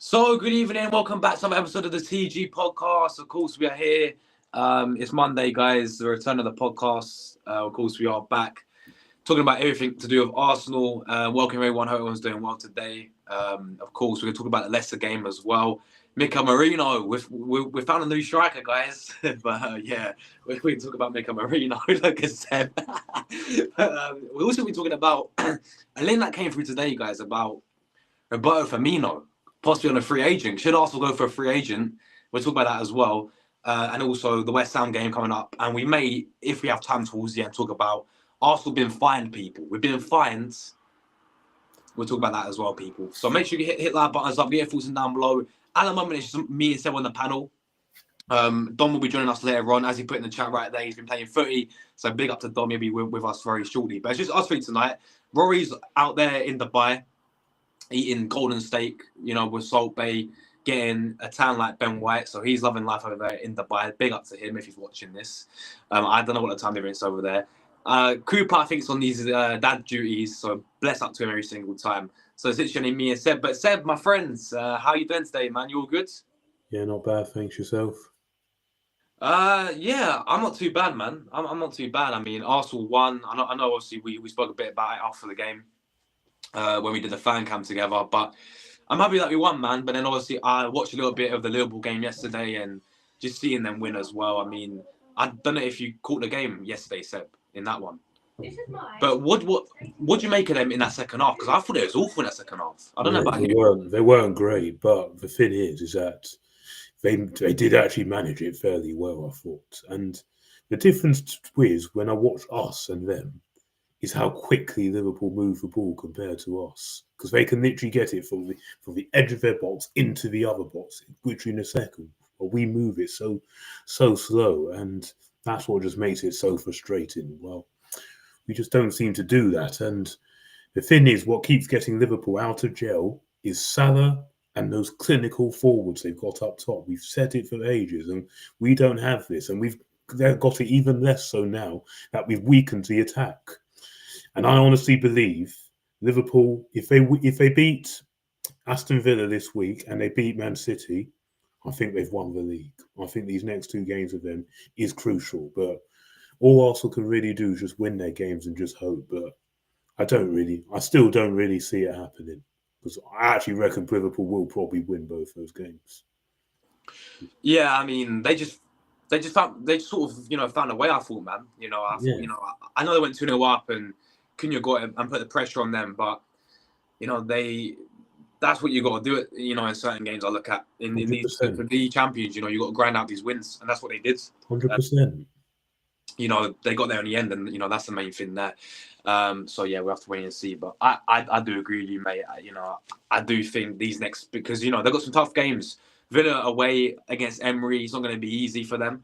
So, good evening. Welcome back to another episode of the TG podcast. Of course, we are here. It's Monday, guys. The return of the podcast. Of course, we are back talking about everything to do with Arsenal. Welcome, everyone. Hope everyone's doing well today. Of course, we're going to talk about the Leicester game as well. Mikel Merino. We found a new striker, guys. But yeah, we're going to talk about Mikel Merino, like I said. We'll also be talking about a link that came through today, guys, about Roberto Firmino, possibly on a free agent. Should Arsenal go for a free agent? We'll talk about that as well. And also the West Ham game coming up. And we may, if we have time towards the end, talk about Arsenal being fined, people. We've been fined. We'll talk about that as well, people. So make sure you hit like buttons up, get your thoughts down below. At the moment, it's just me and Seb on the panel. Dom will be joining us later on, as he put in the chat right there. He's been playing footy. So big up to Dom. He'll be with us very shortly. But it's just us three tonight. Rory's out there in Dubai, eating golden steak, with Salt Bay, getting a tan like Ben White. So he's loving life over there in Dubai. Big up to him if he's watching this. I don't know what the time difference is over there. Cooper, I think, is on these dad duties. So bless up to him every single time. So it's literally me and Seb. But Seb, my friends, how you doing today, man? You all good? Yeah, not bad. Thanks, yourself. Yeah, I'm not too bad, man. I'm not too bad. I mean, Arsenal won. I know obviously we spoke a bit about it after the game. When we did the fan cam together, but I'm happy that we won, man. But then obviously I watched a little bit of the Liverpool game yesterday and just seeing them win as well. I mean, I don't know if you caught the game yesterday, Seb, in that one. But what do you make of them in that second half? Because I thought it was awful in that second half. I don't know about you. They weren't great, but the thing is that they did actually manage it fairly well, I thought. And the difference is when I watch us and them, is how quickly Liverpool move the ball compared to us, because they can literally get it from the edge of their box into the other box, which in a second. But we move it so slow, and that's what just makes it so frustrating. Well, we just don't seem to do that. And the thing is, what keeps getting Liverpool out of jail is Salah and those clinical forwards they've got up top. We've said it for ages, and we don't have this, and they've got it even less so now that we've weakened the attack. And I honestly believe Liverpool, if they beat Aston Villa this week and they beat Man City, I think they've won the league. I think these next two games of them is crucial. But all Arsenal can really do is just win their games and just hope. But I still don't really see it happening, because I actually reckon Liverpool will probably win both those games. Yeah, I mean, they just sort of found a way. I thought, man. I know they went 2-0 up and Cunha got it and put the pressure on them, but that's what you got to do it. In certain games I look at in these for the champions, you got to grind out these wins, and that's what they did. 100%. They got there in the end, and that's the main thing there. So yeah, we have to wait and see. But I do agree with you, mate. I do think these next, because they've got some tough games. Villa away against Emery, it's not going to be easy for them.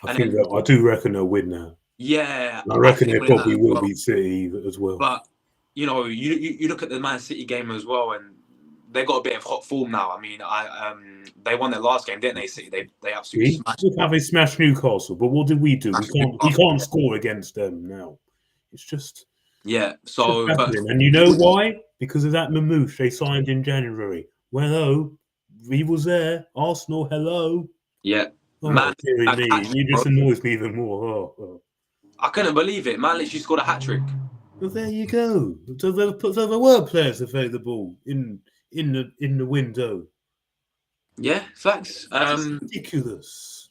I do reckon they'll win now. Yeah, I reckon they probably will beat City as well. But you look at the Man City game as well, and they got a bit of hot form now. I mean, they won their last game, didn't they? City, they absolutely smashed. They smashed Newcastle, but what did we do? We can't score against them now. It's just So, and you know why? Because of that Mamouche they signed in January. Well, hello, he was there. Arsenal, hello. Yeah, man, he just annoys me even more. I couldn't believe it. Man literally scored a hat-trick. Well, there you go. So there were players available in the window. Yeah, facts. Ridiculous.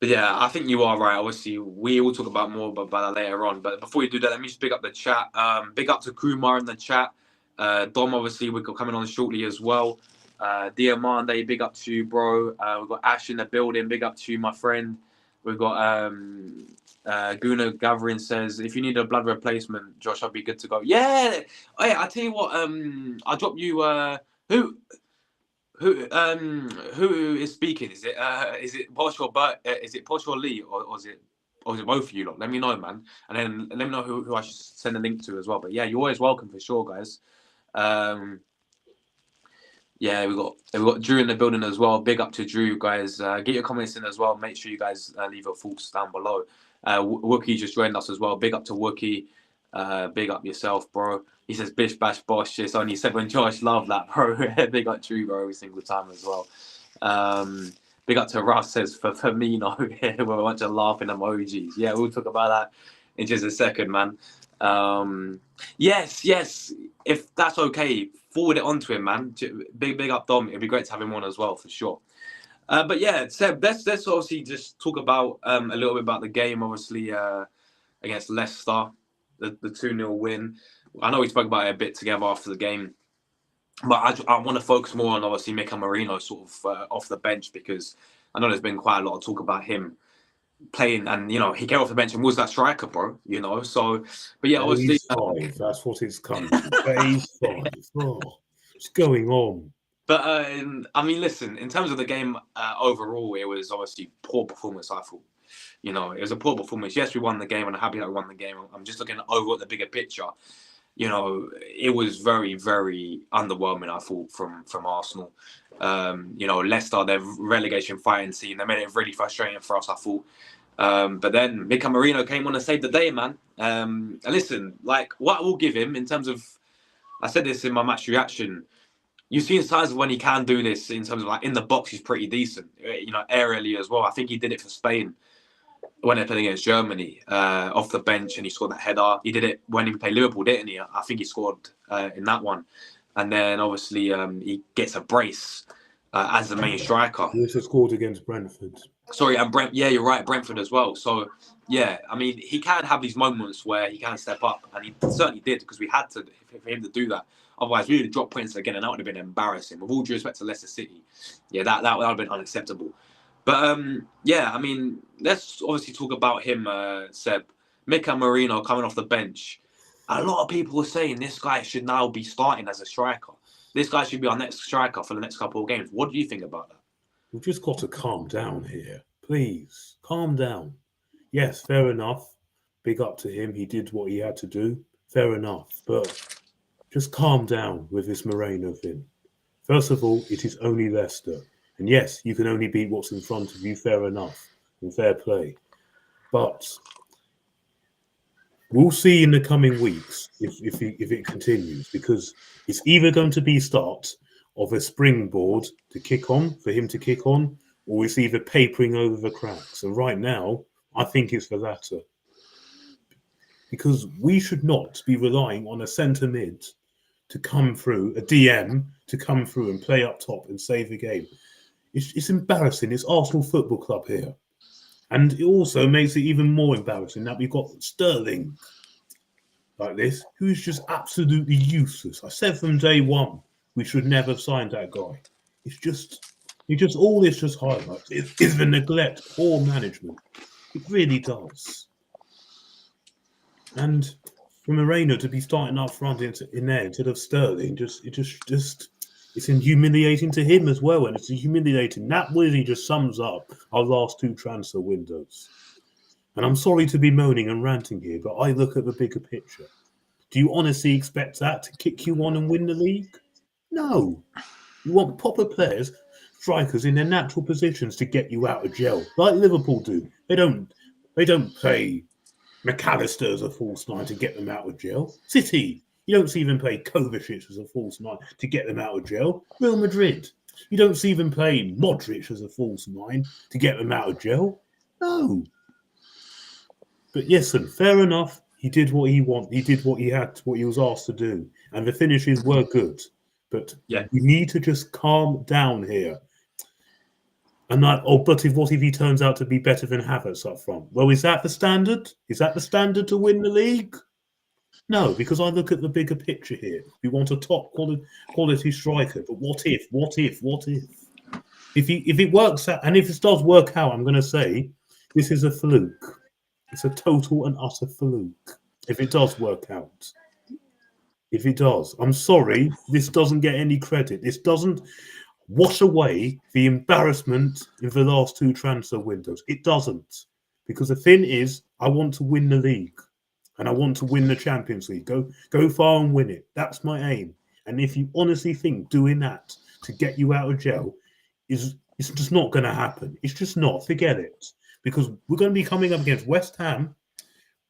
But yeah, I think you are right. Obviously, we will talk about more about that later on. But before we do that, let me just pick up the chat. Big up to Kumar in the chat. Dom, obviously, we're coming on shortly as well. Diamande, big up to you, bro. We've got Ash in the building. Big up to you, my friend. We've got Guna Gathering says, if you need a blood replacement, Josh, I'll be good to go. Yeah. Oh, yeah, I tell you what. I'll drop you. Who is speaking? Is it Posh or is it Posh or Lee, or is it both of you lot? Let me know, man, and then let me know who I should send a link to as well. But yeah, you're always welcome for sure, guys. Yeah, we got Drew in the building as well. Big up to Drew, guys. Get your comments in as well. Make sure you guys leave your thoughts down below. Wookie just joined us as well. Big up to Wookie. Big up yourself, bro. He says bish bash bosh. It's only said when Josh love that, bro. Big up Drew, bro, every single time as well. Big up to Russ says for Firmino with a bunch of laughing emojis. Yeah, we'll talk about that in just a second, man. Yes. If that's okay, forward it on to him, man. Big up Dom. It'd be great to have him on as well, for sure. But yeah, Seb, let's obviously just talk about a little bit about the game, obviously, against Leicester, the 2-0 win. I know we spoke about it a bit together after the game, but I want to focus more on, obviously, Mikel Merino sort of off the bench, because I know there's been quite a lot of talk about him playing, and, you know, he came off the bench and was that striker, bro, you know? So, but yeah, obviously... Phase 5, that's what it's come to. Phase 5. Oh, what's going on? But, I mean, listen, in terms of the game overall, it was obviously poor performance, I thought. You know, it was a poor performance. Yes, we won the game, and I'm happy that we won the game. I'm just looking over at the bigger picture. You know, it was very, very underwhelming, I thought, from Arsenal. You know, Leicester, their relegation fighting team, they made it really frustrating for us, I thought. But then Mikel Merino came on and saved the day, man. And listen, like, what I will give him in terms of, I said this in my match reaction, you've seen signs of when he can do this in terms of, like, in the box, he's pretty decent. You know, aerially as well. I think he did it for Spain when they played against Germany, off the bench, and he scored that header. He did it when he played Liverpool, didn't he? I think he scored in that one. And then, obviously, he gets a brace as the main striker. He also scored against Brentford. Sorry, and yeah, you're right, Brentford as well. So, yeah, I mean, he can have these moments where he can step up, and he certainly did, because we had to, for him to do that. Otherwise, we would have dropped points again, and that would have been embarrassing. With all due respect to Leicester City, yeah, that would have been unacceptable. But, yeah, I mean, let's obviously talk about him, Seb. Mikel Merino coming off the bench. A lot of people are saying this guy should now be starting as a striker. This guy should be our next striker for the next couple of games. What do you think about that? We've just got to calm down here. Please, calm down. Yes, fair enough. Big up to him. He did what he had to do. Fair enough. But just calm down with this Moreno thing. First of all, it is only Leicester. And yes, you can only beat what's in front of you. Fair enough. And fair play. But we'll see in the coming weeks if it continues, because it's either going to be start of a springboard to kick on, for him to kick on, or it's either papering over the cracks. And right now, I think it's the latter. Because we should not be relying on a centre mid to come through, a DM to come through and play up top and save the game. It's embarrassing. It's Arsenal Football Club here. And it also makes it even more embarrassing that we've got Sterling like this, who is just absolutely useless. I said from day one, we should never have signed that guy. All this just highlights is the neglect, poor management. It really does. And for Moreno to be starting up front in there instead of Sterling, it's humiliating to him as well, and it's humiliating. That really just sums up our last two transfer windows. And I'm sorry to be moaning and ranting here, but I look at the bigger picture. Do you honestly expect that to kick you on and win the league? No. You want proper players, strikers in their natural positions to get you out of jail, like Liverpool do. They don't play McAllister as a false nine to get them out of jail. City, you don't see them play Kovacic as a false nine to get them out of jail. Real Madrid, you don't see them play Modric as a false nine to get them out of jail. No. But yes, and fair enough. He did what he wanted. He did what he had, what he was asked to do, and the finishes were good. But yeah, we need to just calm down here. And what if he turns out to be better than Havertz up front? Well, is that the standard? Is that the standard to win the league? No, because I look at the bigger picture here. We want a top quality striker. But what if? If it works out, and if it does work out, I'm going to say this is a fluke. It's a total and utter fluke. If it does work out. If it does. I'm sorry, this doesn't get any credit. This doesn't wash away the embarrassment in the last two transfer windows. It doesn't. Because the thing is, I want to win the league. And I want to win the Champions League. Go far and win it. That's my aim. And if you honestly think doing that to get you out of jail it's just not going to happen. It's just not. Forget it. Because we're going to be coming up against West Ham,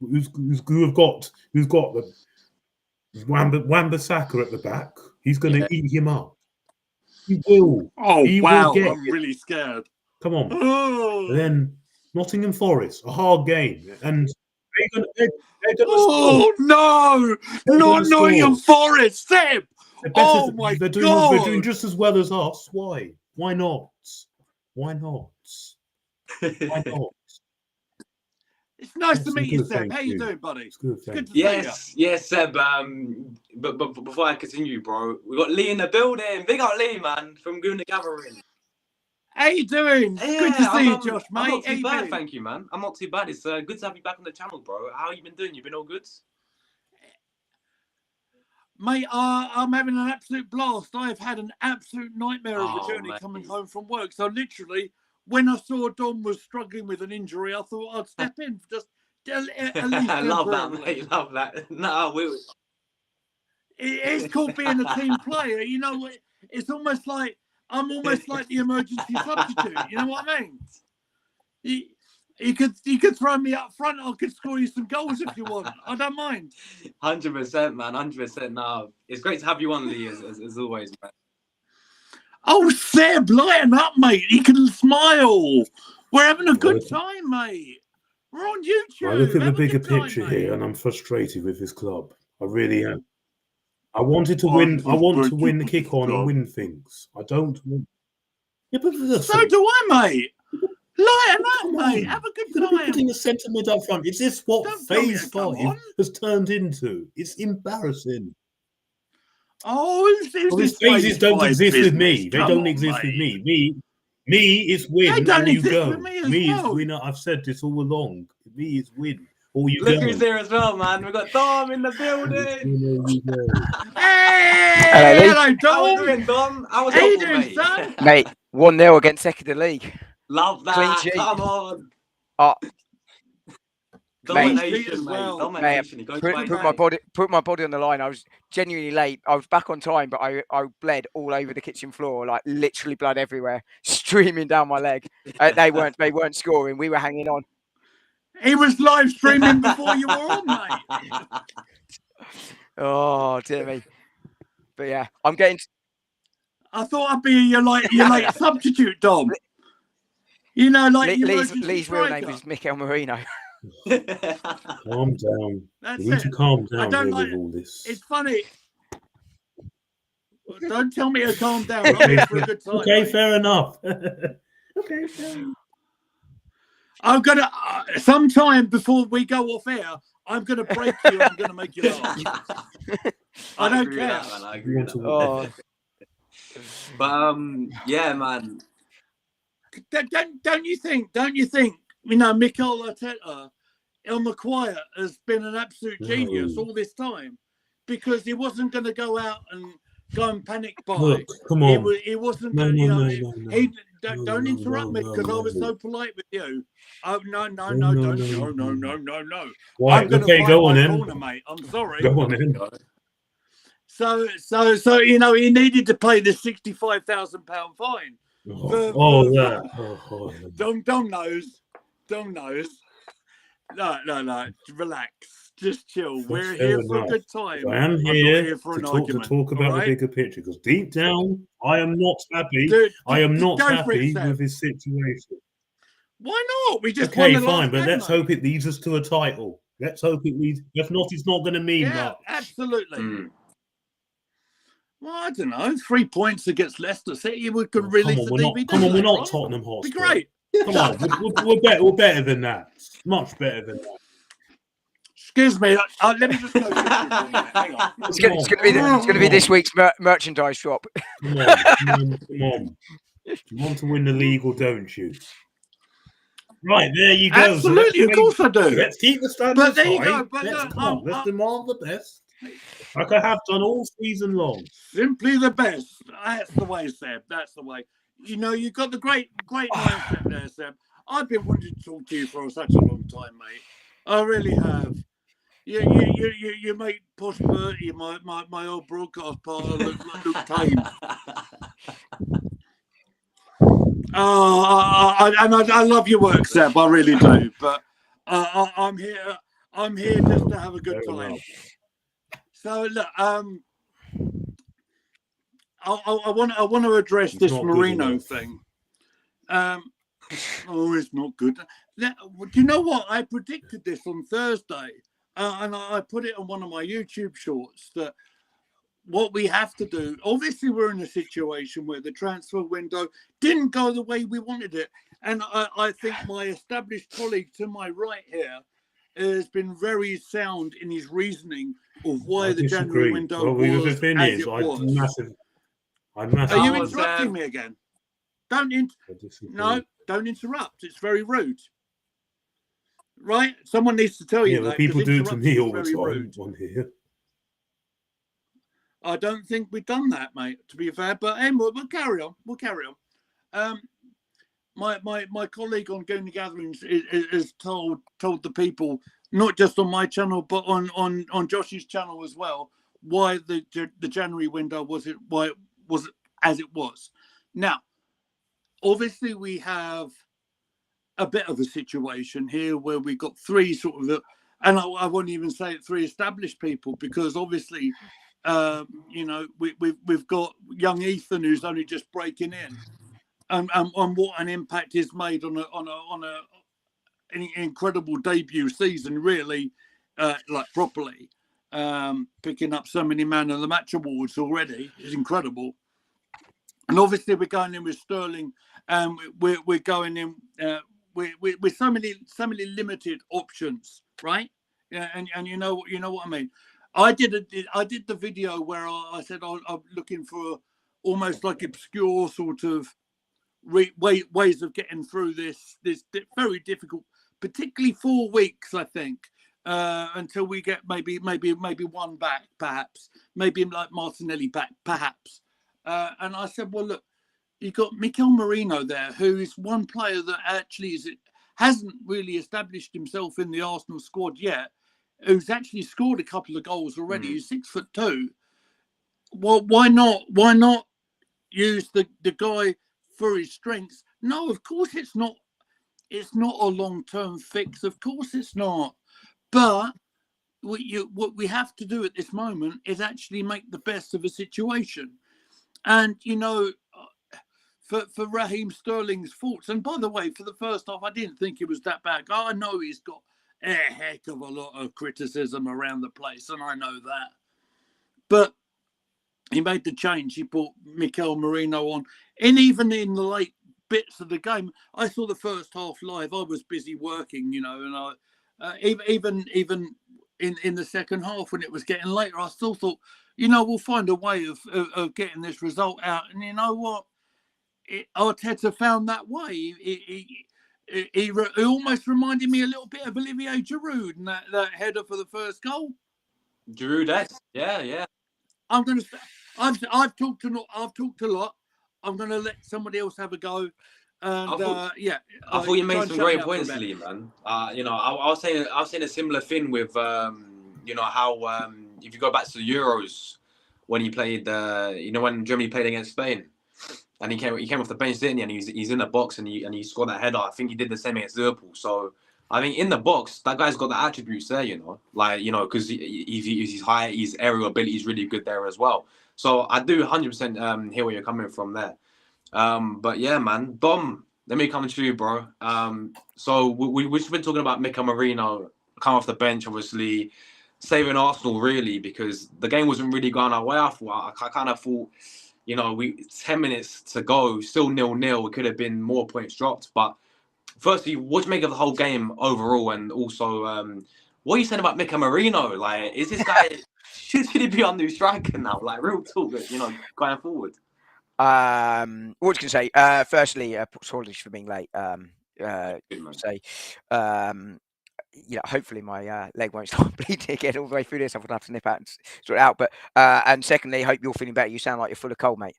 who've got the Wan-Bissaka at the back. He's going to eat him up. He will. Oh, He wow. will get I'm really scared. Come on. Oh. And then Nottingham Forest, a hard game. And they're going to Oh, no. Not Nottingham Forest, Seb. Oh, my God. They're doing just as well as us. Why? Why not? Why not? Why not? It's nice to meet you, Seb. How you doing, buddy? It's good, good to yes, Seb. But before I continue, bro, we got Lee in the building. Big up Lee, man, from Goon the Gathering. How you doing? Yeah, good to see you, Josh, mate. I'm not too bad, thank you, man. I'm not too bad. It's good to have you back on the channel, bro. How you been doing? You been all good? Mate, I'm having an absolute blast. I've had an absolute nightmare of a journey mate. coming home from work. So literally, when I saw Dom was struggling with an injury, I thought I'd step in just I love that, mate. Love that. No, it's called being a team player. You know, it's almost like I'm almost like the emergency substitute. You know what I mean? You could throw me up front. I could score you some goals if you want. I don't mind. 100%, man. 100%. No, it's great to have you on, Lee, as always, man. Oh, Seb, lighten up, mate. You can smile. We're having a good time, mate. We're on YouTube. I look at the bigger picture here, and I'm frustrated with this club. I really am. I wanted to win. I want to win the kick on and win things. I don't want. Yeah, but so do I, mate. Lighten up, mate. Have a good time. Putting a centre mid up front. Is this what phase 5 has turned into? It's embarrassing. These phases don't exist with me. They don't exist with me. Me is win or you go. Me is winner. I've said this all along. Me is win or you go. Look who's there as well, man. We've got Dom in the building. Hey, hello, Dom. How are you doing, Dom? How you doing, mate? Son? Mate, 1-0 against second in the league. Love that. Clean sheet. Come on. Domination, mate. well. Domination. Put my body on the line. I was genuinely late. I was back on time, but I bled all over the kitchen floor, like literally blood everywhere, streaming down my leg. They weren't scoring. We were hanging on. He was live streaming before you were on, mate. Oh dear me. But yeah, I'm getting. I thought I'd be your late substitute, Dom. You know, like Lee's real name is Mikel Merino. Calm down. That's you need to calm down. I don't like with all this. It's funny. Don't tell me to calm down. I'm here for a good time. Okay, mate. fair enough. Okay, fair enough. I'm gonna sometime before we go off air. I'm gonna break you. I'm gonna make you laugh. I don't care. I agree with that. But yeah, man. Don't you think? You know, Mikel Arteta on the quiet has been an absolute genius all this time because he wasn't going to go out and go and panic buy. Look, come on. He wasn't. Don't interrupt me because I was so polite with you. Oh no! Why? I'm Okay, go on in, corner, mate. I'm sorry. Go on in. So you know he needed to pay the £65,000 fine. Dom knows. Dom knows. No. Relax. Just chill. We're here for a good time. I am here to talk about the bigger picture because deep down, I am not happy. I am not happy with this situation. Why not? We just okay, fine, but let's hope it leads us to a title. Let's hope it leads. If not, it's not going to mean much. Absolutely. Well, I don't know. 3 points against Leicester City. We could release the DVD. Come on, we're not Tottenham Hotspur. Be great. Come on, we're better than that. Much better than that. Excuse me. Let me just go. Hang on. It's going to be this week's merchandise shop. Come on. You want to win the league or don't you? Right, there you go. Absolutely, of course I do. Let's keep the standards there you high. go. Let's demand the best. Like I have done all season long. Simply the best. That's the way, Seb. That's the way. You know, you've got the great mindset there, Seb. I've been wanting to talk to you for such a long time, mate. I really have. You make Posh Bertie, my old broadcast partner, look tame. I love your work, Seb. I really do. But I'm here just to have a good time. So look, I want to address It's this not good Merino enough. thing. It's not good. Do you know what? I predicted this on Thursday, and I put it on one of my YouTube shorts that what we have to do. Obviously, we're in a situation where the transfer window didn't go the way we wanted it, and I think my established colleague to my right here has been very sound in his reasoning of why the January window because the was thing as is, it was. I massively. Are you That was, interrupting me again? No, don't interrupt. It's very rude. Right? Someone needs to tell you Yeah, but that. people 'cause do it to me interrupting all the is very time rude. on here. I don't think we've done that, mate, to be fair. But anyway, we'll carry on. My colleague on Going to Gatherings is told the people, not just on my channel, but on Josh's channel as well, why the January window was as it was. Now, obviously, we have a bit of a situation here where we got three sort of, and I won't even say it, three established people, because obviously, we've got young Ethan who's only just breaking in, and what an impact he's made on an incredible debut season, really, like properly, picking up so many Man of the Match awards already is incredible. And obviously, we're going in with Sterling, and we're going in with so many limited options, right? Yeah, and you know what I mean. I did the video where I said I'm looking for almost like obscure sort of ways of getting through this very difficult, particularly 4 weeks, I think, until we get maybe one back, perhaps, maybe like Martinelli back, perhaps. And I said, well, look, you've got Mikel Merino there, who is one player that actually hasn't really established himself in the Arsenal squad yet, who's actually scored a couple of goals already. He's 6'2". Well, why not use the guy for his strengths? No, of course it's not. It's not a long-term fix. Of course it's not. But what we have to do at this moment is actually make the best of a situation. And, for Raheem Sterling's faults, and by the way, for the first half, I didn't think it was that bad. I know he's got a heck of a lot of criticism around the place, and I know that. But he made the change. He put Mikel Merino on. And even in the late bits of the game, I saw the first half live. I was busy working, and I even in the second half when it was getting later, I still thought, we'll find a way of getting this result out. And you know what? Arteta found that way. He almost reminded me a little bit of Olivier Giroud and that header for the first goal. Giroud, yeah. I'm going to. I've talked a lot. I'm going to let somebody else have a go. And I thought you made some great points, Lee, man. I was saying a similar thing with how if you go back to the Euros when he played when Germany played against Spain. And he came off the bench, didn't he? And he's in the box and he scored that header. I think he did the same against Liverpool. So I think in the box, that guy's got the attributes there, because his height, his aerial ability is really good there as well. So I do 100% hear where you're coming from there. But yeah, man, Dom, let me come to you, bro. So we've been talking about Mikel Merino coming off the bench, obviously saving Arsenal really because the game wasn't really going our way. I kind of thought. 10 minutes to go, still 0-0. It could have been more points dropped. But firstly, what do you make of the whole game overall? And also, what are you saying about Mikel Merino? Like, is this guy, should he be on new striker now? Like, real talk, going forward. What was I going to say? Firstly, apologies for being late. Hopefully my leg won't start bleeding again all the way through this. I'm gonna have to nip out and sort it out. But and secondly, hope you're feeling better. You sound like you're full of cold, mate.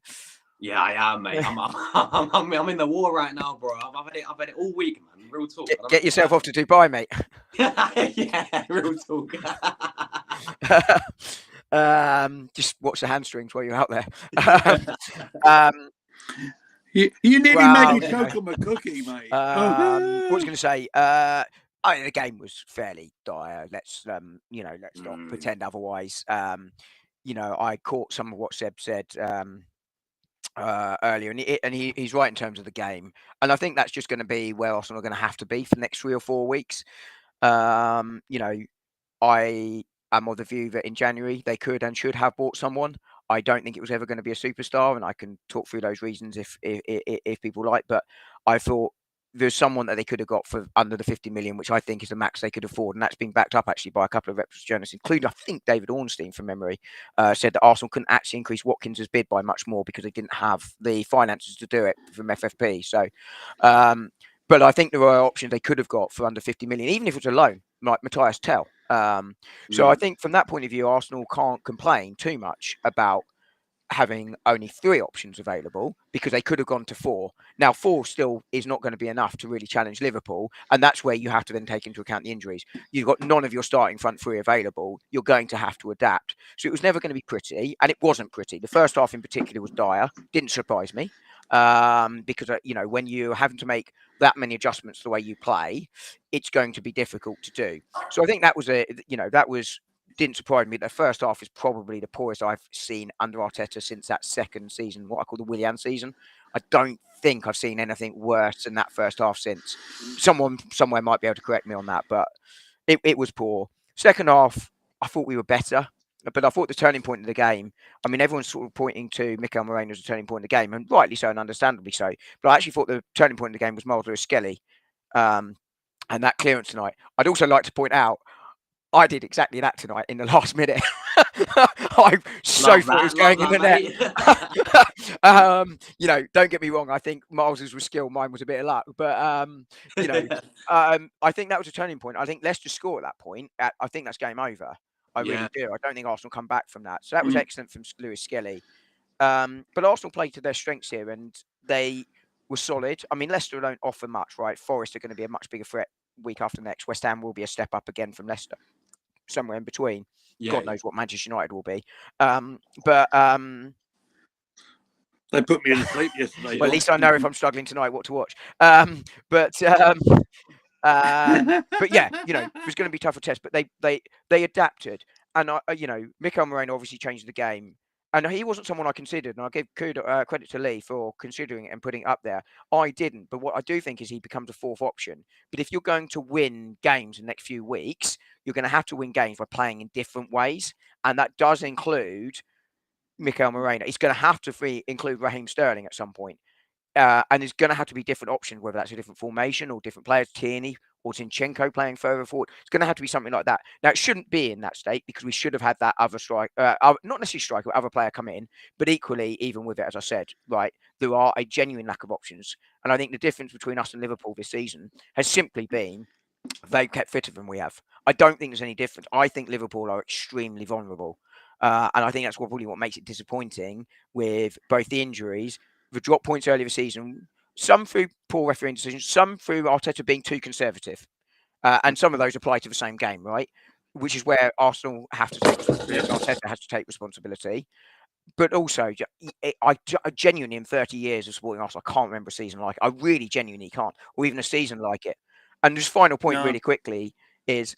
Yeah, I am, mate. I'm in the war right now, bro. I've had it all week, man. Real talk. Get yourself off to Dubai, mate. Yeah, real talk. Just watch the hamstrings while you're out there. You nearly made me choke on a cookie, mate. What was I going to say? the game was fairly dire. Let's let's not pretend otherwise. I caught some of what Seb said earlier, and he's right in terms of the game. And I think that's just going to be where Arsenal are going to have to be for the next 3 or 4 weeks. I am of the view that in January they could and should have bought someone. I don't think it was ever going to be a superstar, and I can talk through those reasons if people like. But I thought there's someone that they could have got for under the 50 million, which I think is the max they could afford, and that's been backed up actually by a couple of reputable journalists, including I think David Ornstein from memory, said that Arsenal couldn't actually increase Watkins' bid by much more because they didn't have the finances to do it from FFP. So, but I think there are options they could have got for under 50 million, even if it was a loan, like Matthias Tell. So I think from that point of view, Arsenal can't complain too much about having only 3 options available because they could have gone to 4. Now, 4 still is not going to be enough to really challenge Liverpool. And that's where you have to then take into account the injuries. You've got none of your starting front 3 available. You're going to have to adapt. So it was never going to be pretty. And it wasn't pretty. The first half in particular was dire. Didn't surprise me. Because, when you're having to make that many adjustments to the way you play, it's going to be difficult to do. So I think that was didn't surprise me. The first half is probably the poorest I've seen under Arteta since that second season, what I call the Willian season. I don't think I've seen anything worse than that first half since. Someone somewhere might be able to correct me on that, but it was poor. Second half, I thought we were better, but I thought the turning point of the game, I mean, everyone's sort of pointing to Mikel Merino as a turning point of the game, and rightly so and understandably so, but I actually thought the turning point of the game was Miles Lewis-Skelly and that clearance tonight. I'd also like to point out, I did exactly that tonight in the last minute. I so thought it was going in the net. Don't get me wrong. I think Miles's was skill, mine was a bit of luck. But I think that was a turning point. I think Leicester score at that point. I think that's game over. I really do. I don't think Arsenal come back from that. So that was excellent from Lewis-Skelly. But Arsenal played to their strengths here, and they were solid. I mean, Leicester don't offer much, right? Forest are going to be a much bigger threat week after next. West Ham will be a step up again from Leicester. Somewhere in between. God knows what Manchester United will be. But they put me in sleep yesterday. Well, at least I know if I'm struggling tonight what to watch. But yeah, it was going to be a tougher test. But they adapted, and Mikel Merino obviously changed the game. And he wasn't someone I considered, and I give credit to Lee for considering it and putting it up there. I didn't, but what I do think is he becomes a 4th option. But if you're going to win games in the next few weeks, you're going to have to win games by playing in different ways, and that does include Mikel Merino. He's going to have to include Raheem Sterling at some point. And there's going to have to be different options, whether that's a different formation or different players, Tierney or Zinchenko playing further forward. It's going to have to be something like that. Now, it shouldn't be in that state because we should have had that other not necessarily striker, but other player come in. But equally, even with it, as I said, right, there are a genuine lack of options. And I think the difference between us and Liverpool this season has simply been they've kept fitter than we have. I don't think there's any difference. I think Liverpool are extremely vulnerable. And I think that's probably what makes it disappointing with both the injuries, the drop points earlier this season, some through poor refereeing decisions, some through Arteta being too conservative. And some of those apply to the same game, right? Which is where Arsenal have to take responsibility. Arteta has to take responsibility. But also, I genuinely, in 30 years of supporting Arsenal, I can't remember a season like it. I really genuinely can't, or even a season like it. And just final point really quickly is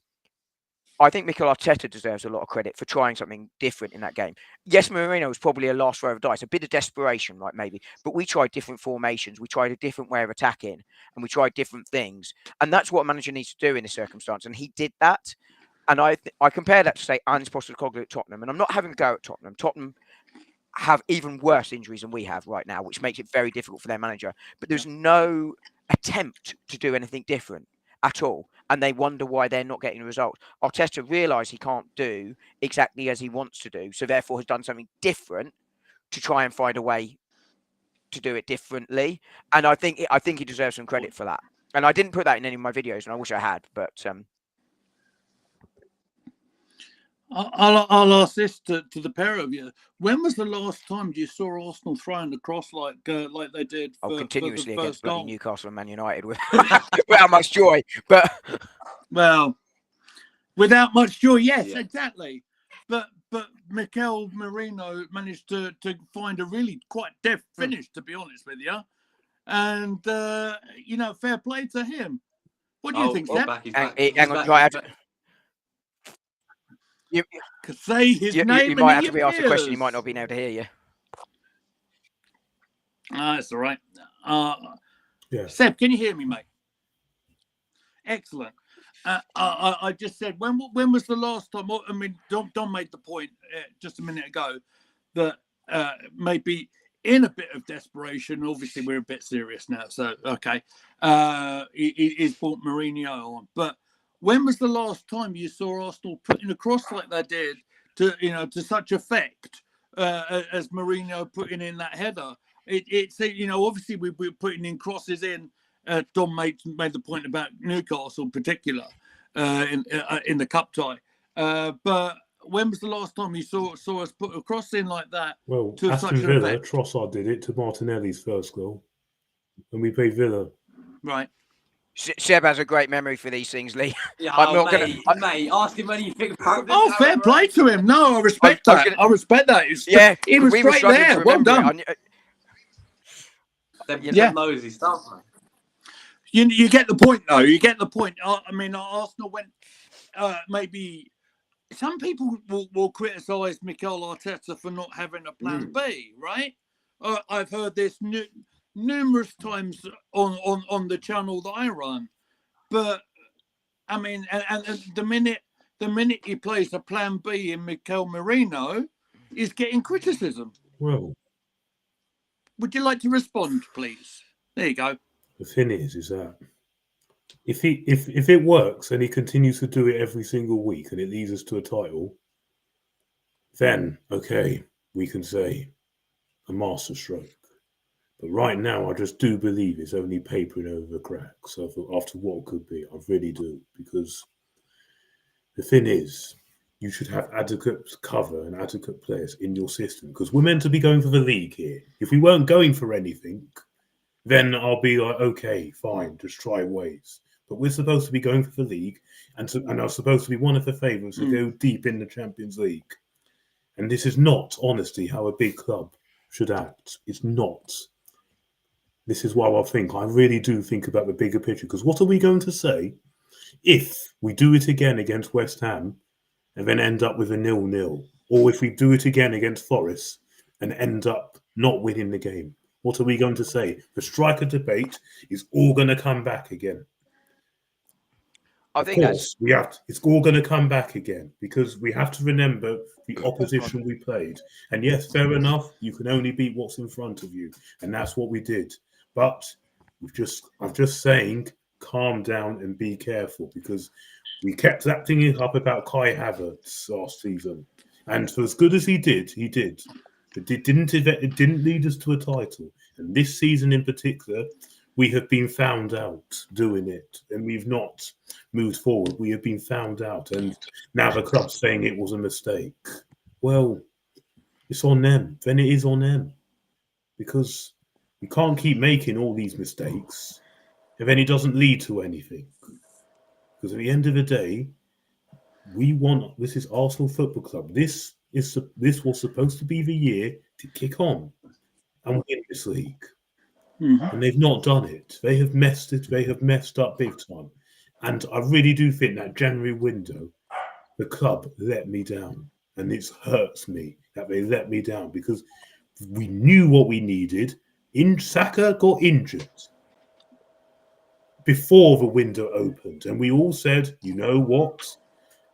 I think Mikel Arteta deserves a lot of credit for trying something different in that game. Yes, Merino was probably a last throw of dice, a bit of desperation, right, maybe. But we tried different formations. We tried a different way of attacking, and we tried different things. And that's what a manager needs to do in this circumstance. And he did that. And I compare that to, say, Ange Postecoglou at Tottenham. And I'm not having a go at Tottenham. Tottenham have even worse injuries than we have right now, which makes it very difficult for their manager. But there's no attempt to do anything different at all, and they wonder why they're not getting the results. Arteta realised he can't do exactly as he wants to do, so therefore has done something different to try and find a way to do it differently. And I think he deserves some credit for that. And I didn't put that in any of my videos, and I wish I had. But I'll ask this to the pair of you. When was the last time you saw Arsenal throwing the cross like they did continuously for the against goal? Newcastle and Man United without much joy? But well, without much joy, yes, exactly. But Mikel Merino managed to find a really quite deft finish, to be honest with you. And fair play to him. What do you think, Seb? Back, he's Hang, back. hang He's on, back, right, he's back. You, Say his you name might and have to he be asked a question. He appears. might not be able to hear you. That's all right. Yeah. Seb, can you hear me, mate? Excellent. I just said, when was the last time? I mean, Don made the point just a minute ago that maybe in a bit of desperation, obviously we're a bit serious now, so okay, he's brought Mourinho on. But when was the last time you saw Arsenal putting a cross like they did to such effect as Mourinho putting in that header? It's obviously we're putting in crosses in. Don made the point about Newcastle in particular in the cup tie. But when was the last time you saw us put a cross in like that? Well, to such Aston an Villa, effect? Trossard did it to Martinelli's first goal when we played Villa. Right. Seb has a great memory for these things, Lee. Yeah, I'm not mate, mate, ask him when you think about this. Oh, fair play to him. No, I respect I was that. I respect that. Yeah, he was we were straight struggling there. to Well remember done. it. Yeah, nosy stuff, man. You get the point, though. You get the point. I mean, Arsenal went maybe. Some people will criticise Mikel Arteta for not having a plan B, right? I've heard this numerous times on the channel that I run, but I mean, and the minute he plays a plan B in Mikel Merino, he's getting criticism. Well, would you like to respond, please? There you go. The thing is that if it works and he continues to do it every single week and it leads us to a title, then okay, we can say a masterstroke. But right now, I just do believe it's only papering over the cracks after what could be. I really do, because the thing is, you should have adequate cover and adequate players in your system, because we're meant to be going for the league here. If we weren't going for anything, then I'll be like, okay, fine, just try ways. But we're supposed to be going for the league, and are supposed to be one of the favourites to go deep in the Champions League. And this is not, honestly, how a big club should act. It's not. This is why I really do think about the bigger picture. Because what are we going to say if we do it again against West Ham and then end up with a 0-0? Or if we do it again against Forest and end up not winning the game? What are we going to say? The striker debate is all going to come back again. Of course, it's all going to come back again, because we have to remember the opposition we played. And yes, fair enough, you can only beat what's in front of you. And that's what we did. But I'm just saying, calm down and be careful, because we kept acting it up about Kai Havertz last season. And for as good as he did. But it didn't lead us to a title. And this season in particular, we have been found out doing it, and we've not moved forward. We have been found out, and now the club's saying it was a mistake. Well, it's on them. Then it is on them, because we can't keep making all these mistakes, and then it doesn't lead to anything. Because at the end of the day, this is Arsenal Football Club. This was supposed to be the year to kick on and win this league. And they've not done it. They have messed it. They have messed up big time. And I really do think that January window, the club let me down. And it hurts me that they let me down, because we knew what we needed. Saka got injured before the window opened. And we all said, you know what?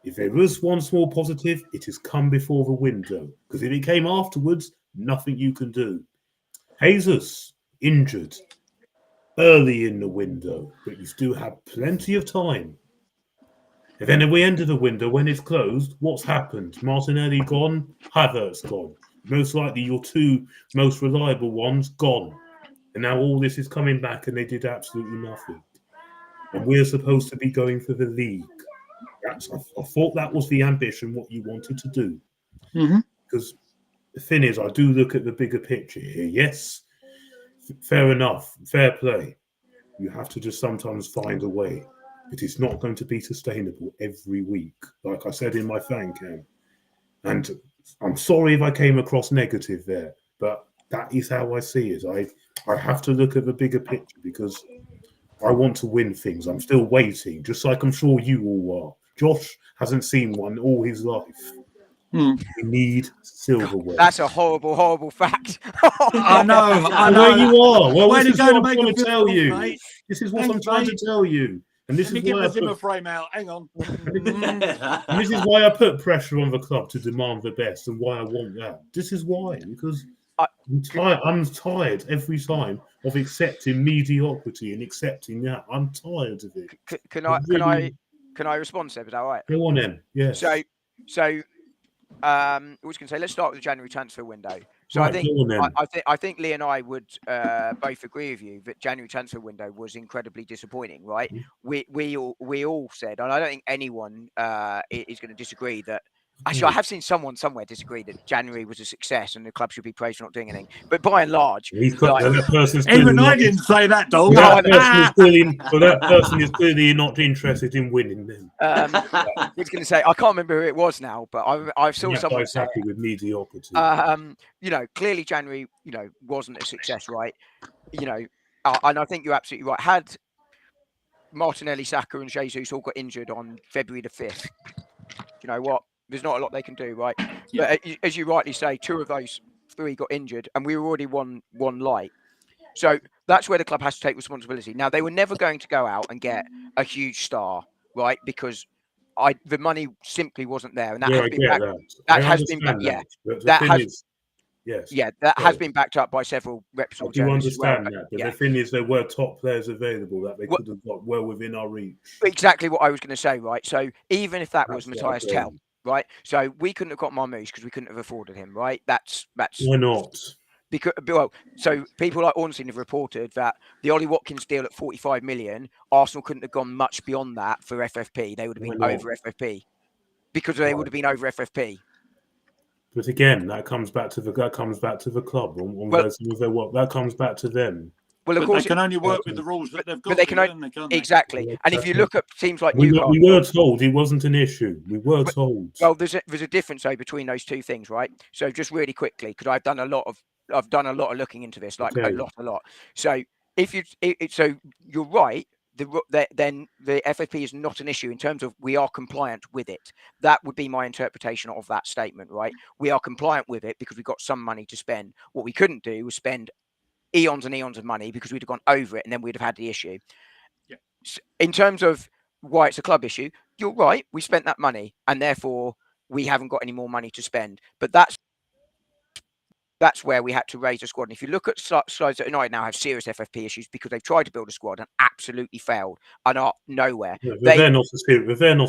If there was one small positive, it has come before the window. Because if it came afterwards, nothing you can do. Jesus injured early in the window, but you still have plenty of time. And then at the end of the window, when it's closed, what's happened? Martinelli gone, Havertz gone. Most likely your two most reliable ones gone. And now all this is coming back, and they did absolutely nothing. And we're supposed to be going for the league. I thought that was the ambition, what you wanted to do. Because the thing is, I do look at the bigger picture here. Yes, fair enough, fair play. You have to just sometimes find a way. But it's not going to be sustainable every week, like I said in my fan cam. And I'm sorry if I came across negative there, but that is how I see it. I have to look at the bigger picture, because I want to win things. I'm still waiting, just like I'm sure you all are. Josh hasn't seen one all his life. Hmm. We need silverware. That's a horrible, horrible fact. I know. I know. Where you are. Well, Way this to is go what to I'm make trying a to field tell goal, you. mate. This is what Thanks, I'm trying mate. to tell you. And this Let me is get why my I Zimmer put, frame out. Hang on. and this is why I put pressure on the club to demand the best, and why I want that. This is why, because I- I'm tired every time of accepting mediocrity and accepting that. I'm tired of it. Can I respond, Seb? Is that all right? Go on then. Yes. So I was going to say, let's start with the January transfer window. So Right, go on then. I think Lee and I would both agree with you that January transfer window was incredibly disappointing, right? We all said, and I don't think anyone is going to disagree that. Actually, I have seen someone somewhere disagree that January was a success and the club should be praised for not doing anything. But by and large, That person's Even clearly I not, didn't say that, dog. that person is clearly not interested in winning. Then I was going to say I can't remember who it was now, but I saw that someone guy's say, happy with mediocrity. clearly January, wasn't a success, right? And I think you're absolutely right. Had Martinelli, Saka, and Jesus all got injured on February the 5th, you know what? There's not a lot they can do, right? Yeah. But as you rightly say, 2 of those 3 got injured, and we were already one light. So that's where the club has to take responsibility. Now, they were never going to go out and get a huge star, right? Because the money simply wasn't there, and that Yeah, has I been get back, that. that I has been understand yeah, that. But the that thing has is, yes, that has sorry. been backed up by several I reputable do journalists as well. understand that. But Yeah, the thing is, there were top players available that they Well- could have got well within our reach. exactly what I was going to say, right? So even if that was That's what I Matthias Tell, think. right? So we couldn't have got Marmoush because we couldn't have afforded him, right? That's Why not? because so people like Ornstein have reported that the Ollie Watkins deal at 45 million, Arsenal couldn't have gone much beyond that for FFP. They would have Why been not? over FFP because they would have been over FFP. But again, that comes back to the club on Well- what that comes back to them. Well, of But course, they can only work with the rules that they've got. they can can't they? exactly. And if you look at teams like We Newcastle, were told it wasn't an issue. We were told. well, there's a difference though between those two things, right? So just really quickly, because I've done a lot of looking into this, like Okay. a lot. So so you're right. Then the FFP is not an issue in terms of we are compliant with it. That would be my interpretation of that statement, right? We are compliant with it because we've got some money to spend. What we couldn't do was spend eons and eons of money because we'd have gone over it and then we'd have had the issue. Yeah. In terms of why it's a club issue, you're right. We spent that money and therefore we haven't got any more money to spend. But that's where we had to raise a squad. And if you look at slides that United now have serious FFP issues because they've tried to build a squad and absolutely failed and are nowhere. Yeah, they're not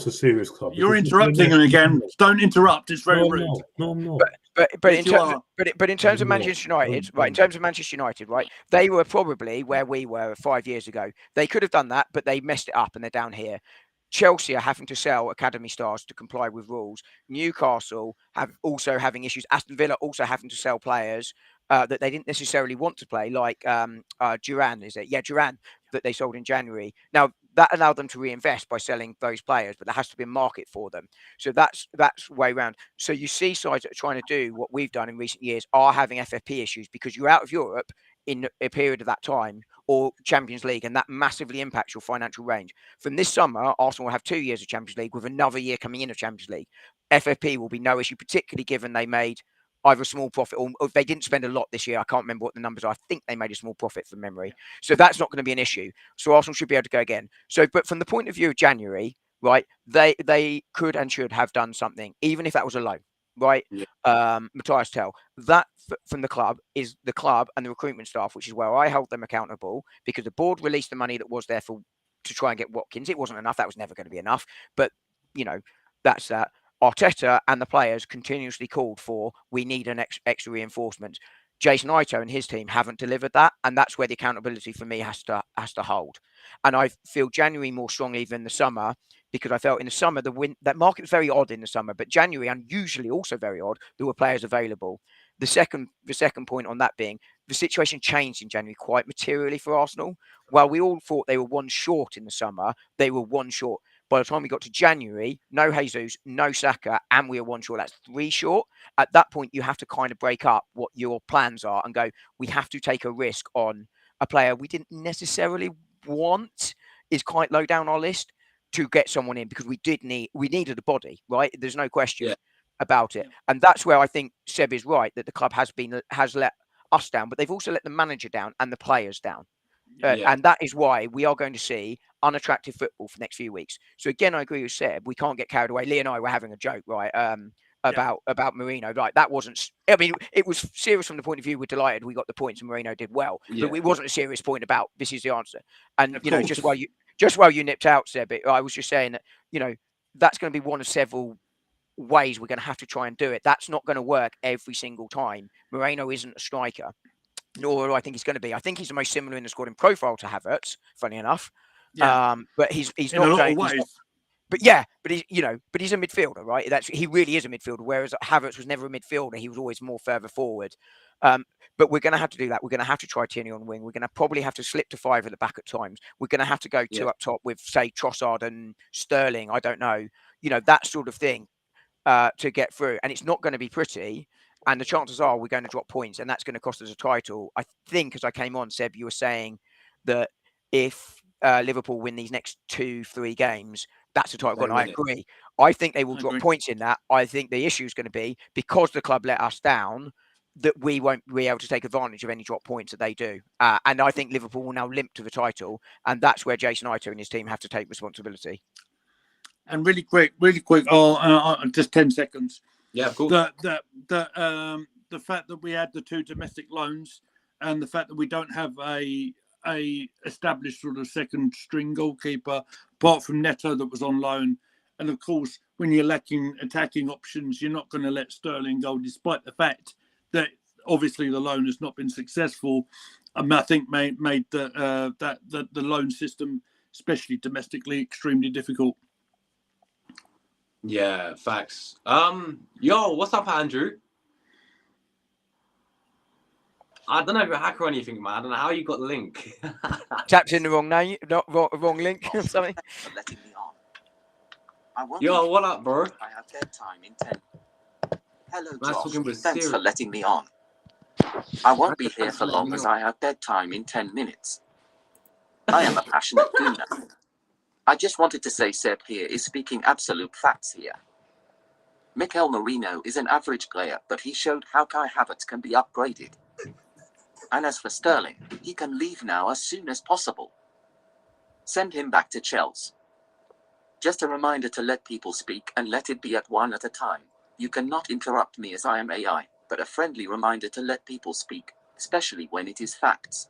a serious club. You're interrupting them again. Don't interrupt. It's very No, rude. No, I'm not. But Yes, in terms of No, Manchester United, no. right? In terms of Manchester United, right? They were probably where we were 5 years ago. They could have done that, but they messed it up and they're down here. Chelsea are having to sell academy stars to comply with rules. Newcastle also having issues. Aston Villa also having to sell players that they didn't necessarily want to play, like Duran, is it? Yeah, Duran, that they sold in January. Now, that allowed them to reinvest by selling those players, but there has to be a market for them. So that's way round. So you see sides that are trying to do what we've done in recent years are having FFP issues because you're out of Europe in a period of that time or Champions League, and that massively impacts your financial range. From this summer, Arsenal will have 2 years of Champions League with another year coming in of Champions League. FFP will be no issue, particularly given they made either a small profit or if they didn't spend a lot this year. I can't remember what the numbers are. I think they made a small profit from memory. So that's not going to be an issue. So Arsenal should be able to go again. So, but from the point of view of January, right, they could and should have done something, even if that was a loan. Right, Matthias Tell. That from the club is the club and the recruitment staff, which is where I held them accountable because the board released the money that was there to try and get Watkins. It wasn't enough. That was never going to be enough. But that's that. Arteta and the players continuously called for we need an extra reinforcement. Jason Ito and his team haven't delivered that, and that's where the accountability for me has to hold. And I feel January more strongly than the summer because I felt in the summer that market was very odd in the summer, but January unusually also very odd. There were players available. The second point on that being the situation changed in January quite materially for Arsenal. While we all thought they were one short in the summer, they were one short. By the time we got to January, no Jesus, no Saka, and we were one short. That's 3 short. At that point, you have to kind of break up what your plans are and go, we have to take a risk on a player we didn't necessarily want is quite low down our list to get someone in, because we needed a body, right? There's no question about it. And that's where I think Seb is right, that the club has let us down, but they've also let the manager down and the players down. And that is why we are going to see unattractive football for the next few weeks. So again, I agree with Seb. We can't get carried away. Lee and I were having a joke, right? About Merino. Like, that wasn't. I mean, it was serious from the point of view we're delighted we got the points and Merino did well, but it wasn't a serious point about this is the answer. And just while you nipped out, Seb, I was just saying that that's going to be one of several ways we're going to have to try and do it. That's not going to work every single time. Merino isn't a striker, nor do I think he's going to be. I think he's the most similar in the squad in profile to Havertz, funny enough. But he's in not a lot going. of ways. But he's a midfielder, right? He really is a midfielder. Whereas Havertz was never a midfielder; he was always more further forward. But we're going to have to do that. We're going to have to try Tierney on wing. We're going to probably have to slip to 5 at the back at times. We're going to have to go 2 up top with, say, Trossard and Sterling. I don't know, that sort of thing to get through. And it's not going to be pretty. And the chances are we're going to drop points, and that's going to cost us a title. I think, as I came on, Seb, you were saying that if Liverpool win these next 2-3 games, that's a title. I agree. I think they will drop points in that. I think the issue is going to be, because the club let us down, that we won't be able to take advantage of any drop points that they do. And I think Liverpool will now limp to the title, and that's where Jason Ito and his team have to take responsibility. And really quick, just 10 seconds. Yeah, of course. The fact that we had the 2 domestic loans, and the fact that we don't have a established sort of second string goalkeeper, apart from Neto that was on loan. And of course, when you're lacking attacking options, you're not going to let Sterling go, despite the fact that obviously the loan has not been successful. I think made the loan system, especially domestically, extremely difficult. Yeah, facts. Yo, what's up, Andrew? I don't know if you're a hacker or anything, man. I don't know how you got the link. Tapped in the wrong name, not wrong link or something. For letting me on. Yo, what up, bro? I have dead time in 10. Hello, Josh. Thanks for letting me on. I won't be here for long, as I have dead time in 10 minutes. I am a passionate gooner. I just wanted to say Seb here is speaking absolute facts here. Mikel Merino is an average player, but he showed how Kai Havertz can be upgraded. And as for Sterling, he can leave now as soon as possible. Send him back to Chelsea. Just a reminder to let people speak, and let it be at one at a time. You cannot interrupt me, as I am AI, but a friendly reminder to let people speak, especially when it is facts.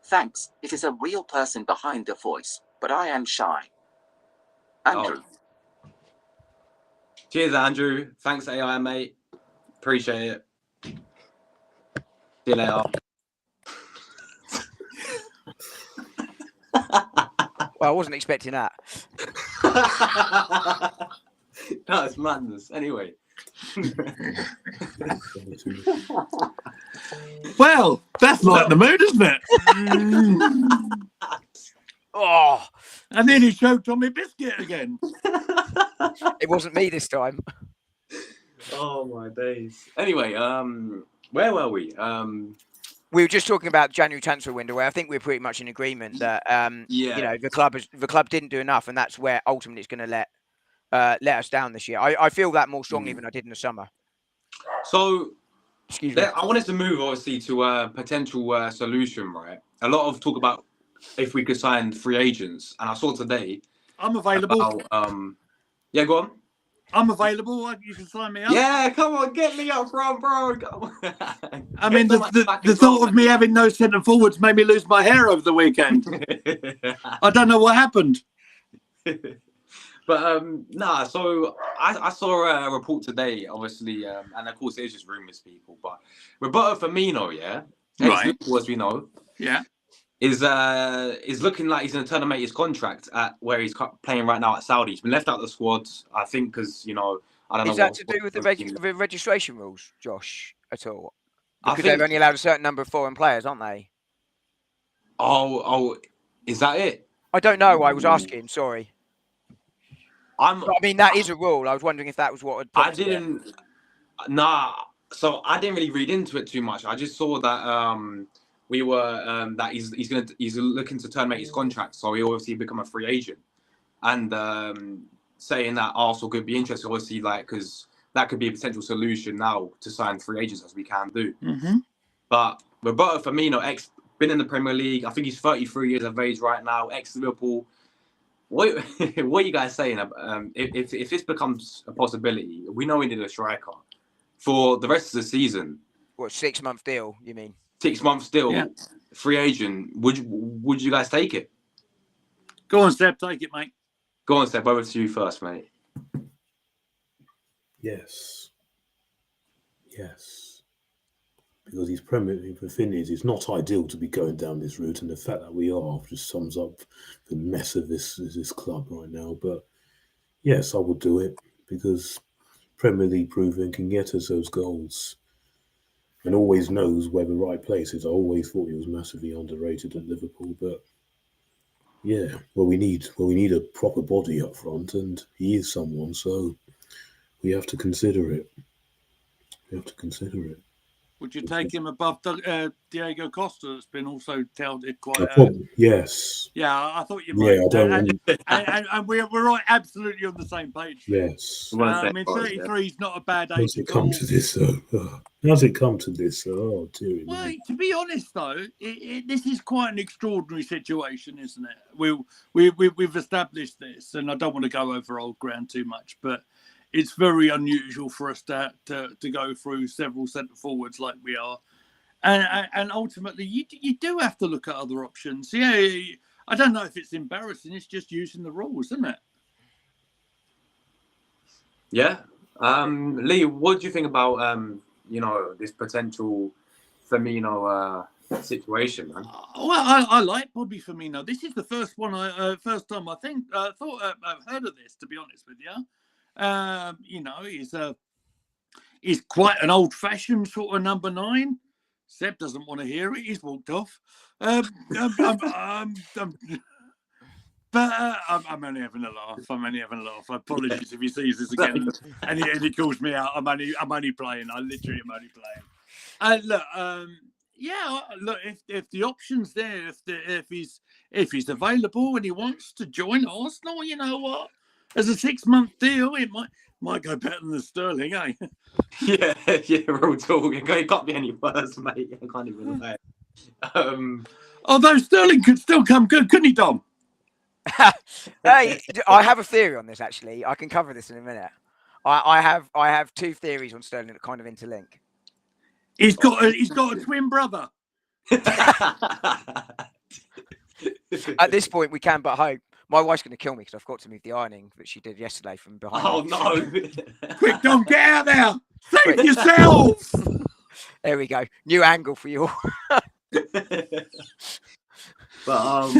Thanks, it is a real person behind the voice, but I am shy. Andrew. Cheers, Andrew. Thanks, AI, mate. Appreciate it. See you later. Well, I wasn't expecting that. No, it's madness. Anyway. Well, that's like the mood, isn't it? Oh, I nearly choked on my biscuit again. it wasn't me this time. Oh my days. Anyway, where were we? We were just talking about January transfer window, where I think we're pretty much in agreement that the club didn't do enough, and that's where ultimately it's going to let us down this year. I feel that more strongly than I did in the summer. So, excuse me. I wanted to move obviously to a potential solution, right? A lot of talk about if we could sign free agents, and I saw today. I'm available. Yeah, go on. I'm available. You can sign me up. Yeah, come on, get me up front, bro. I mean, the thought of me having no centre forwards made me lose my hair over the weekend. I don't know what happened. But so I saw a report today, obviously, and of course it's just rumours, people. But Roberto Firmino, right, as we know, is looking like he's going to terminate his contract at where he's playing right now at Saudi. He's been left out of the squad, I think, because I don't know. Is that to do with the registration rules, Josh, at all? Because they've only allowed a certain number of foreign players, aren't they? Oh, is that it? I don't know. I was asking. Sorry. That is a rule. I was wondering if that was what had So I didn't really read into it too much. I just saw that we were that he's looking to terminate his contract, so he obviously become a free agent, and saying that Arsenal could be interested, obviously, like because that could be a potential solution now to sign free agents as we can do. But Roberto Firmino, been in the Premier League. I think he's 33 years of age right now. Ex-Liverpool. What are you guys saying? If this becomes a possibility, we know we need a striker for the rest of the season. What, 6-month deal? You mean 6 months still, Yeah. free agent. Would you guys take it? Go on, Seb, take it, mate. Go on, Seb. Over to you first, mate. Yes. Because he's the thing is, it's not ideal to be going down this route, and the fact that we are just sums up the mess of this club right now. But yes, I would do it because Premier League proven can get us those goals, and always knows where the right place is. I always thought he was massively underrated at Liverpool, but yeah, we need a proper body up front, and he is someone, so we have to consider it. Would you take him above Diego Costa? That's been also touted quite. Yes. Yeah, I thought you might. Yeah, I don't. And we're right, absolutely on the same page. Yes. I mean, 33 is not a bad age. How's it come to this, though? How's it come to this? Oh, dear. Well, to be honest, though, this is quite an extraordinary situation, isn't it? We've established this, and I don't want to go over old ground too much, but it's very unusual for us to go through several centre forwards like we are, and ultimately you do have to look at other options. Yeah, I don't know if it's embarrassing. It's just using the rules, isn't it? Yeah, Lee, what do you think about this potential Firmino situation, man? Well, I like Bobby Firmino. This is the first time I think thought I've heard of this. To be honest with you. He's quite an old-fashioned sort of number 9. Seb doesn't want to hear it. He's walked off. But I'm only having a laugh. Apologies if he sees this again and he calls me out. I'm only playing. I literally am only playing. Look, if the option's there, if he's available and he wants to join Arsenal, you know what? As a 6-month deal, it might go better than the Sterling, eh? Yeah, real talk. It can't be any worse, mate. I can't even say. Although Sterling could still come good, couldn't he, Dom? Hey, I have a theory on this. Actually, I can cover this in a minute. I have 2 theories on Sterling that kind of interlink. He's got a twin brother. At this point, we can but hope. My wife's going to kill me because I forgot to move the ironing that she did yesterday from behind. Oh, no. Quick, Dom, get out there. Save yourself. There we go. New angle for you. But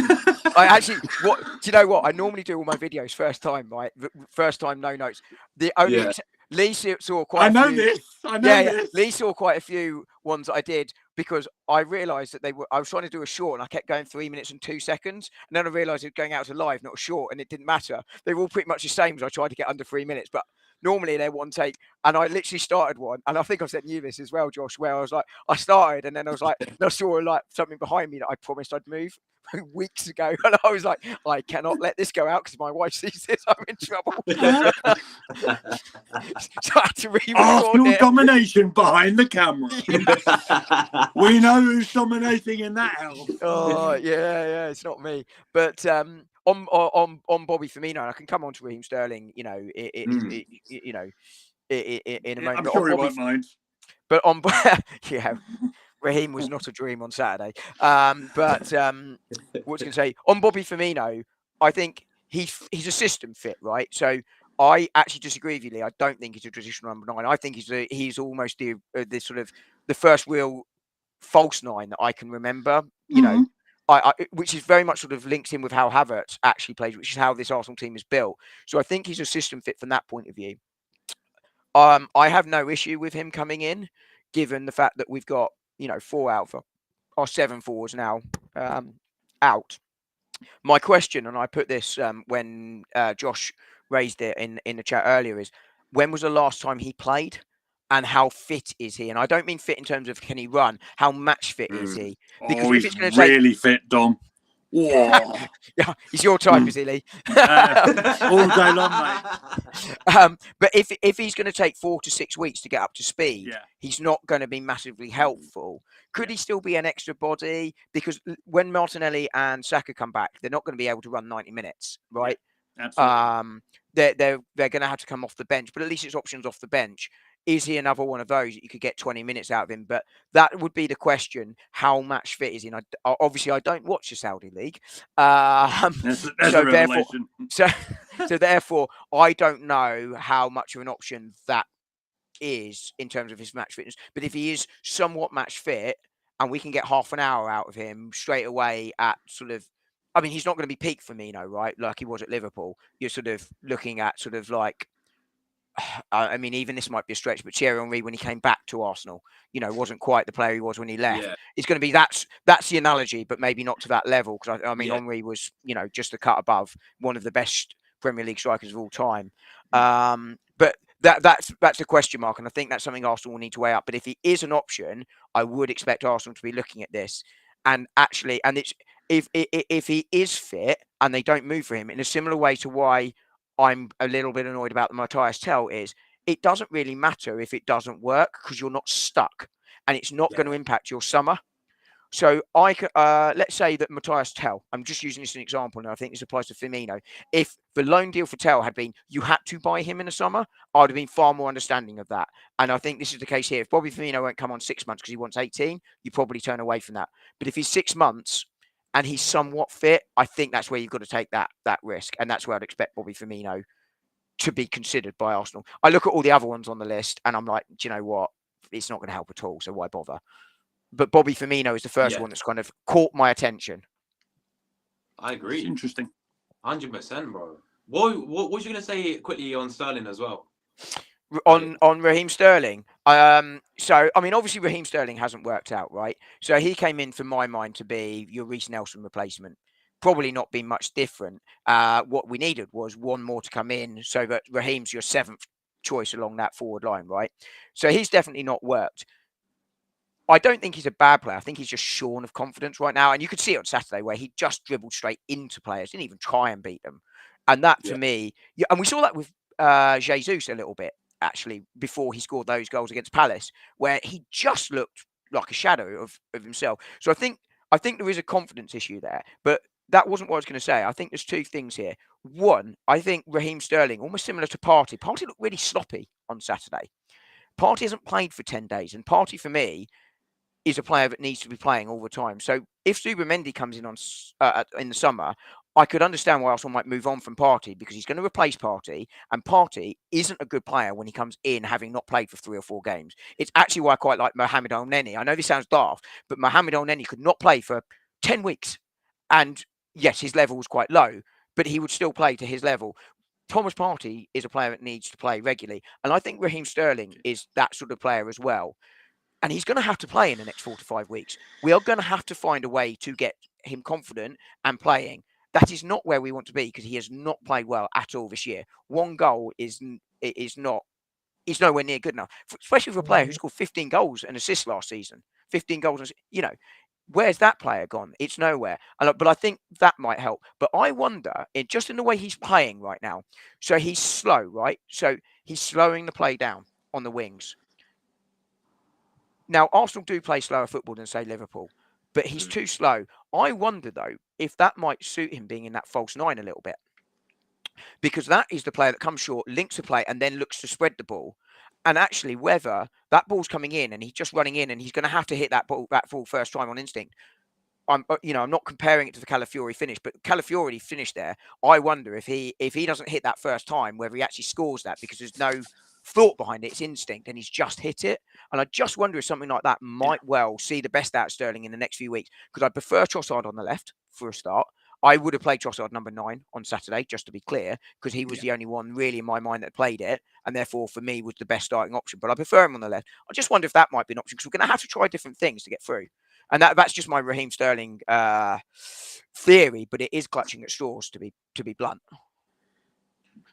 I actually, do you know what? I normally do all my videos first time, right? First time, no notes. The only Lee saw quite. I know this. This. Lee saw quite a few ones that I did because I realised that I was trying to do a short and I kept going 3 minutes and 2 seconds, and then I realised it was going out to live, not a short, and it didn't matter. They were all pretty much the same as I tried to get under 3 minutes, but normally they're one take. And I literally started one, and I think I sent you this as well, Josh, where I was like, I started, and then I was like, and I saw like something behind me that I promised I'd move weeks ago, and I was like, I cannot let this go out because my wife sees this, I'm in trouble. So I had to re-record Arsenal it. Domination behind the camera. We know who's dominating in that house. Oh yeah, it's not me. But on Bobby Firmino, and I can come on to Raheem Sterling, in a moment. I'm sure he won't mind. But on Raheem was not a dream on Saturday. What's going to say on Bobby Firmino? I think he's a system fit, right? So I actually disagree with you, Lee. I don't think he's a traditional number 9. I think he's almost the sort of the first real false 9 that I can remember. You know, which is very much sort of links in with how Havertz actually plays, which is how this Arsenal team is built. So I think he's a system fit from that point of view. I have no issue with him coming in, given the fact that we've got 4 out for our 7 forwards now out. My question, and I put this when Josh raised it in the chat earlier, is when was the last time he played? and how fit is he? And I don't mean fit in terms of can he run. How match fit is he? Because if he's it's going to take really fit, Dom. Whoa. yeah, it's your type, is he, Lee? All day long, mate. But if he's going to take 4 to 6 weeks to get up to speed, Yeah. he's not going to be massively helpful. Could Yeah. he still be an extra body? Because when Martinelli and Saka come back, they're not going to be able to run 90 minutes, right? Absolutely. They're going to have to come off the bench, but at least it's options off the bench. Is he another one of those that you could get 20 minutes out of him? But that would be the question. How match fit is he? And obviously, I don't watch the Saudi League. That's so a revelation. Therefore, I don't know how much of an option that is in terms of his match fitness. But if he is somewhat match fit and we can get half an hour out of him straight away at sort of, I mean, he's not going to be peak Firmino, right? Like he was at Liverpool. You're sort of looking at sort of like, I mean, even this might be a stretch, but Thierry Henry, when he came back to Arsenal, wasn't quite the player he was when he left. Yeah. It's going to be that's the analogy, but maybe not to that level. Because I mean, Yeah. Henry was, just a cut above, one of the best Premier League strikers of all time. But that's a question mark, and I think that's something Arsenal will need to weigh up. But if he is an option, I would expect Arsenal to be looking at this. And actually, it's if he is fit and they don't move for him in a similar way to why I'm a little bit annoyed about the Matthias Tell is it doesn't really matter if it doesn't work because you're not stuck and it's not going to impact your summer. So let's say that Matthias Tell, I'm just using this as an example, and I think this applies to Firmino. If the loan deal for Tell had been you had to buy him in the summer, I'd have been far more understanding of that. And I think this is the case here. If Bobby Firmino won't come on 6 months because he wants 18, you probably turn away from that. But if he's 6 months and he's somewhat fit, I think that's where you've got to take that risk. And that's where I'd expect Bobby Firmino to be considered by Arsenal. I look at all the other ones on the list and I'm like, do you know what? It's not going to help at all. So why bother? But Bobby Firmino is the first one that's kind of caught my attention. I agree. It's interesting. 100%, bro. What was you going to say quickly on Sterling as well? On Raheem Sterling. So, I mean, obviously Raheem Sterling hasn't worked out, right? So he came in, for my mind, to be your Reece Nelson replacement. Probably not been much different. What we needed was one more to come in so that Raheem's your 7th choice along that forward line, right? So he's definitely not worked. I don't think he's a bad player. I think he's just shorn of confidence right now. And you could see it on Saturday where he just dribbled straight into players, didn't even try and beat them. And that, to me, and we saw that with Jesus a little bit, actually, before he scored those goals against Palace, where he just looked like a shadow of himself. So I think there is a confidence issue there. But that wasn't what I was going to say. I think there's 2 things here. One, I think Raheem Sterling, almost similar to Partey. Partey looked really sloppy on Saturday. Partey hasn't played for 10 days. And Partey, for me, is a player that needs to be playing all the time. So if Zubimendi comes in in the summer, I could understand why Arsenal might move on from Partey because he's going to replace Partey, and Partey isn't a good player when he comes in having not played for 3 or 4 games. It's actually why I quite like Mohamed El-Neni. I know this sounds daft, but Mohamed El-Neni could not play for 10 weeks. And yes, his level was quite low, but he would still play to his level. Thomas Partey is a player that needs to play regularly. And I think Raheem Sterling is that sort of player as well. And he's going to have to play in the next 4 to 5 weeks. We are going to have to find a way to get him confident and playing. That is not where we want to be because he has not played well at all this year. 1 goal is nowhere near good enough, especially for a player who scored 15 goals and assists last season. 15 goals, where's that player gone? It's nowhere. But I think that might help. But I wonder, just in the way he's playing right now, so he's slow, right? So he's slowing the play down on the wings. Now, Arsenal do play slower football than, say, Liverpool, but he's too slow. I wonder, though, if that might suit him being in that false 9 a little bit. Because that is the player that comes short, links the play, and then looks to spread the ball. And actually, whether that ball's coming in and he's just running in and he's going to have to hit that ball first time on instinct. I'm not comparing it to the Calafiori finish, but Calafiori finished there. I wonder if he doesn't hit that first time, whether he actually scores that because there's no thought behind it. It's instinct, and he's just hit it. And I just wonder if something like that might well see the best out of Sterling in the next few weeks. Because I prefer Trossard on the left for a start. I would have played Trossard number 9 on Saturday, just to be clear, because he was the only one really in my mind that played it, and therefore for me was the best starting option. But I prefer him on the left. I just wonder if that might be an option because we're going to have to try different things to get through. And that's just my Raheem Sterling theory, but it is clutching at straws to be blunt.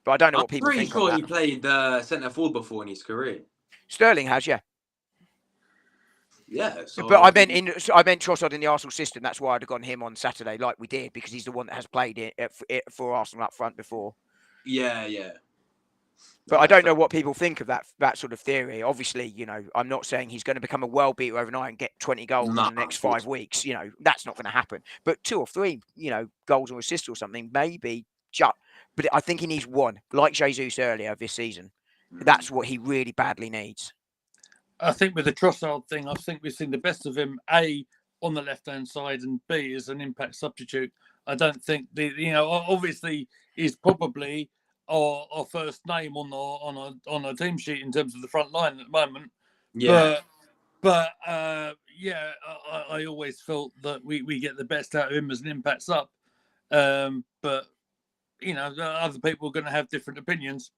But I don't know what people think. I'm pretty sure he played centre forward before in his career. Sterling has, yeah. Yeah, so But I meant Trossard in the Arsenal system. That's why I'd have gone him on Saturday, like we did, because he's the one that has played it for Arsenal up front before. yeah. But I don't know what people think of that sort of theory. Obviously, I'm not saying he's going to become a world beater overnight and get 20 goals in the next 5 weeks. That's not going to happen. But 2 or 3, goals or assists or something, maybe. But I think he needs one, like Jesus earlier this season. That's what he really badly needs. I think with the Trossard thing, I think we've seen the best of him, A, on the left-hand side, and B, as an impact substitute. I don't think, obviously, he's probably our first name on a team sheet in terms of the front line at the moment. Yeah. But I always felt that we get the best out of him as an impact sub. But, other people are going to have different opinions.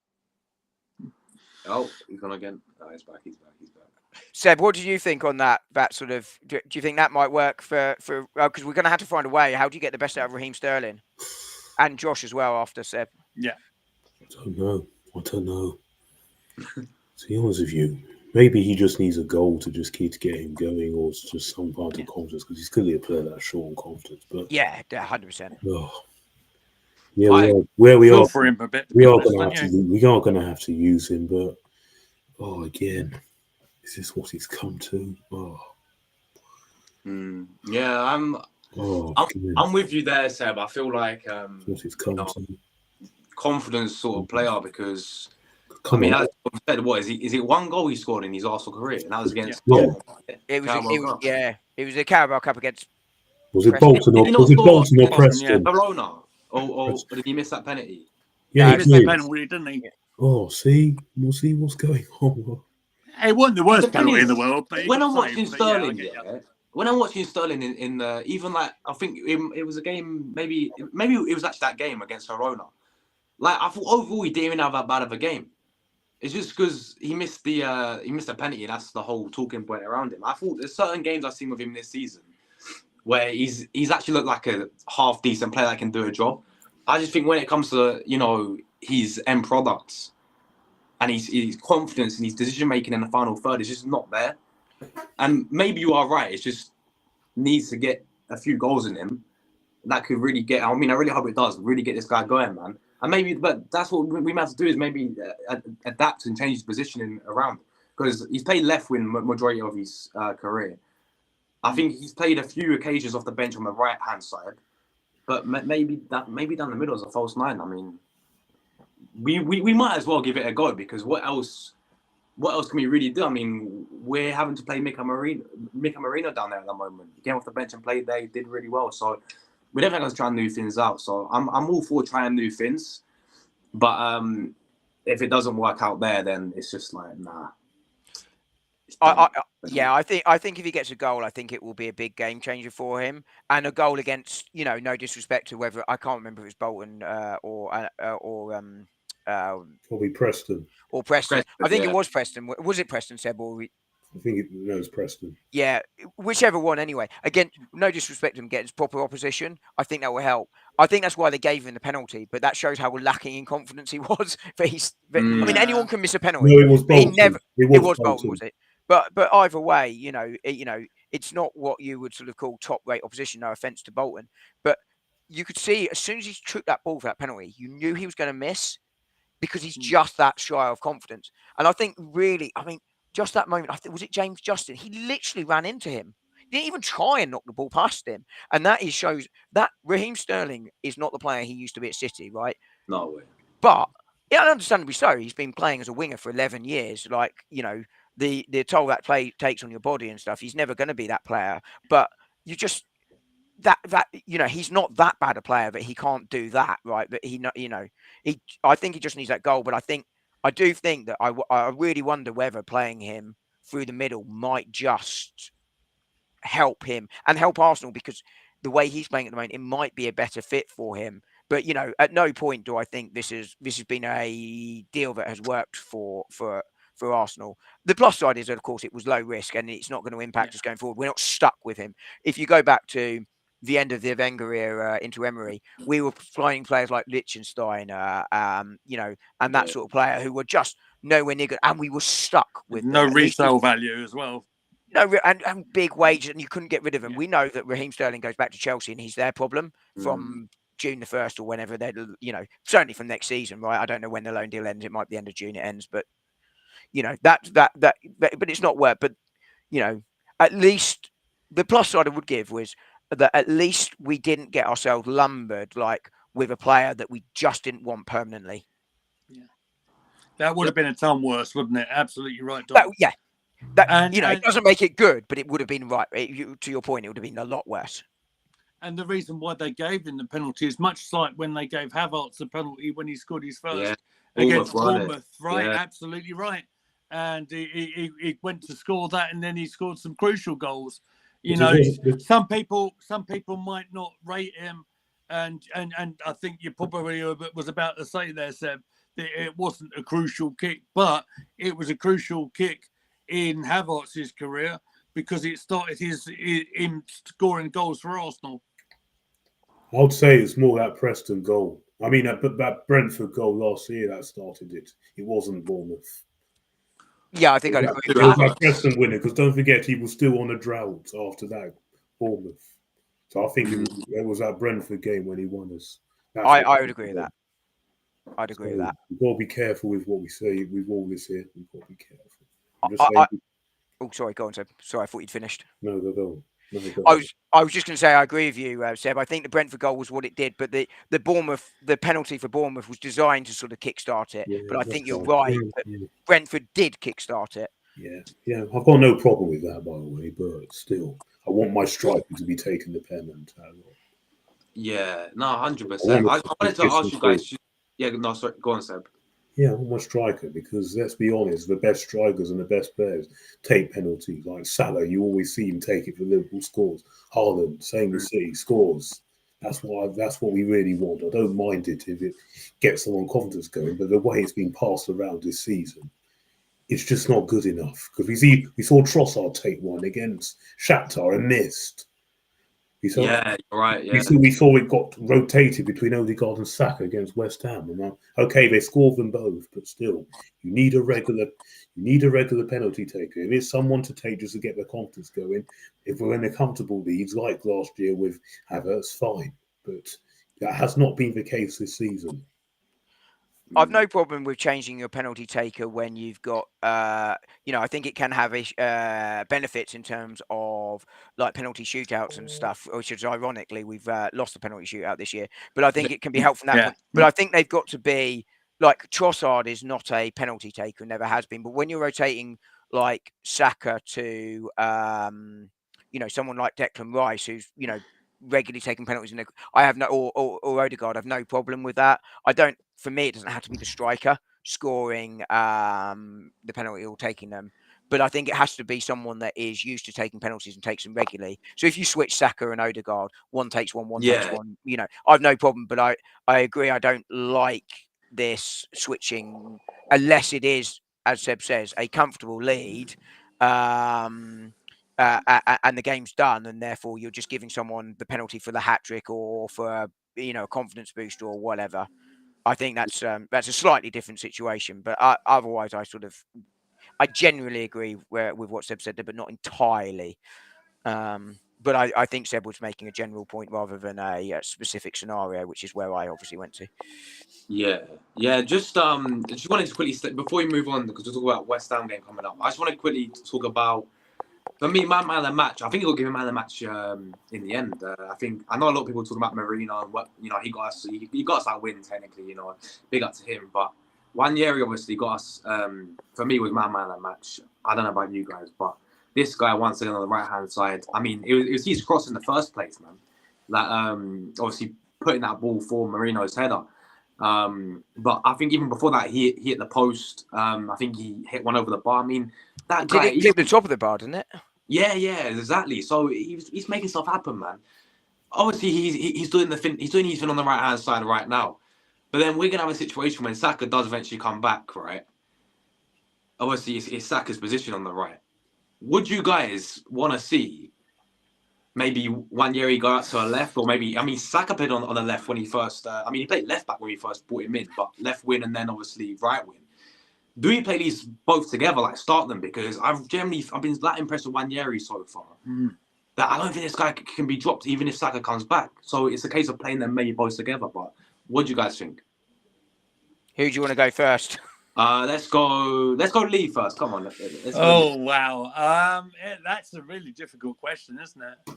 Oh, he's gone again. Oh, he's back. Seb, what do you think on that sort of? Do you think that might work for? Because we're going to have to find a way. How do you get the best out of Raheem Sterling and Josh as well after Seb? Yeah, I don't know. To be honest with you, maybe he just needs a goal to just keep getting going, or it's just some part of confidence, because he's clearly a player that's short on confidence. But yeah, 100%. Yeah, where we are for him a bit. We are going to have to use him, but again, is this what it's come to? Yeah, I'm with you there, Seb. I feel like what it's come to. Confidence sort of player, because as I said, what is it? One goal he scored in his Arsenal career, and that was against It was a Carabao Cup against. Was it Bolton or Preston? Verona. Or did he miss that penalty? Yeah, he missed that penalty, didn't he? Oh, see, we'll see what's going on. It wasn't the worst penalty in the world. But when I'm watching Sterling, when I'm watching Sterling in the, even like, I think it was a game, maybe it was actually that game against Verona. Like, I thought overall he didn't even have that bad of a game. It's just because he missed the penalty. That's the whole talking point around him. I thought there's certain games I've seen with him this season where he's actually looked like a half decent player that can do a job. I just think when it comes to his end products and his confidence and his decision making in the final third is just not there. And maybe you are right. It just needs to get a few goals in him. That could really get. I mean, I really hope it does really get this guy going, man. And maybe, but that's what we might have to do, is maybe adapt and change his positioning around, because he's played left wing majority of his career. I think he's played a few occasions off the bench on the right hand side, but maybe down the middle as a false nine. I mean, we might as well give it a go, because what else can we really do? I mean, we're having to play Mikel Merino down there at the moment. He came off the bench and played there. He did really well. So we're definitely going to try new things out. So I'm all for trying new things, but if it doesn't work out there, then it's just like, nah. I think if he gets a goal, I think it will be a big game changer for him, and a goal against, no disrespect to whether, I can't remember if it was Bolton or probably Preston. Or Preston. I think it was Preston. Was it Preston, Seb? I think it was Preston. Yeah, whichever one anyway. Again, no disrespect to him getting proper opposition. I think that will help. I think that's why they gave him the penalty, but that shows how lacking in confidence he was. I mean, anyone can miss a penalty. No, it was Bolton. It was Bolton, was it? But either way, it's not what you would sort of call top rate opposition. No offense to Bolton, but you could see as soon as he took that ball for that penalty, you knew he was going to miss, because he's just that shy of confidence. And I think really, just that moment, was it James Justin? He literally ran into him. He didn't even try and knock the ball past him. And that shows that Raheem Sterling is not the player he used to be at City, right? No way. But, yeah, understandably so. He's been playing as a winger for 11 years. Like, the toll that play takes on your body and stuff, he's never going to be that player. But you just... he's not that bad a player that he can't do that, right? But I think he just needs that goal. But I do think that I really wonder whether playing him through the middle might just help him and help Arsenal, because the way he's playing at the moment, it might be a better fit for him. But at no point do I think this has been a deal that has worked for Arsenal. The plus side is, of course, it was low risk and it's not going to impact us going forward. We're not stuck with him. If you go back to the end of the Wenger era into Emery, we were playing players like Liechtenstein, and that sort of player who were just nowhere near good, and we were stuck with no them. At least resale value as well. no, and big wages, and you couldn't get rid of him. We know that Raheem Sterling goes back to Chelsea, and he's their problem from June the 1st or whenever they're, certainly from next season, right? I don't know when the loan deal ends. It might be the end of June it ends, but but it's not work. But at least the plus side I would give was that at least we didn't get ourselves lumbered like with a player that we just didn't want permanently. Yeah, that would have been a ton worse, wouldn't it? Absolutely right, Dom. It doesn't make it good, but it would have been right. To your point, it would have been a lot worse. And the reason why they gave him the penalty is much like when they gave Havertz the penalty when he scored his first against Bournemouth, right? Yeah. Absolutely right. And he went to score that, and then he scored some crucial goals. Some people might not rate him, and I think you probably was about to say there, Seb, that it wasn't a crucial kick, but it was a crucial kick in Havertz's career because it started him scoring goals for Arsenal. I'd say it's more that Preston goal. I mean, that Brentford goal last year that started it. It wasn't Bournemouth. Yeah, I think I'd agree. It was that Preston winner, because don't forget he was still on a drought after that Bournemouth. So I think it was that Brentford game when he won us. I would agree with that. I'd agree with that. We've got to be careful with what we say with all this here. We've got to be careful. Oh, sorry, go on, Seb. Sorry, I thought you'd finished. No, go. I was just going to say I agree with you, Seb. I think the Brentford goal was what it did, but the penalty for Bournemouth was designed to sort of kickstart it. Yeah, but I think you're right. Brentford did kickstart it. Yeah. I've got no problem with that, by the way, but still, I want my striker to be taking the pen and. Yeah, no, 100%. I wanted to ask you guys. Yeah, no, sorry. Go on, Seb. Yeah, I want my striker because let's be honest, the best strikers and the best players take penalties. Like Salah, you always see him take it for Liverpool, scores. Haaland, same with City, scores. That's what we really want. I don't mind it if it gets someone confidence going, but the way it's been passed around this season, it's just not good enough. Because we saw Trossard take one against Shakhtar and missed. Yeah, you're right. Yeah. We saw it got rotated between Odegaard and Saka against West Ham. And okay, they scored them both, but still, you need a regular penalty taker. If it's someone to take just to get the confidence going, if we're in a comfortable leads like last year with Havertz, fine. But that has not been the case this season. I've no problem with changing your penalty taker when you've got, I think it can have benefits in terms of like penalty shootouts and stuff, which is ironically, we've lost the penalty shootout this year. But I think it can be helpful from that point. But I think they've got to be, like Trossard is not a penalty taker, never has been. But when you're rotating like Saka to, someone like Declan Rice, who's, regularly taking penalties, I have no, or Odegaard, I have no problem with that. For me, it doesn't have to be the striker scoring the penalty or taking them. But I think it has to be someone that is used to taking penalties and takes them regularly. So if you switch Saka and Odegaard, one takes one takes one, I've no problem. But I agree, I don't like this switching unless it is, as Seb says, a comfortable lead and the game's done, and therefore you're just giving someone the penalty for the hat-trick or for a confidence boost or whatever. I think that's a slightly different situation, but otherwise, I genuinely agree with what Seb said there, but not entirely. But I think Seb was making a general point rather than a specific scenario, which is where I obviously went to. Yeah. Just wanted to quickly before we move on, because we'll talk about West Ham game coming up. I just want to quickly talk about. For me, man of the match, I think he'll give him man of the match in the end. I know a lot of people talking about Merino and what he got us. He got us that win technically. Big up to him. But Nwaneri obviously got us. For me, was man of the match. I don't know about you guys, but this guy once again on the right hand side. I mean, it was his cross in the first place, man. Like obviously putting that ball for Merino's header. But I think even before that, he hit the post. I think he hit one over the bar. I mean, that guy. Did it clip the top of the bar, didn't it? Yeah, exactly. So he's making stuff happen, man. Obviously, he's doing his thing on the right hand side right now. But then we're gonna have a situation when Saka does eventually come back, right? Obviously, it's Saka's position on the right. Would you guys want to see maybe Nwaneri go out to a left, or maybe Saka played on the left when he first. He played left back when we first brought him in, but left wing and then obviously right wing. do we play these both together, like start them? Because I've been that impressed with Nwaneri so far that I don't think this guy can be dropped even if Saka comes back. So it's a case of playing them maybe both together. But what do you guys think? Who do you want to go first? Let's go Lee first. Come on. Let's Oh wow, that's a really difficult question, isn't it?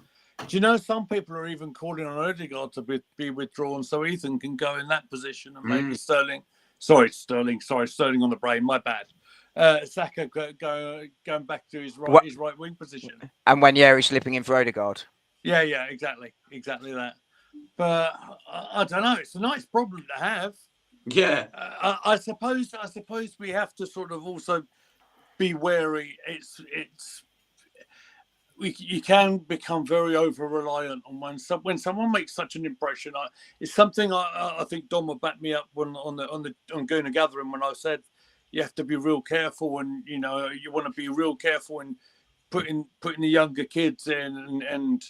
Do you know some people are even calling on Odegaard to be withdrawn so Ethan can go in that position and maybe Sterling on the brain, my bad. Saka going back to his right wing position. And Nwaneri slipping in for Odegaard. Yeah, exactly that. But I don't know. It's a nice problem to have. Yeah. I suppose we have to sort of also be wary. You can become very over reliant on when someone makes such an impression. It's something I think Dom will back me up on Guna Gathering when I said you have to be real careful, and you want to be real careful in putting the younger kids in, and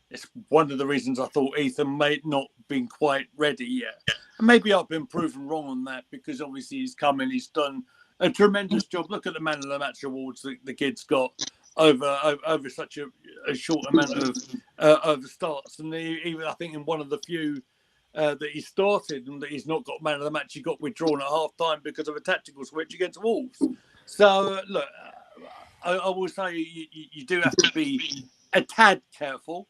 it's one of the reasons I thought Ethan may not been quite ready yet. And maybe I've been proven wrong on that, because obviously he's come in, he's done a tremendous job. Look at the Man of the Match awards that the kid's got over such a short amount of starts, and even I think in one of the few that he started and that he's not got Man of the Match, he got withdrawn at half time because of a tactical switch against Wolves. So look, I will say you do have to be a tad careful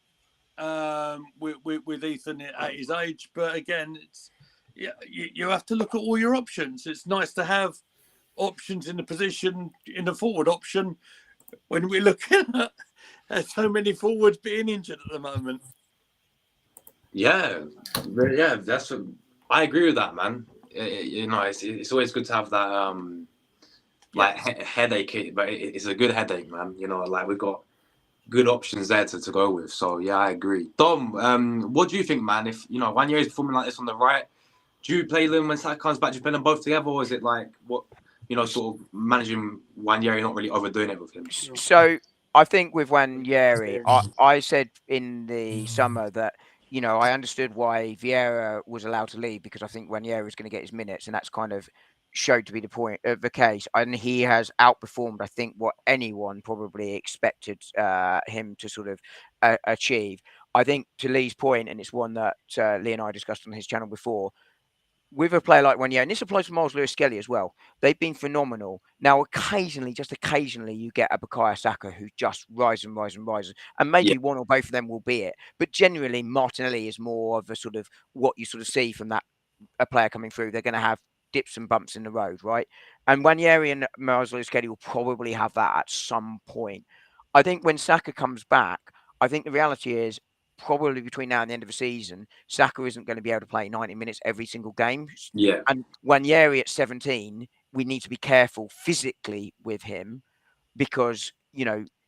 with Ethan at his age, but again, you have to look at all your options. It's nice to have options in the position, in the forward option, when we're looking at so many forwards being injured at the moment. Yeah, I agree with that, man. It's always good to have that headache, but it's a good headache, man. Like we've got good options there to go with. So yeah, I agree. Dom, what do you think, man? If Nwaneri is performing like this on the right, do you play them when Saka comes back? Do you play them both together, or is it like what? Sort of managing Nwaneri, not really overdoing it with him. So I think with Nwaneri, I said in the summer that I understood why Vieira was allowed to leave, because I think Nwaneri was going to get his minutes, and that's kind of showed to be the case. And he has outperformed, I think, what anyone probably expected him to sort of achieve. I think to Lee's point, and it's one that Lee and I discussed on his channel before, with a player like Nwaneri, and this applies to Miles Lewis-Skelly as well, they've been phenomenal. Now, just occasionally, you get a Bukayo Saka who just rises and rises and rises, and maybe one or both of them will be it. But generally, Martinelli is more of a sort of what you sort of see from a player coming through. They're going to have dips and bumps in the road, right? And Nwaneri and Miles Lewis-Skelly will probably have that at some point. I think when Saka comes back, I think the reality is, probably between now and the end of the season, Saka isn't going to be able to play 90 minutes every single game. Yeah. And Nwaneri at 17, we need to be careful physically with him, because,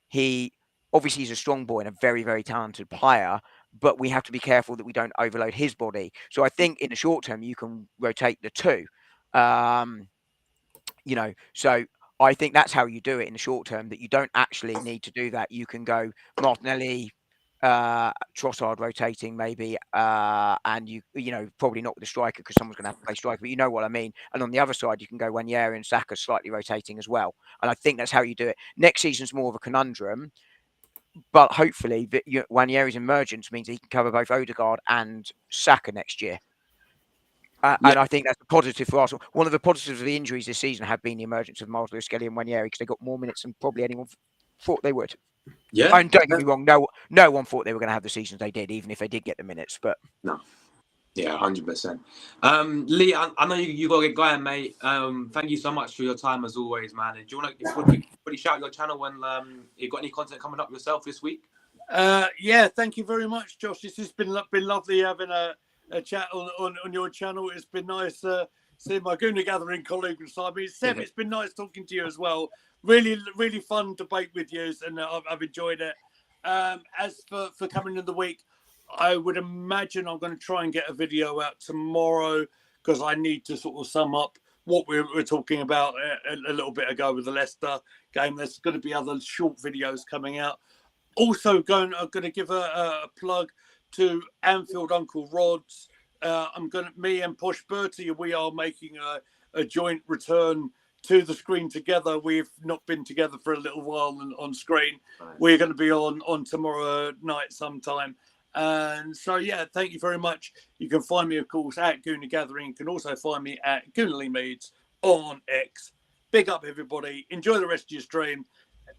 he obviously is a strong boy and a very, very talented player, but we have to be careful that we don't overload his body. So I think in the short term, you can rotate the two. So I think that's how you do it in the short term, that you don't actually need to do that. You can go Martinelli, Trossard rotating maybe, and you probably not with the striker, because someone's going to have to play striker, but you know what I mean. And on the other side, you can go Nwaneri and Saka slightly rotating as well. And I think that's how you do it. Next season's more of a conundrum, but hopefully Nwaneri's emergence means he can cover both Odegaard and Saka next year. And I think that's a positive for Arsenal. One of the positives of the injuries this season have been the emergence of Miles Lewis-Skelly and Nwaneri, because they got more minutes than probably anyone thought they would. Yeah. And don't get me wrong, no one thought they were going to have the seasons they did, even if they did get the minutes. But no. Yeah, 100%. Lee, I know you got to get going, mate. Thank you so much for your time as always, man. Do you want to shout your channel when you've got any content coming up yourself this week? Yeah, thank you very much, Josh. This has been lovely having a chat on your channel. It's been nice seeing my Guna Gathering colleague beside me. Seb, it's been nice talking to you as well. Really, really fun debate with you, and I've enjoyed it. As for coming in the week, I would imagine I'm going to try and get a video out tomorrow, because I need to sort of sum up what we were talking about a little bit ago with the Leicester game. There's going to be other short videos coming out. Also, I'm going to give a plug to Anfield Uncle Rod's. Me and Posh Bertie, we are making a joint return to the screen together. We've not been together for a little while on screen. Right. We're going to be on tomorrow night sometime. And so, yeah, thank you very much. You can find me, of course, at Gooner Gathering. You can also find me at Goonerly Meads on X. Big up, everybody. Enjoy the rest of your stream.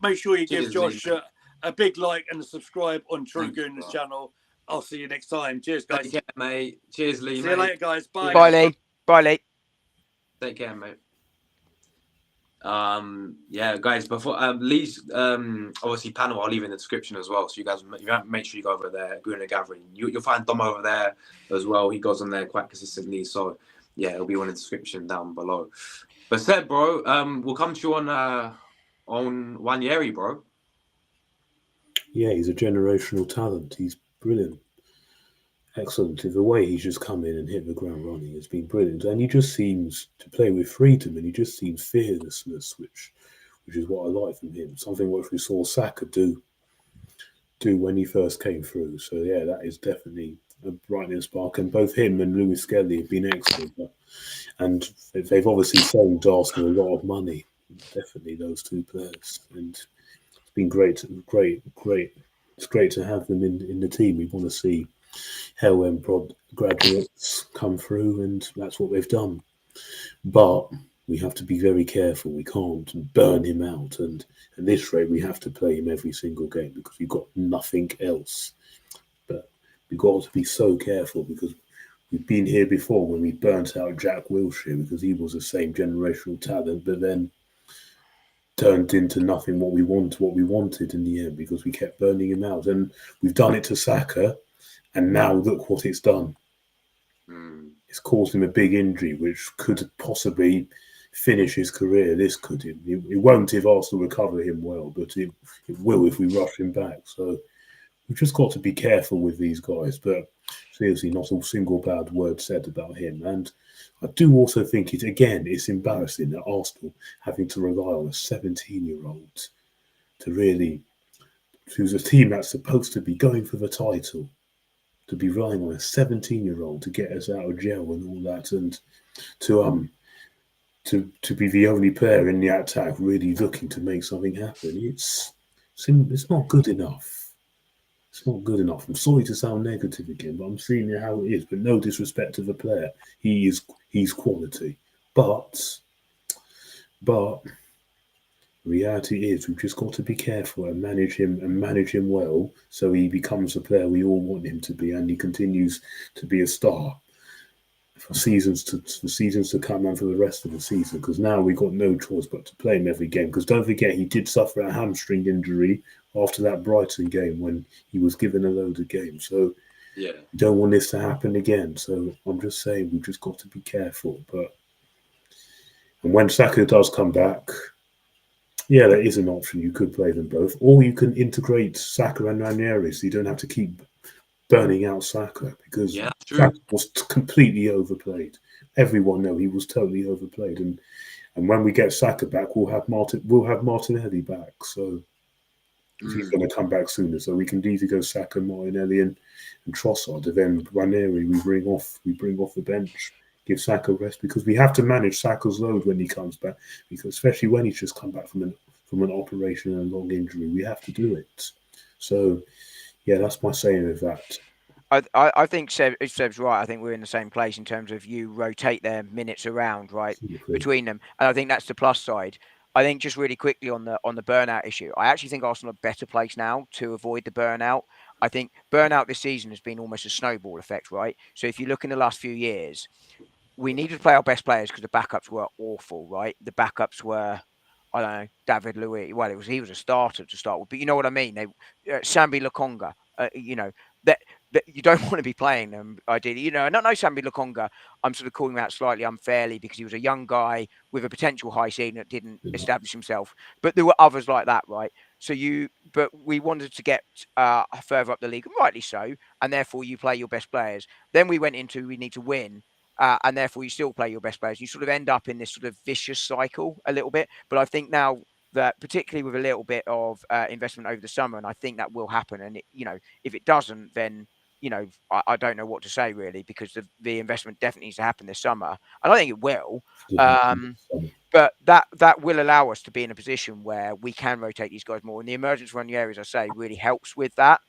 Make sure you give Cheers, Josh Lee. a big like and a subscribe on True Thank you, Gooners bro. channel. I'll see you next time. Cheers, guys. Take care, mate. Cheers, Lee, See mate. you later, guys. Bye. Bye, Lee. Bye, Lee. Take care, mate. Yeah, guys, before Lee's obviously panel, I'll leave in the description as well, so you guys make sure you go over there, Gooner Gathering. You'll find Dom over there as well. He goes on there quite consistently, so yeah, it'll be on the description down below. But Seb, bro, we'll come to you on Nwaneri, bro. Yeah, he's a generational talent. He's brilliant. Excellent. The way he's just come in and hit the ground running has been brilliant. And he just seems to play with freedom, and he just seems fearlessness, which is what I like from him. Something which we saw Saka do when he first came through. So yeah, that is definitely a brightening spark. And both him and Lewis Skelly have been excellent. And they've obviously saved Arsenal a lot of money. Definitely those two players. And it's been great. It's great to have them in the team. We want to see Hell Prod graduates come through, and that's what they've done. But we have to be very careful. We can't burn him out, and at this rate, we have to play him every single game because we've got nothing else. But we've got to be so careful because we've been here before when we burnt out Jack Wilshere because he was the same generational talent, but then turned into nothing what we wanted in the end because we kept burning him out. And we've done it to Saka. And now look what it's done. It's caused him a big injury, which could possibly finish his career. This could. It won't if Arsenal recover him well, but it will if we rush him back. So we've just got to be careful with these guys. But seriously, not a single bad word said about him. And I do also think it's embarrassing that Arsenal having to rely on a 17-year-old to really, who's a team that's supposed to be going for the title, to be relying on a 17-year-old to get us out of jail and all that, and to be the only player in the attack really looking to make something happen. It's not good enough. It's not good enough. I'm sorry to sound negative again, but I'm seeing how it is. But no disrespect to the player, he's quality. But reality is we've just got to be careful and manage him well so he becomes the player we all want him to be and he continues to be a star for seasons to come and for the rest of the season, because now we've got no choice but to play him every game, because don't forget he did suffer a hamstring injury after that Brighton game when he was given a load of games. So yeah, we don't want this to happen again. So I'm just saying we've just got to be careful. And when Saka does come back, yeah, that is an option. You could play them both, or you can integrate Saka and Nwaneri, so you don't have to keep burning out Saka, because Saka was completely overplayed. Everyone knows he was totally overplayed, and when we get Saka back, we'll have Martinelli back. So he's going to come back sooner, so we can either go Saka, Martinelli, and Trossard, and then Nwaneri we bring off the bench. Give Saka rest, because we have to manage Saka's load when he comes back, because especially when he's just come back from an operation and a long injury, we have to do it. So, yeah, that's my saying of that. I think Seb's right. I think we're in the same place in terms of you rotate their minutes around, right, between them, and I think that's the plus side. I think just really quickly on the burnout issue, I actually think Arsenal are better placed now to avoid the burnout. I think burnout this season has been almost a snowball effect, right? So if you look in the last few years, we needed to play our best players because the backups were awful, right? The backups were, I don't know, David Luiz. Well, he was a starter to start with, but you know what I mean. Sambi Lokonga, that you don't want to be playing them ideally. You know, and I know Sambi Lokonga, I'm sort of calling him out slightly unfairly because he was a young guy with a potential high ceiling that didn't establish himself. But there were others like that, right? But we wanted to get further up the league, and rightly so, and therefore you play your best players. Then we went into we need to win. And therefore, you still play your best players. You sort of end up in this sort of vicious cycle a little bit. But I think now that, particularly with a little bit of investment over the summer, and I think that will happen. And if it doesn't, then I don't know what to say really, because the investment definitely needs to happen this summer, and I think it will. But that will allow us to be in a position where we can rotate these guys more. And the emergence of Nwaneri, as I say, really helps with that.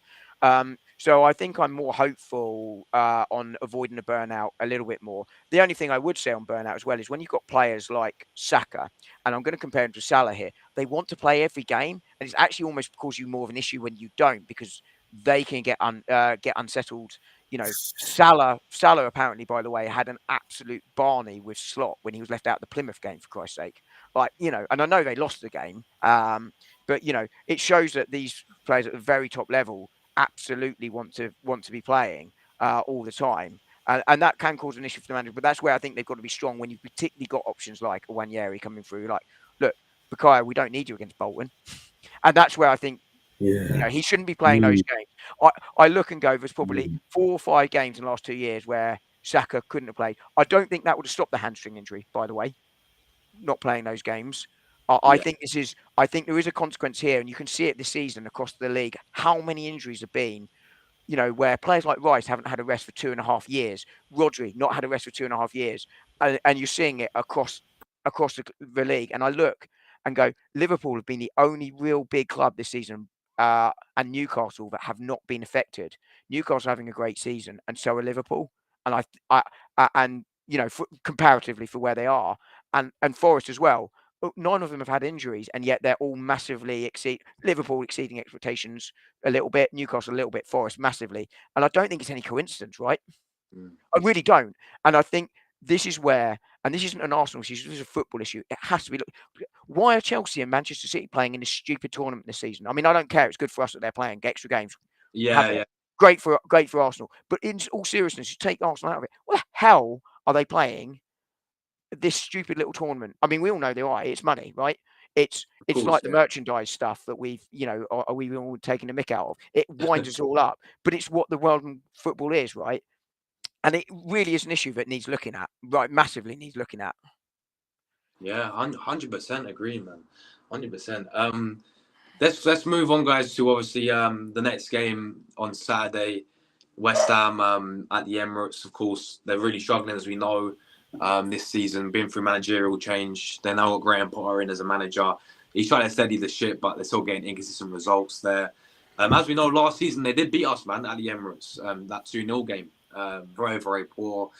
So I think I'm more hopeful on avoiding a burnout a little bit more. The only thing I would say on burnout as well is when you've got players like Saka, and I'm going to compare him to Salah here, they want to play every game, and it's actually almost cause you more of an issue when you don't, because they can get unsettled. Salah apparently, by the way, had an absolute Barney with Slot when he was left out of the Plymouth game, for Christ's sake. And I know they lost the game, but it shows that these players at the very top level absolutely want to be playing all the time. And that can cause an issue for the manager, but that's where I think they've got to be strong when you've particularly got options like Nwaneri coming through. Like, look, Bukayo, we don't need you against Bolton. And that's where I think he shouldn't be playing those games. I look and go, there's probably 4 or 5 games in the last 2 years where Saka couldn't have played. I don't think that would have stopped the hamstring injury, by the way, not playing those games. I think there is a consequence here, and you can see it this season across the league, how many injuries have been, where players like Rice haven't had a rest for 2.5 years, Rodri not had a rest for 2.5 years, and you're seeing it across the league. And I look and go, Liverpool have been the only real big club this season, and Newcastle, that have not been affected. Newcastle having a great season, and so are Liverpool. And comparatively for where they are, and Forest as well. None of them have had injuries, and yet they're all massively Liverpool exceeding expectations a little bit, Newcastle a little bit, Forest massively. And I don't think it's any coincidence, right? I really don't. And I think this is where, and this isn't an Arsenal issue, this is a football issue. It has to be. Why are Chelsea and Manchester City playing in this stupid tournament this season? I mean, I don't care. It's good for us that they're playing, get extra games. Yeah. Great for Arsenal. But in all seriousness, you take Arsenal out of it. What the hell are they playing this stupid little tournament? I mean, we all know they're right. It's money, right? It's like the merchandise stuff that we've all taken the mick out of. It winds us all up, but it's what the world of football is, right? And it really is an issue that needs looking at, right? Massively needs looking at. Yeah, 100% agree, man. 100%. Let's move on, guys, to obviously the next game on Saturday. West Ham at the Emirates. Of course, they're really struggling, as we know, this season. Been through managerial change. They now got Graham Potter in as a manager. He's trying to steady the ship, but they're still getting inconsistent results there. As we know, last season they did beat us, man, at the Emirates. That 2-0 game, very, very poor.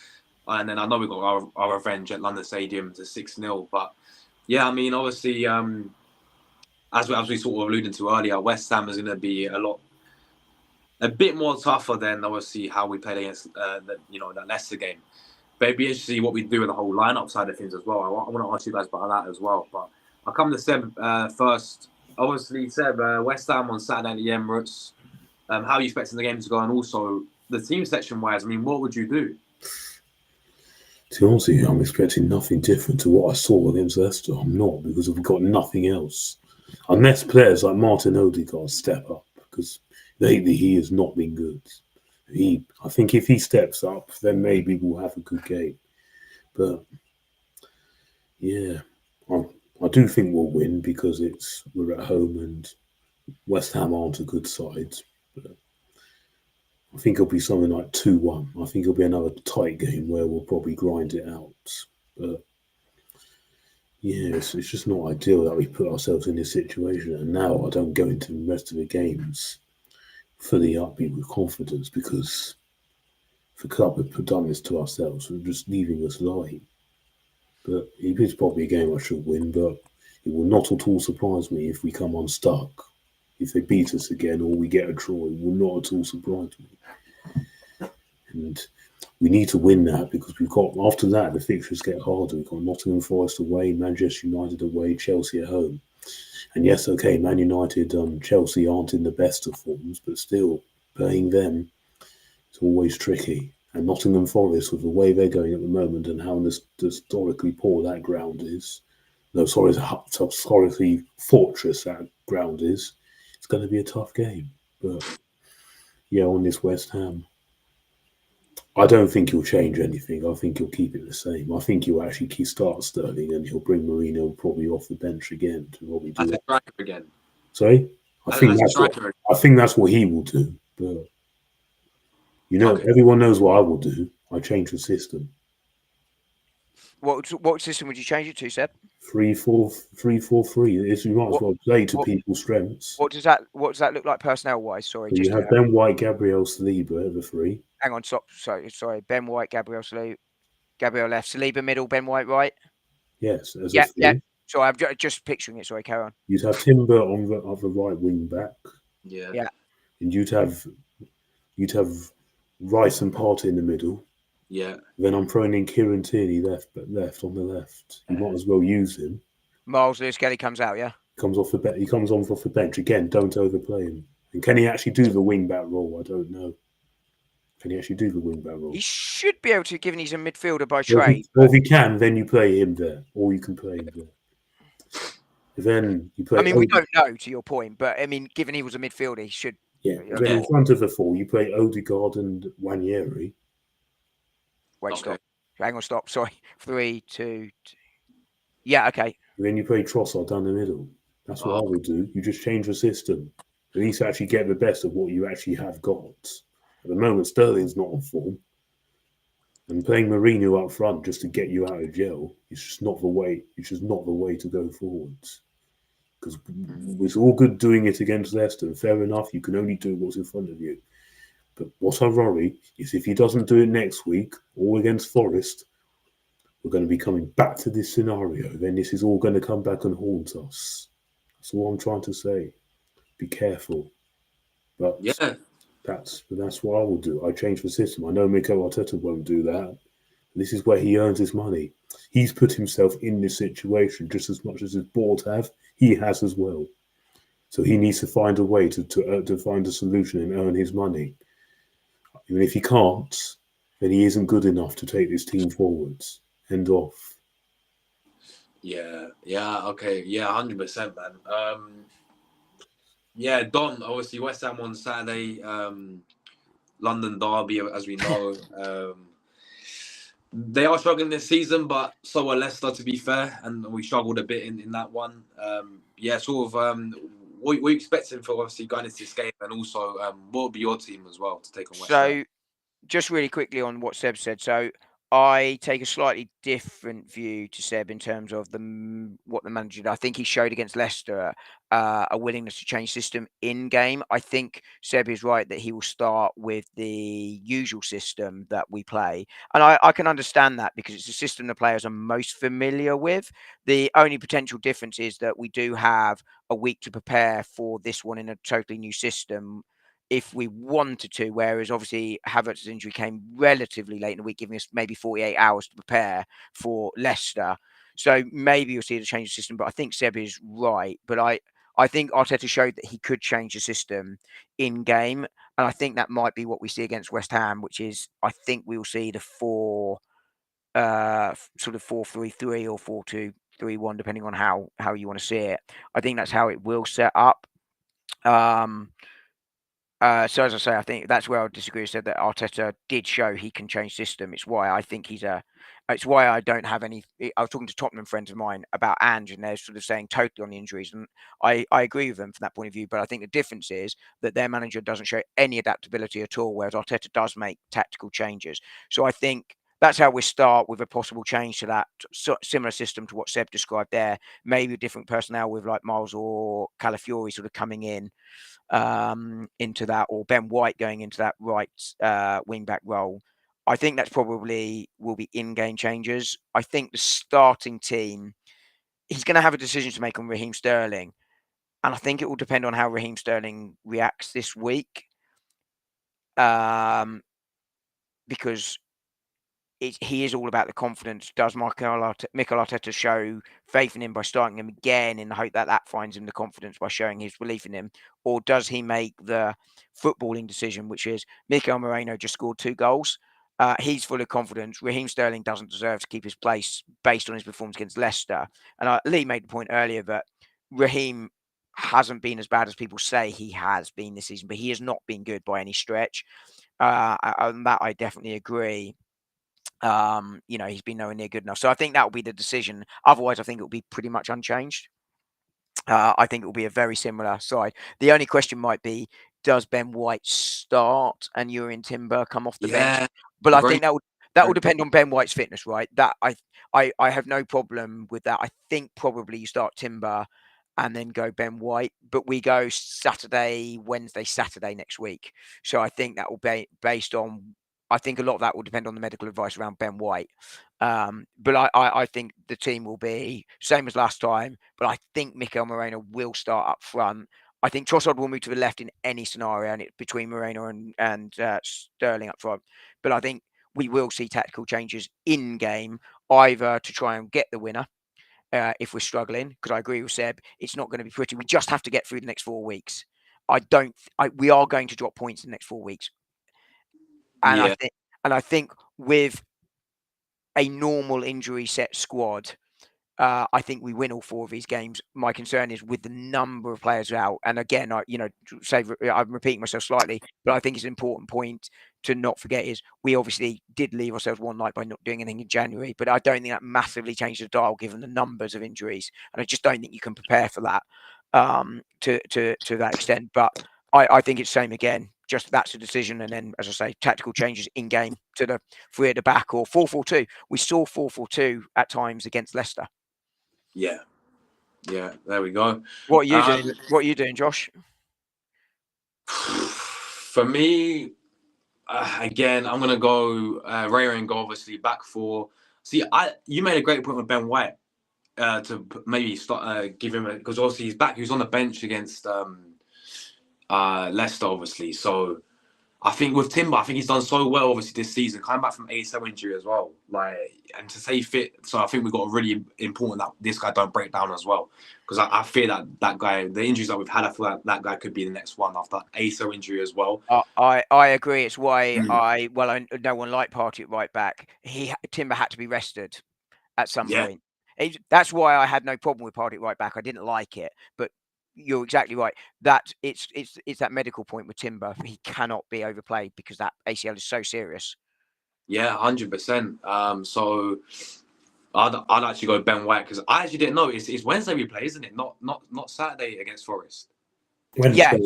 And then I know we got our revenge at London Stadium to 6-0. But yeah, I mean, obviously, as we sort of alluded to earlier, West Ham is going to be a bit more tougher than obviously how we played against that Leicester game. But it'd be interesting to see what we do with the whole lineup side of things as well. I want to ask you guys about that as well. But I'll come to Seb first. Obviously, Seb, West Ham on Saturday at the Emirates. How are you expecting the game to go? And also, the team section wise, I mean, what would you do? To be honest with you, I'm expecting nothing different to what I saw against Leicester. I'm not, because we've got nothing else. Unless players like Martin Odegaard step up, because lately he has not been good. I think if he steps up, then maybe we'll have a good game. But yeah, I do think we'll win because we're at home and West Ham aren't a good side. But I think it'll be something like 2-1. I think it'll be another tight game where we'll probably grind it out. But yeah, it's just not ideal that we put ourselves in this situation. And now I don't go into the rest of the games fully upbeat with confidence, because the club have done this to ourselves. We're just leaving us lying. But it is probably a game I should win, but it will not at all surprise me if we come unstuck. If they beat us again or we get a draw, it will not at all surprise me. And we need to win that, because after that, the fixtures get harder. We've got Nottingham Forest away, Manchester United away, Chelsea at home. And yes, okay, Man United, Chelsea aren't in the best of forms, but still, playing them, it's always tricky. And Nottingham Forest, with the way they're going at the moment and how historically poor that ground is, how historically fortress that ground is, it's going to be a tough game. But yeah, on this West Ham, I don't think he'll change anything. I think he'll keep it the same. I think he'll actually start Sterling, and he'll bring Merino probably off the bench again to probably do it. Striker again. Sorry? I think that's what he will do. But everyone knows what I will do. I change the system. What system would you change it to, Seb? 3-4-3. You might as well play to what- people's strengths. What does that look like personnel wise? Sorry, So just you have Ben White, Gabriel Saliba, the three. hang on. Sorry. Ben White, Gabriel left, Saliba middle, Ben White right. Yes, as a Yeah. three. Sorry, I'm just picturing it. Sorry, carry on. You'd have Timber on the other right wing back, Yeah. Yeah. and you'd have Rice and Partey in the middle. Yeah. Then I'm throwing in Kieran Tierney left on the left. You might as well use him. Miles Lewis-Kelly comes out. Yeah. He comes off the bench again. Don't overplay him. And can he actually do the wing back role? I don't know. Can he actually do the wing back role? He should be able to, given he's a midfielder by Well, trade. if he can, then you play him there, or you can play him there. Then you play. I mean, we don't know, to your point, but I mean, given he was a midfielder, he should. Yeah. Then in front of the four, you play Odegaard and Nwaneri. Wait, Okay. stop. Hang on, stop. Sorry. 3, 2. Yeah. Okay. And then you play Trossard down the middle. That's what I would do. You just change the system. At least actually get the best of what you actually have got. At the moment, Sterling's not on form. And playing Merino up front just to get you out of jail is just not the way. It's just not the way to go forwards. Because it's all good doing it against Leicester. Fair enough, you can only do what's in front of you. But what I worry is if he doesn't do it next week or against Forest, we're going to be coming back to this scenario. Then this is all going to come back and haunt us. That's all I'm trying to say. Be careful. But Yeah. that's what I will do. I change the system. I know Mikel Arteta won't do that. This is where he earns his money. He's put himself in this situation just as much as his board have. He has as well. So he needs to find a way to find a solution and earn his money. Even if he can't, then he isn't good enough to take this team forwards. End off. Yeah. Okay. Yeah. 100%, man. Yeah, Don. Obviously, West Ham on Saturday. London derby, as we know. They are struggling this season, but so are Leicester, to be fair, and we struggled a bit in that one. What are you expecting for obviously going into this game, and also what would be your team as well to take on West Ham? So, just really quickly on what Seb said. So, I take a slightly different view to Seb in terms of what the manager did. I think he showed against Leicester a willingness to change system in game. I think Seb is right that he will start with the usual system that we play. And I can understand that because it's a system the players are most familiar with. The only potential difference is that we do have a week to prepare for this one in a totally new system if we wanted to, whereas obviously Havertz's injury came relatively late in the week, giving us maybe 48 hours to prepare for Leicester. So maybe you'll see the change of system, but I think Seb is right. But I think Arteta showed that he could change the system in game. And I think that might be what we see against West Ham, which is I think we'll see the sort of 4-3-3 or 4-2-3-1, depending on how you want to see it. I think that's how it will set up. So as I say, I think that's where I disagree. I said that Arteta did show he can change system. It's why I think it's why I don't have any. I was talking to Tottenham friends of mine about Ange, and they're sort of saying totally on the injuries, and I agree with them from that point of view. But I think the difference is that their manager doesn't show any adaptability at all, whereas Arteta does make tactical changes. So I think that's how we start with a possible change to that similar system to what Seb described there. Maybe a different personnel with like Miles or Calafiori sort of coming in into that, or Ben White going into that right wing back role. I think that's probably will be in-game changes. I think the starting team, he's going to have a decision to make on Raheem Sterling, and I think it will depend on how Raheem Sterling reacts this week, because he is all about the confidence. Does Mikel Arteta show faith in him by starting him again in the hope that finds him the confidence by showing his belief in him? Or does he make the footballing decision, which is Mikel Merino just scored 2 goals. He's full of confidence. Raheem Sterling doesn't deserve to keep his place based on his performance against Leicester. And Lee made the point earlier that Raheem hasn't been as bad as people say he has been this season, but he has not been good by any stretch. On that, I definitely agree. He's been nowhere near good enough. So I think that will be the decision. Otherwise, I think it will be pretty much unchanged. I think it will be a very similar side. The only question might be, does Ben White start and Timber come off the bench? But I think That will depend on Ben White's fitness, right? That I have no problem with that. I think probably you start Timber and then go Ben White, but we go Saturday, Wednesday, Saturday next week. So I think that will be based on. I think a lot of that will depend on the medical advice around Ben White. But I think the team will be same as last time. But I think Mikel Merino will start up front. I think Trossard will move to the left in any scenario, and it's between Moreno and Sterling up front. But I think we will see tactical changes in game, either to try and get the winner if we're struggling. Because I agree with Seb, it's not going to be pretty. We just have to get through the next 4 weeks. We are going to drop points in the next 4 weeks, and Yeah. I think with a normal injury set squad, I think we win all 4 of these games. My concern is with the number of players out. And again, I'm repeating myself slightly, but I think it's an important point to not forget is we obviously did leave ourselves one night by not doing anything in January, but I don't think that massively changed the dial given the numbers of injuries. And I just don't think you can prepare for that to that extent. But I think it's same again. Just that's a decision, and then, as I say, tactical changes in game to the 3 at the back or 4-4-2. We saw 4-4-2 at times against Leicester. Yeah. There we go. What are you doing? What are you doing, Josh? For me, again, I'm gonna go Ray and go obviously back 4. See, you made a great point with Ben White to maybe start give him because obviously he's back. He was on the bench against Leicester, obviously. So I think with Timber, I think he's done so well obviously this season, coming back from ACL injury as well. And to stay fit, so I think we've got a really important that this guy don't break down as well, because I fear that guy, the injuries that we've had, I feel like that guy could be the next one after ACL injury as well. I agree. It's why no one liked Partey at right back. Timber had to be rested at some point. That's why I had no problem with Partey at right back. I didn't like it, but you're exactly right. That it's that medical point with Timber. He cannot be overplayed because that ACL is so serious. Yeah, 100%. So I'd actually go Ben White because I actually didn't know it's Wednesday we play, isn't it? Not Saturday against Forest. Wednesday.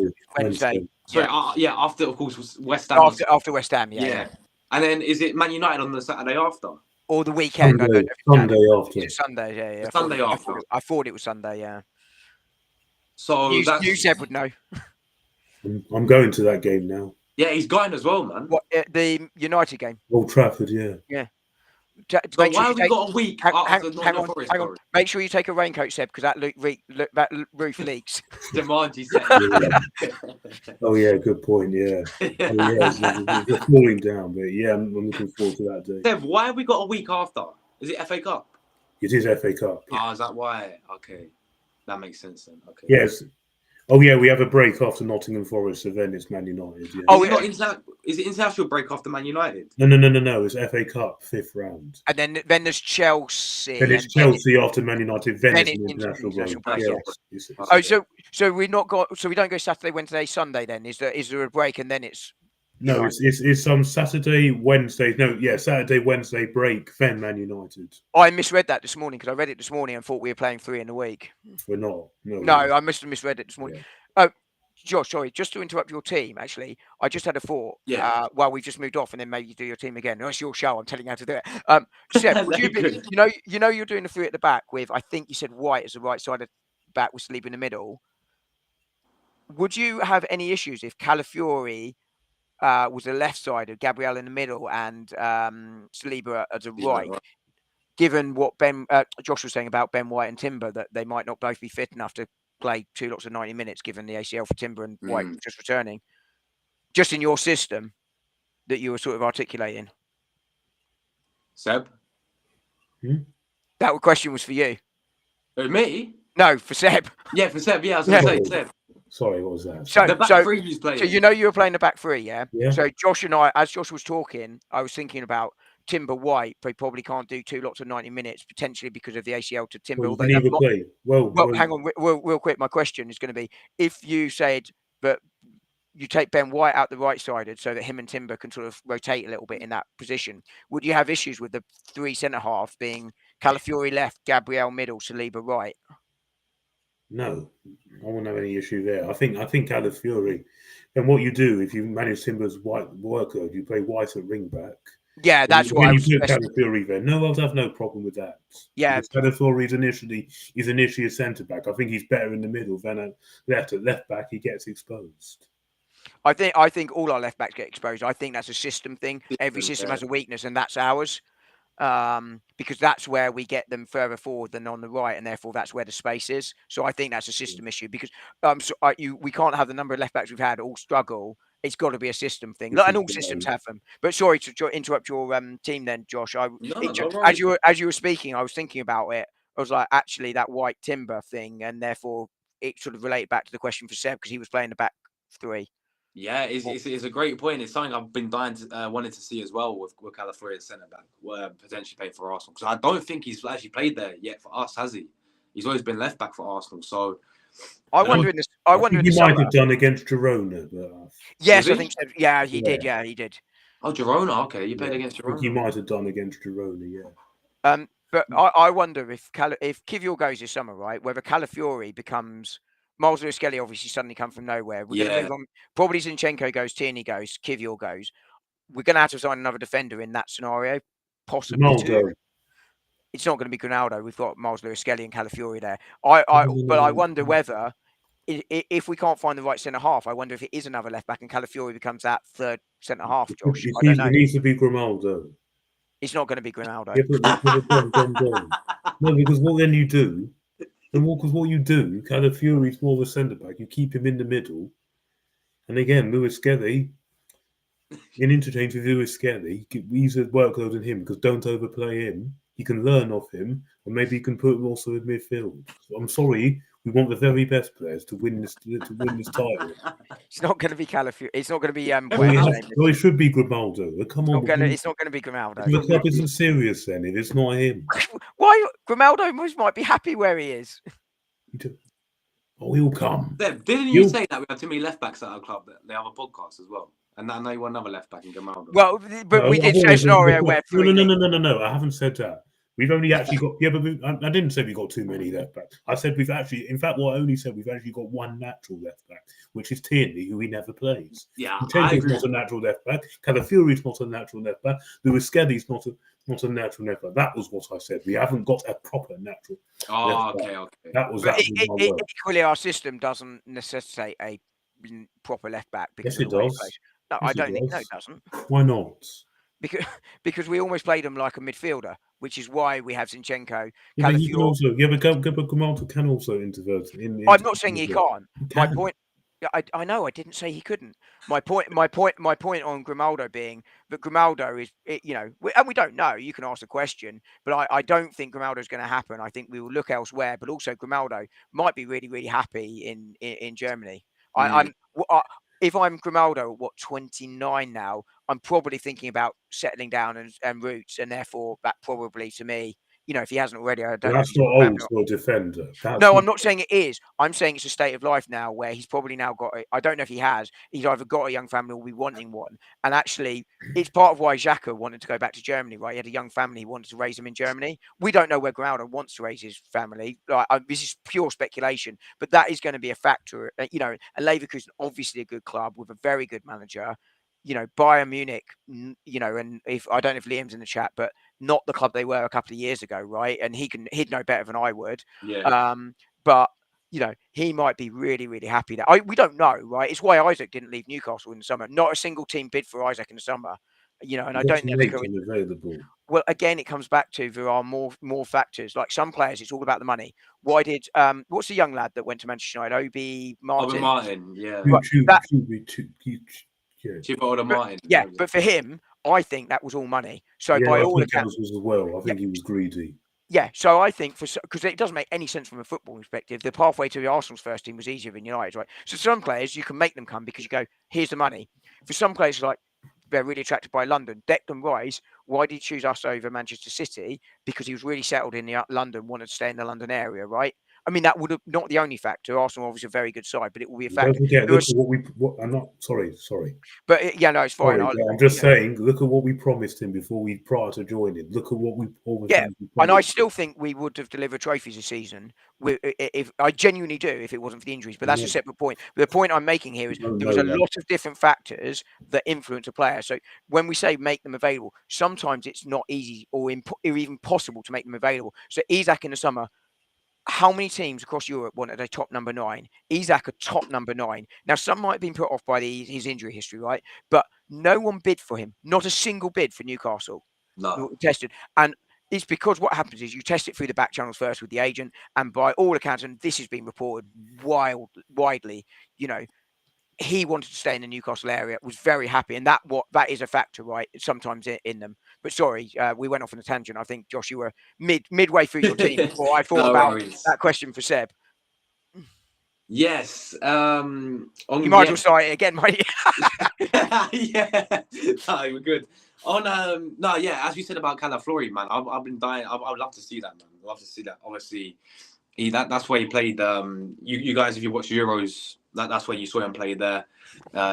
Yeah, after of course West Ham. After West Ham, yeah. And then is it Man United on the Saturday after? Or the weekend? Sunday, I don't know. Sunday after. Sunday, yeah. Sunday after. I thought it was Sunday, yeah. So you Seb would know. I'm going to that game now. Yeah, he's going as well, man. What, the United game? Old Trafford, yeah. Yeah. So why have we got a week after Nottingham Forest? Hang on. Make sure you take a raincoat, Seb, because that roof leaks. Demand you said. Oh yeah, good point. Yeah, it's falling down, but yeah, I'm looking forward to that day. Seb, why have we got a week after? Is it FA Cup? It is FA Cup. Oh, is that why? Okay, that makes sense then. Okay. Yes. Oh yeah, we have a break after Nottingham Forest, so then it's Man United. Yeah. Oh, is it international break after Man United? No. It's FA Cup 5th round. And then there's Chelsea. Then it's Chelsea after Man United. Then it's an international break. Yes. Oh, so we don't go Saturday, Wednesday, Sunday. Then is there a break and then it's no, it's Saturday, Wednesday. No, yeah, Saturday, Wednesday break. Then Man United. I misread that this morning because I read it this morning and thought we were playing 3 in a week. We're not. No, I must have misread it this morning. Yeah. Oh, Josh, sorry, just to interrupt your team. Actually, I just had a thought. Yeah. While we've just moved off, and then maybe you do your team again. No, it's your show. I'm telling you how to do it. Seb, would you be? You're doing the 3 at the back with. I think you said White as the right side of back with Saliba in the middle. Would you have any issues if Calafiori was the left side of Gabriel in the middle and Saliba as a right? Given what Josh was saying about Ben White and Timber, that they might not both be fit enough to play 2 lots of 90 minutes, given the ACL for Timber and White just returning. Just in your system that you were sort of articulating. Seb? That question was for you. Me? No, for Seb. Yeah, for Seb. Yeah, I was going to say Seb. Sorry, what was that? So the back 3 he's playing. So you were playing the back 3, yeah? So Josh and I, as Josh was talking, I was thinking about Timber White. They probably can't do 2 lots of 90 minutes, potentially because of the ACL to Timber. Well, hang on, real quick. My question is going to be, if you said that you take Ben White out the right sided so that him and Timber can sort of rotate a little bit in that position, would you have issues with the 3 centre half being Calafiori left, Gabriel middle, Saliba right? No, I won't have any issue there. I think Calafiori. And what you do if you manage Timber's White workload, you play White at ring back, Yeah, that's what I When was you put suggesting. Calafiori there, no, I'll have no problem with that. Yeah. Because Calafiori is initially a centre back. I think he's better in the middle than at left back. He gets exposed. I think all our left backs get exposed. I think that's a system thing. Every system Yeah. has a weakness, and that's ours. Because that's where we get them further forward than on the right, and therefore that's where the space is. So I think that's a system issue. Because we can't have the number of left backs we've had all struggle. It's got to be a system thing, and all systems have them. But sorry to interrupt your team, then, Josh. As you were speaking, I was thinking about it. I was like, actually, that white timber thing, and therefore it sort of related back to the question for Seb because he was playing the back three. Yeah, it's a great point. It's something I've been wanting to see as well with Calafiori as centre back, potentially play for Arsenal. Because I don't think he's actually played there yet for us, has he? He's always been left back for Arsenal. So I wonder in he the might summer. have done against Girona. Yes, Was I he? think so. Yeah, he did. Yeah, he did. Oh, Girona. Okay, you played against I think he Girona. might have done against Girona. Yeah. But I wonder if Kivior goes this summer, right? Whether Calafiori becomes Miles Lewis-Skelly obviously suddenly come from nowhere. We're going to move on. Probably Zinchenko goes, Tierney goes, Kivior goes. We're going to have to sign another defender in that scenario, possibly two. It's not going to be Ronaldo. We've got Miles Lewis-Skelly and Calafiori there. But I wonder whether if we can't find the right centre half, I wonder if it is another left back and Calafiori becomes that third centre half. Josh, I don't know. It needs to be Grimaldo. It's not going to be Ronaldo. No, because what then you do? Because what you do, Calafiori's more of a centre back. You keep him in the middle, and again, Lewis-Skelly, in interchange with Lewis-Skelly, he's a workload on him because don't overplay him. You can learn off him, and maybe you can put him also in midfield. So I'm sorry, we want the very best players to win this title. It's not going to be Calafiori. It's not going to be well, it should be Grimaldo. Come on, it's not going to be Grimaldo. The club isn't serious then if it's not him. Why Grimaldo might be happy where he is. Oh, he'll come. Didn't you say that we have too many left backs at our club? They have a podcast as well, and now you want another left back in Grimaldo. Well, but we did say a scenario where no. I haven't said that. We've only actually got I didn't say we got too many left backs. I said we've actually, in fact, what I only said we've actually got one natural left back, which is Tierney, who he never plays. Yeah, Zinchenko's not a natural left back. Calafiori's not a natural left back. Lewis-Skelly's not a natural left back. That was what I said. We haven't got a proper natural. Oh, okay. That was equally our system doesn't necessitate a proper left back. Yes, it does. No, I don't think it doesn't. Why not? Because we almost played him like a midfielder, which is why we have Zinchenko. Yeah, but Grimaldo can also intervert. I'm not saying he can't. My point. I know. I didn't say he couldn't. My point on Grimaldo being that Grimaldo is, and we don't know. You can ask the question, but I don't think Grimaldo is going to happen. I think we will look elsewhere. But also, Grimaldo might be really, really happy in Germany. If I'm Grimaldo, 29 now, I'm probably thinking about settling down and roots, and therefore that probably to me, if he hasn't already, I don't know. That's not old for a defender. No, I'm not saying it is. I'm saying it's a state of life now where he's probably now got. I don't know if he has. He's either got a young family or will be wanting one. And actually, it's part of why Xhaka wanted to go back to Germany, right? He had a young family. He wanted to raise them in Germany. We don't know where Grimaldo wants to raise his family. This is pure speculation, but that is going to be a factor. And Leverkusen, obviously a good club with a very good manager. Bayern Munich, and if I don't know if Liam's in the chat, but not the club they were a couple of years ago, right? And he'd know better than I would. Yeah. But he might be really, really happy that we don't know, right? It's why Isaac didn't leave Newcastle in the summer. Not a single team bid for Isaac in the summer. And I don't know. Available. Well, again, it comes back to there are more factors. Like some players, it's all about the money. Why did what's the young lad that went to Manchester United? Obi Martin. Yeah. Martin. Yeah, but for him, I think that was all money. So by all accounts, as well, I think he was greedy. Yeah, so I think because it doesn't make any sense from a football perspective, the pathway to the Arsenal's first team was easier than United's, right? So some players you can make them come because you go, here's the money. For some players, like they're really attracted by London. Declan Rice, why did he choose us over Manchester City? Because he was really settled in London, wanted to stay in the London area, right? I mean, that would have not the only factor. Arsenal obviously a very good side, but it will be a Don't factor. forget, There look was- at what I'm not sorry. But yeah, no, it's fine. Sorry, I'll- I'm just yeah. saying, look at what we promised him prior to joining. Look at what we promised Yeah, him. and I still think we would have delivered trophies this season. If I genuinely do, if it wasn't for the injuries, but that's a Yeah. separate point. But the point I'm making here is No, there was a no, lot of different factors that influence a player. So when we say make them available, sometimes it's not easy or even possible to make them available. So Isak in the summer, how many teams across Europe wanted a top number 9? Isak a top number 9. Now some might have been put off by his injury history, right? But no one bid for him. Not a single bid for Newcastle. No. Tested. And it's because what happens is you test it through the back channels first with the agent, and by all accounts, and this has been reported widely, you know, he wanted to stay in the Newcastle area, was very happy, and that is a factor, right? Sometimes in them. But sorry, we went off on a tangent. I think Josh, you were midway through your team before I thought No about worries. that question for Seb. Yes. You might as well start it again, mate. Yeah. No, we're good. No, yeah, as you said about Calaflori, man, I've been dying. I would love to see that, man. I'd love to see that. Obviously, that's where he played. You guys, if you watch Euros, that's where you saw him play there,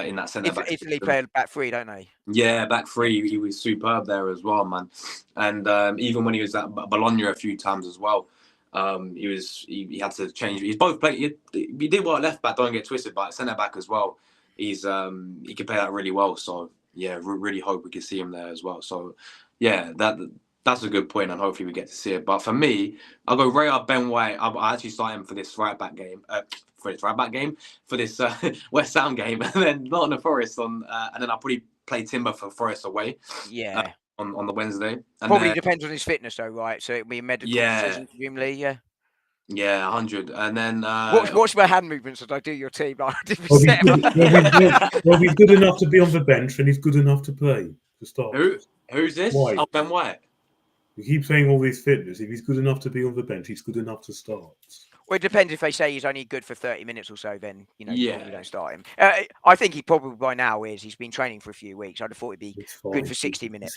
in that centre back. Italy play back 3, don't they? Yeah, back 3, he was superb there as well, man. And even when he was at Bologna a few times as well, he had to change. He's both played. He did well at left back. Don't get twisted, but centre back as well. He can play that really well. So yeah, really hope we can see him there as well. So yeah, that's a good point, and hopefully we get to see it. But for me, I'll go Raya Ben White. I actually start him for this right back game. For this West Ham game, and then Nottingham Forest and then I'll probably play Timber for Forest away. Yeah. On the Wednesday. And Probably then, depends on his fitness, though, right? So it'll be a medical decision, presumably. Yeah. Yeah, 100. And then watch my hand movements as I do your team. Like, he's good enough to be on the bench, and he's good enough to play to start. Who's this? White. Oh, Ben White. You keep saying all these fitness. If he's good enough to be on the bench, he's good enough to start. Well, it depends if they say he's only good for 30 minutes or so, then, you Yeah. don't start him. I think he probably by now he's been training for a few weeks. I'd have thought he'd be good for 60 minutes.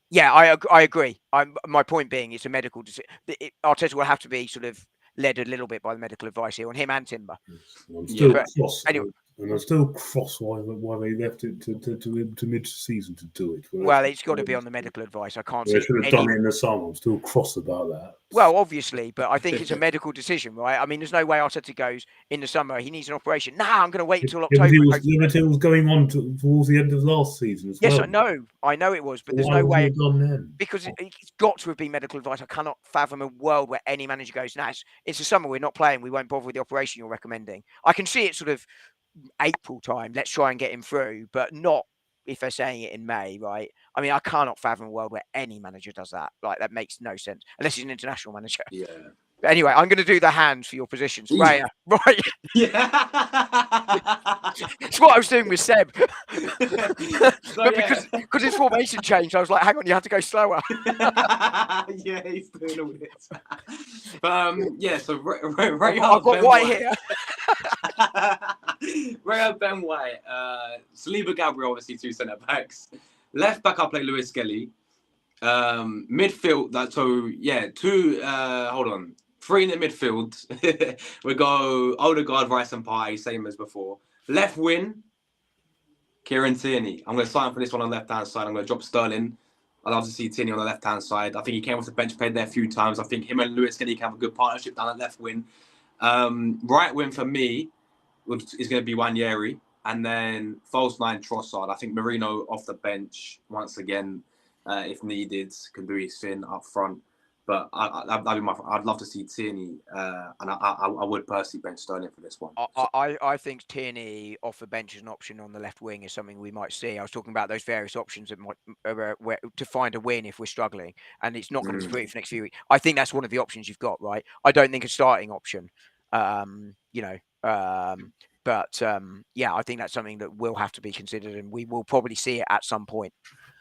Yeah, I agree. My point being, it's a medical decision. Arteta will have to be sort of led a little bit by the medical advice here on him and Timber. I'm still cross. Anyway. And I'm still cross why they left it to mid-season to do it. Well, it's got to be on the medical advice. I can't see. They should have done it in the summer. I'm still cross about that. Well, obviously, but I think it's a medical decision, right? I mean, there's no way Arteta goes in the summer. He needs an operation. I'm going to wait until October. It was going on towards the end of last season as well. Yes, I know it was, but there's no way because it's got to have been medical advice. I cannot fathom a world where any manager goes, it's the summer. We're not playing. We won't bother with the operation you're recommending. I can see it sort of April time. Let's try and get him through, but not if they're saying it in May, right? I mean, I cannot fathom a world where any manager does that. Like, that makes no sense unless he's an international manager. Yeah. But anyway, I'm going to do the hands for your positions. Right. Yeah. It's what I was doing with Seb. But because his formation changed, I was like, hang on, you have to go slower. Yeah, he's doing all this. But yeah, so I've got White here. Raya Ben White, Saliba Gabriel, obviously 2 centre backs. Left back, I'll play Lewis Skelly. Midfield, 3 in the midfield. We go Odegaard, Rice and Partey, same as before. Left wing, Kieran Tierney. I'm going to start him for this one on the left-hand side. I'm going to drop Sterling. I'd love to see Tierney on the left-hand side. I think he came off the bench, played there a few times. I think him and Lewis Skelly can have a good partnership down at left wing. Right wing for me is going to be Nwaneri. And then false 9, Trossard. I think Merino off the bench once again, if needed, can do his thing up front. But I'd love to see Tierney, and I would personally bench Sterling for this one. I think Tierney off the bench as an option on the left wing is something we might see. I was talking about those various options that might, to find a win if we're struggling, and it's not going to be free for the next few weeks. I think that's one of the options you've got, right? I don't think a starting option, But I think that's something that will have to be considered, and we will probably see it at some point.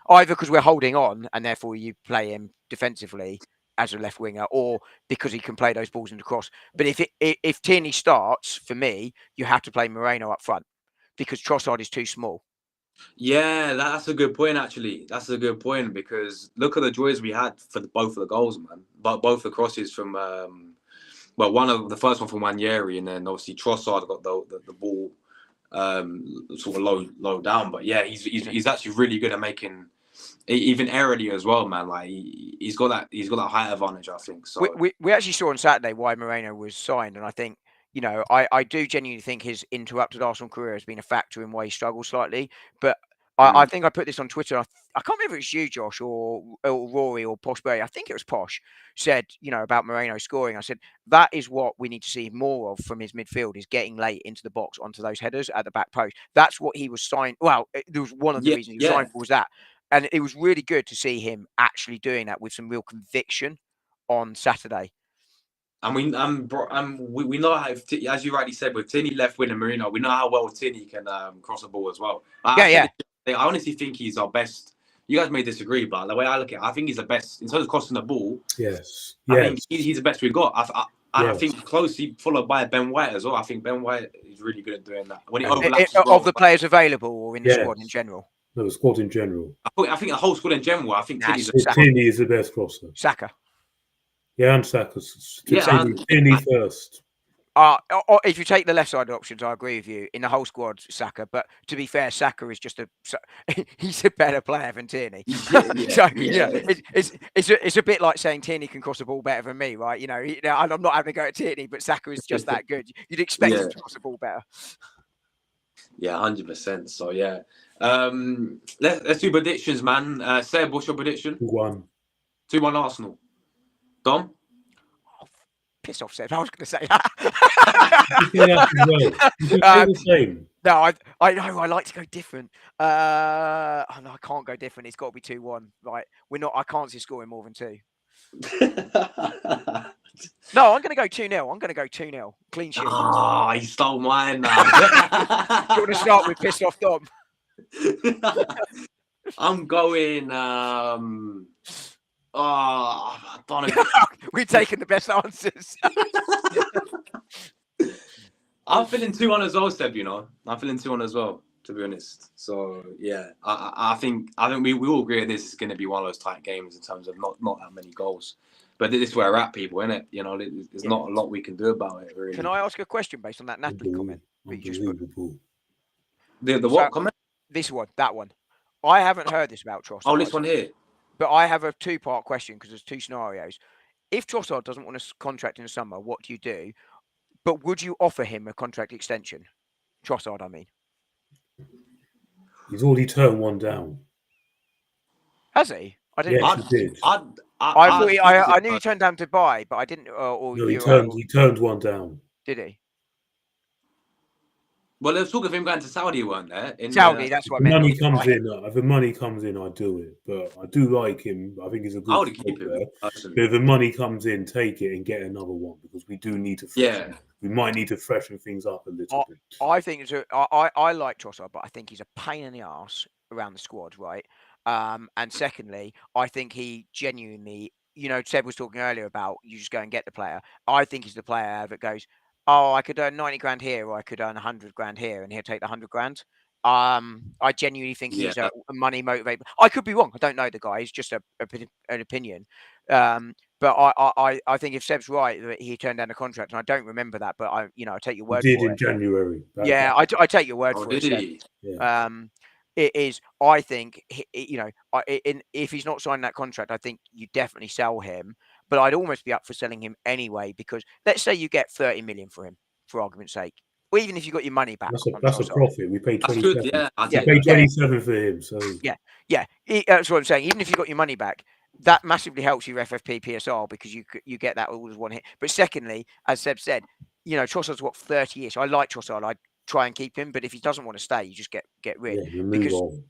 Either because we're holding on, and therefore you play him defensively as a left winger, or because he can play those balls into cross. But if Tierney starts, for me, you have to play Moreno up front because Trossard is too small. Yeah, that's a good point, actually. That's a good point because look at the joys we had for both of the goals, man. But both the crosses from well, one of the first one from Nwaneri, and then obviously Trossard got the ball sort of low down. But yeah, he's actually really good at making even aerially as well, man. Like he's got that height advantage, I think. So we actually saw on Saturday why Moreno was signed, and I think, you know, I do genuinely think his interrupted Arsenal career has been a factor in why he struggles slightly. But I think I put this on Twitter. I can't remember if it's you, Josh, or Rory or Posh Berry. I think it was Posh said, you know, about Moreno scoring. I said that is what we need to see more of from his midfield, is getting late into the box onto those headers at the back post. That's what he was signed. Well, there was one of the reasons he was signed for was that, and it was really good to see him actually doing that with some real conviction on Saturday. And we know how, as you rightly said, with Tierney left wing and Merino, we know how well Tierney can cross the ball as well. I honestly think he's our best. You guys may disagree, but the way I look at it, I think he's the best in terms of crossing the ball. Yes. I think he's the best we've got. I think closely followed by Ben White as well. I think Ben White is really good at doing that. When he overlaps of the players available or in the squad in general. No, the squad in general. I think the whole squad in general. I think Tierney is the best crosser. Saka. Yeah, and Saka's. Tierney first. If you take the left side options, I agree with you. In the whole squad, Saka. But to be fair, Saka is just he's a better player than Tierney. It's a bit like saying Tierney can cross the ball better than me, right? You know, I'm not having to go at Tierney, but Saka is just that good. You'd expect him to cross the ball better. Yeah, 100%. So yeah, let's do predictions, man. Seb, what's your prediction? 2-1. 2-1 Arsenal. Dom? Piss off, Seb. I was going to say that. No, I know. I like to go different. No, I can't go different. It's got to be 2-1. Right? I can't see scoring more than 2. No, I'm going to go 2-0. I'm going to go 2-0. Clean sheet. Oh, he stole mine now. You want to start with pissed off Dom? I'm going. I don't know. We've taken the best answers. I'm feeling 2-1 as well, Seb. You know, I'm feeling 2-1 as well, to be honest. So yeah, I think we all agree this is going to be one of those tight games in terms of not that many goals. But this is where we're at, people, isn't it? You know, there's not a lot we can do about it, really. Can I ask a question based on that Napoli comment? The what comment? This one, that one. I haven't heard this about Trossard. Oh, this one here. But I have a 2-part question because there's 2 scenarios. If Trossard doesn't want a contract in the summer, what do you do? But would you offer him a contract extension? Trossard, I mean. He's already turned one down. Has he? I didn't. Yes, he did. I knew he turned down Dubai, but I didn't. No, he turned one down. Did he? Well, there's talk of him going to Saudi, weren't there? Saudi, that's what I meant. Money comes in. If the money comes in, I do it. But I do like him. I think he's a good. I would keep him. But if the money comes in, take it and get another one because we do need to. We might need to freshen things up a little bit. I think I like Trossard, but I think he's a pain in the arse around the squad, right? And secondly, I think he genuinely, you know, Seb was talking earlier about you just go and get the player. I think he's the player that goes, oh, I could earn 90 grand here, or I could earn 100 grand here, and he'll take the 100 grand. I genuinely think he's a money motivated. I could be wrong. I don't know the guy. It's just an opinion. But I think if Seb's right that he turned down a contract, and I don't remember that, but I take your word for it. He did in January. I take your word for it. Did he? Yeah. It is. I think if he's not signing that contract, I think you definitely sell him. But I'd almost be up for selling him anyway because let's say you get 30 million for him, for argument's sake, or even if you got your money back. That's a profit. We paid 27. We paid 27 for him. So that's what I'm saying. Even if you got your money back, that massively helps your FFP PSR because you get that all as one hit. But secondly, as Seb said, Trossard's what 30 years. So I like Trossard. I'd try and keep him, but if he doesn't want to stay, you just get rid because on.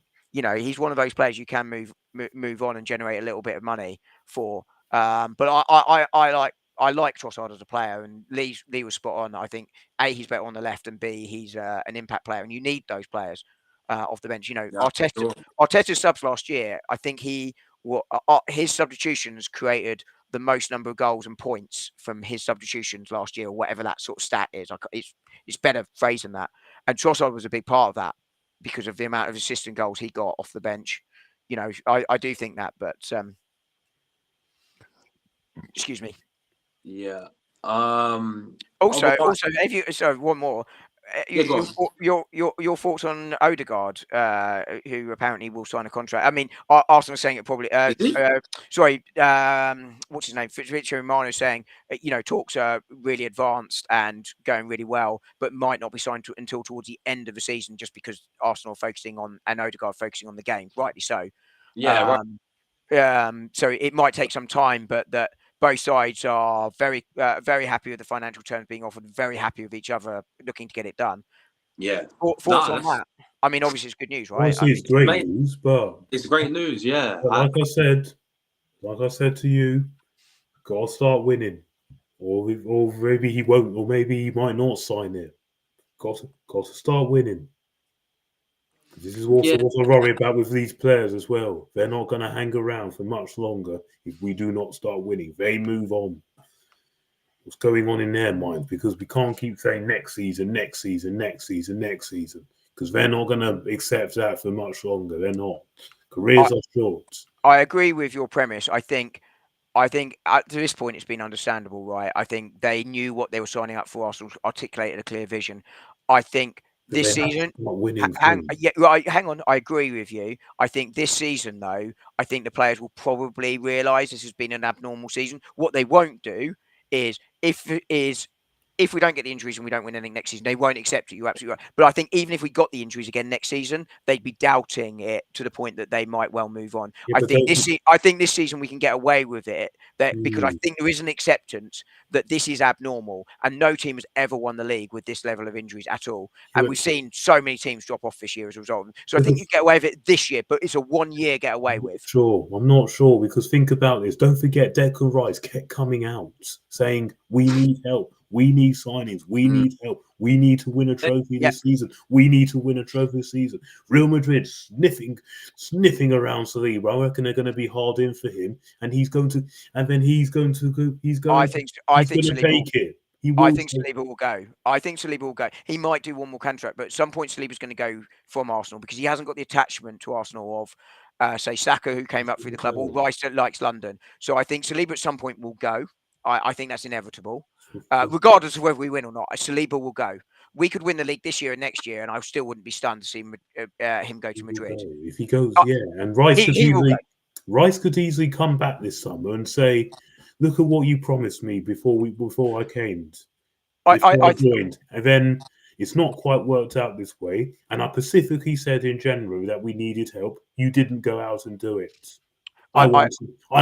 He's one of those players you can move on and generate a little bit of money for. But I like Trossard as a player, and Lee was spot on. I think A, he's better on the left, and B, he's an impact player, and you need those players off the bench. Arteta's subs last year, I think his substitutions created the most number of goals and points from his substitutions last year, or whatever that sort of stat is. It's better phrase than that. And Trossard was a big part of that because of the amount of assists and goals he got off the bench. I do think that, but excuse me. Yeah. Also, I'll go- if you sorry, one more. Yeah, go Your thoughts on Odegaard, who apparently will sign a contract. I mean, Arsenal are saying it probably. Is he? Sorry, what's his name? Fabrizio Romano saying talks are really advanced and going really well, but might not be signed until towards the end of the season, just because Arsenal are focusing on and Odegaard focusing on the game, rightly so. Yeah, right. So it might take some time, but that both sides are very happy with the financial terms being offered, very happy with each other, looking to get it done. Yeah. Thoughts No, on that? I mean, obviously it's good news, right? Honestly, it's great mate, news, but it's great news. Yeah. like I said to you, gotta start winning, or maybe he won't, or maybe he might not sign it. Got to start winning. This is also Yeah. what I worry about with these players as well. They're not going to hang around for much longer if we do not start winning. They move on. What's going on in their minds? Because we can't keep saying next season, next season, next season, next season. Because they're not going to accept that for much longer. They're not. Careers are short. I agree with your premise. I think to this point it's been understandable, right? I think they knew what they were signing up for. Arsenal articulated a clear vision. I think But this they have to season, start winning. hang on. I agree with you. I think this season, though, I think the players will probably realise this has been an abnormal season. What they won't do is if we don't get the injuries and we don't win anything next season, they won't accept it. You're absolutely right. But I think even if we got the injuries again next season, they'd be doubting it to the point that they might well move on. Yeah, I but think this season we can get away with it because I Mm. think there is an acceptance that this is abnormal and no team has ever won the league with this level of injuries at all. Yeah, And we've seen so many teams drop off this year as a result. So I but think you get away with it this year, but it's a 1 year get away with. Sure, I'm not sure because think about this. Don't forget, Declan Rice kept coming out saying, "We need help. We need signings. We need help. We need to win a trophy Yeah. this season. We need to win a trophy this season." Real Madrid sniffing around Saliba. I reckon they're going to be hard in for him, and he's going to go. I think to Saliba take it. He I will. think Saliba will go. I think Saliba will go. He might do one more contract, but at some point Saliba's going to go from Arsenal because he hasn't got the attachment to Arsenal of, say, Saka, who came up through the club, or Rice that likes London. So I think Saliba at some point will go. I think that's inevitable. Regardless of whether we win or not, Saliba will go. We could win the league this year and next year, and I still wouldn't be stunned to see him go to Madrid. If he goes, Uh, yeah, and Rice he will go. Rice could easily come back this summer and say, "Look at what you promised me before I came, before I joined," and then it's not quite worked out this way. And I specifically said in January that we needed help. You didn't go out and do it. I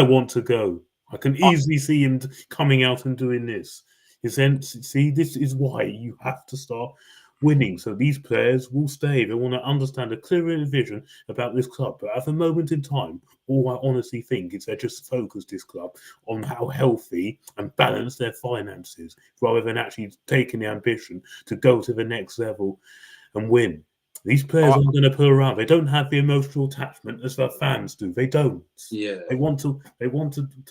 want to go. I can easily see him coming out and doing this. See, this is why you have to start winning. So these players will stay. They want to understand a clearer vision about this club. But at the moment in time, all I honestly think is they're just focused, this club, on how healthy and balanced their finances, rather than actually taking the ambition to go to the next level and win. These players aren't going to pull around. They don't have the emotional attachment as their fans do. They don't. Yeah. They want to